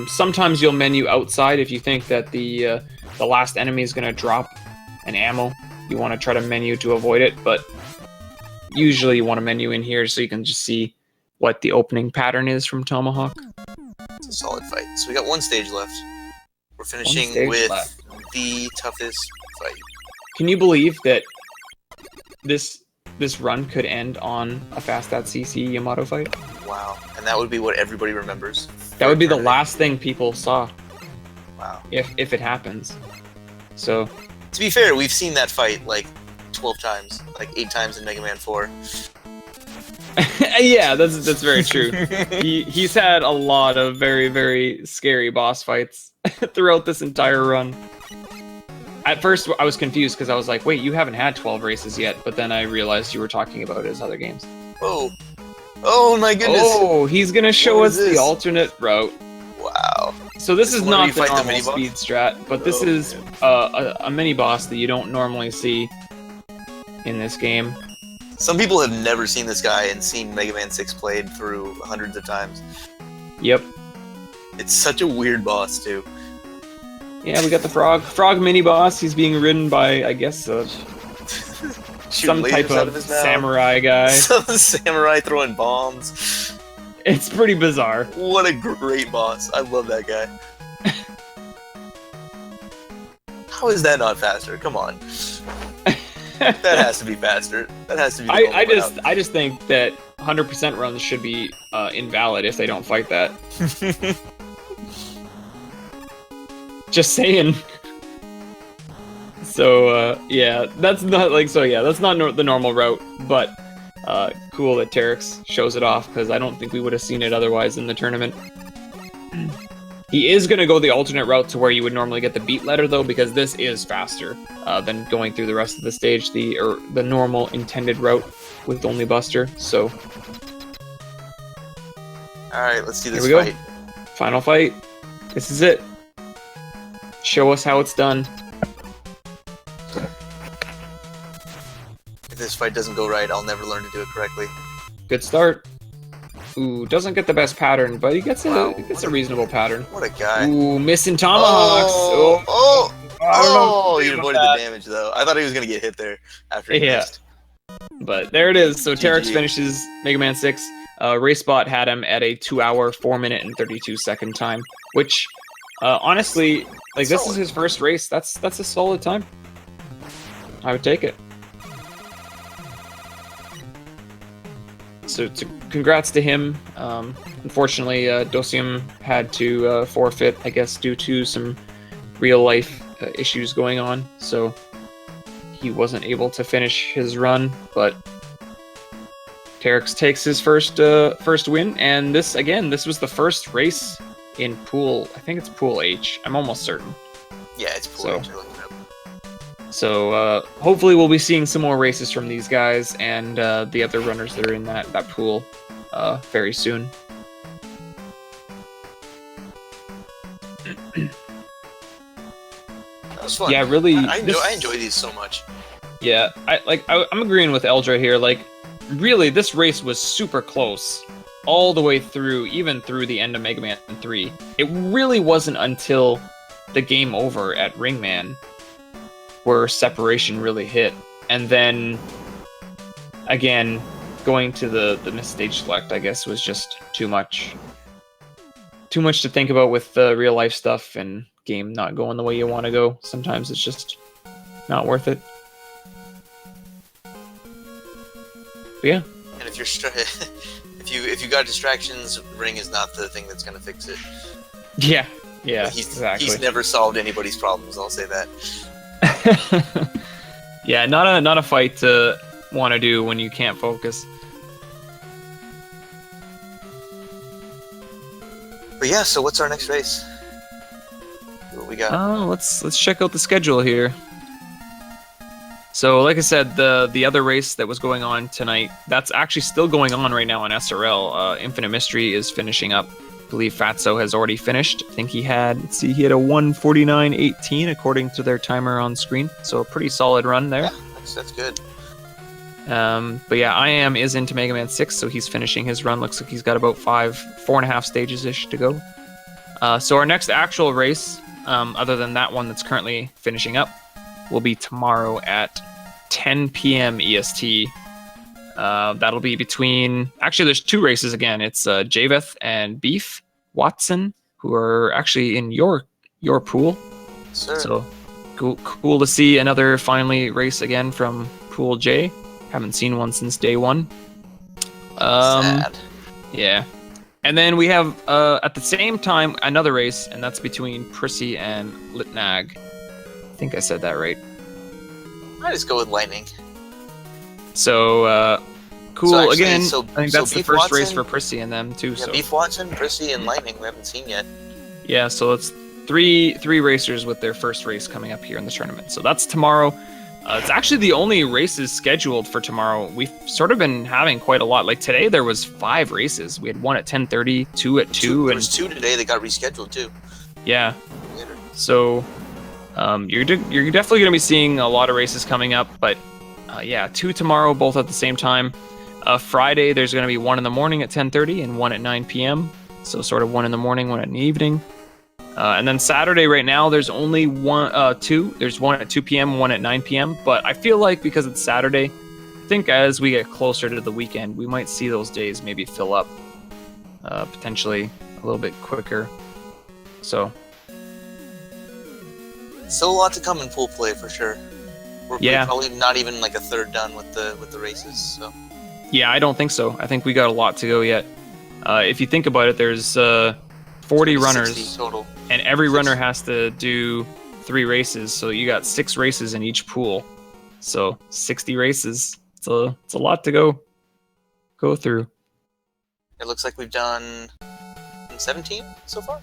Sometimes you'll menu outside if you think that the last enemy is going to drop an ammo. You want to try to menu to avoid it, but usually you want to menu in here so you can just see what the opening pattern is from Tomahawk. It's a solid fight. So we got 1 stage left. We're finishing with the toughest fight. Can you believe that this run could end on a Fast.cc Yamato fight? Wow. And that would be what everybody remembers. That would be the last thing people saw. Wow. If it happens. So... To be fair, we've seen that fight like 12 times. Like 8 times in Mega Man 4. Yeah, that's very true. He's had a lot of very, very scary boss fights throughout this entire run. At first, I was confused because I was like, wait, you haven't had 12 races yet, but then I realized you were talking about his other games. Oh. Oh my goodness. Oh, he's going to show us the alternate route. Wow. So this is not the normal speed strat, but this is a mini-boss that you don't normally see in this game. Some people have never seen this guy and seen Mega Man 6 played through hundreds of times. Yep. It's such a weird boss, too. Yeah, we got the frog mini-boss. He's being ridden by, I guess, some type of samurai guy. Some samurai throwing bombs. It's pretty bizarre. What a great boss. I love that guy. How is that not faster? Come on. That has to be faster. That has to be. I just think that 100% runs should be invalid if they don't fight that. Just saying. So yeah, that's not the normal route, but cool that Terex shows it off because I don't think we would have seen it otherwise in the tournament. He is going to go the alternate route to where you would normally get the beat letter, though, because this is faster than going through the rest of the stage, the normal intended route with only Buster. So, all right, let's do this fight. Here we go. Final fight. This is it. Show us how it's done. If this fight doesn't go right, I'll never learn to do it correctly. Good start. Ooh, doesn't get the best pattern, but he gets a reasonable pattern. What a guy. Ooh, missing tomahawks. I don't know. He avoided the damage, though. I thought he was going to get hit there after he missed. But there it is. So GG. Terrex finishes Mega Man 6. RaceBot had him at a 2-hour, 4-minute, and 32-second time, which, honestly, like, this is his first race. That's a solid time. I would take it. So congrats to him. Unfortunately, doicm had to forfeit, I guess, due to some real-life issues going on. So he wasn't able to finish his run, but Terrex takes his first win. And this was the first race in Pool. I think it's Pool H. I'm almost certain. Yeah, it's Pool H. So hopefully we'll be seeing some more races from these guys and the other runners that are in that pool very soon. That was fun. Yeah, really. I enjoy these so much. Yeah, I'm agreeing with Eldra here. Like, really, this race was super close all the way through, even through the end of Mega Man 3. It really wasn't until the game over at Ringman where separation really hit. And then, again, going to the missed stage select, I guess, was just too much. Too much to think about with the real life stuff and game not going the way you want to go. Sometimes it's just not worth it. But yeah. And if you're if you got distractions, Ring is not the thing that's gonna fix it. Yeah, exactly. He's never solved anybody's problems. I'll say that. Yeah, not a fight to want to do when you can't focus. But yeah, so what's our next race? What we got? Let's check out the schedule here. So, like I said, the other race that was going on tonight, that's actually still going on right now on SRL. Infinite Mystery is finishing up. I believe Fatso has already finished. I think he had a 1:49.18 according to their timer on screen. So a pretty solid run there. Yeah, that's good. But yeah, IAM is into Mega Man 6, so he's finishing his run. Looks like he's got about 4.5 stages-ish to go. So our next actual race, other than that one that's currently finishing up, will be tomorrow at 10 p.m. EST. That'll be between... Actually, there's two races again. It's Javeth and Beef Watson, who are actually in your pool. Sir. So cool to see another finally race again from Pool J. Haven't seen one since day one. Sad. Yeah. And then we have, at the same time, another race, and that's between Prissy and Litnag. I think I said that right. I just go with Lightning. So, cool. So actually, again, so- I think so that's the Beef first Watson- race for Prissy and them, too. Yeah, So. Beef Watson, Prissy, and Lightning we haven't seen yet. Yeah, so it's three racers with their first race coming up here in the tournament. So that's tomorrow. It's actually the only races scheduled for tomorrow. We've sort of been having quite a lot. Like today, there was 5 races. We had one at 10:30, 2 at 2, There and was 2 today that got rescheduled too. yeah. Later. So you're definitely going to be seeing a lot of races coming up. But yeah, 2 tomorrow, both at the same time. Friday, there's going to be 1 in the morning at 10:30 and 1 at 9 p.m. So sort of 1 in the morning, 1 in the evening. And then Saturday, right now, there's only 2. There's 1 at 2 p.m., 1 at 9 p.m. But I feel like because it's Saturday, I think as we get closer to the weekend, we might see those days maybe fill up potentially a little bit quicker. So. Still a lot to come in pool play for sure. We're probably not even like a third done with the races. So. Yeah, I don't think so. I think we got a lot to go yet. If you think about it, there's 40 runners total. And every runner has to do 3 races, so you got 6 races in each pool. So 60 races. It's a lot to go through. It looks like we've done 17 so far.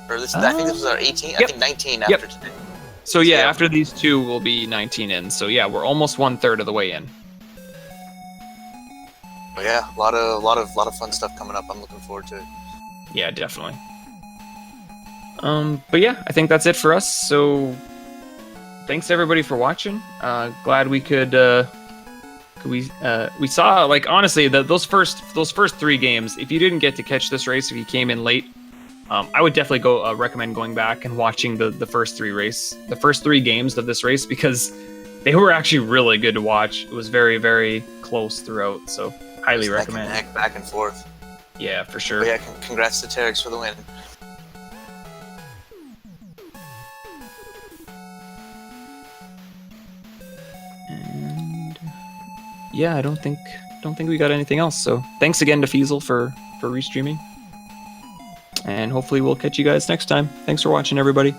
Or this, I think this was our 18. Yep. I think 19 after today. So yeah, after these 2 will be 19 in. So yeah, we're almost 1/3 of the way in. But yeah, a lot of fun stuff coming up. I'm looking forward to it. Yeah, definitely. But yeah, I think that's it for us. So thanks everybody for watching. Glad we could we saw, like, honestly, those first 3 games. If you didn't get to catch this race, if you came in late, I would definitely go recommend going back and watching the first 3 games of this race, because they were actually really good to watch. It was very, very close throughout, so highly recommend. Neck, back and forth. Yeah, for sure. But yeah, congrats to Terrex for the win. And yeah, I don't think we got anything else. So thanks again to Feasel for restreaming. And hopefully we'll catch you guys next time. Thanks for watching, everybody.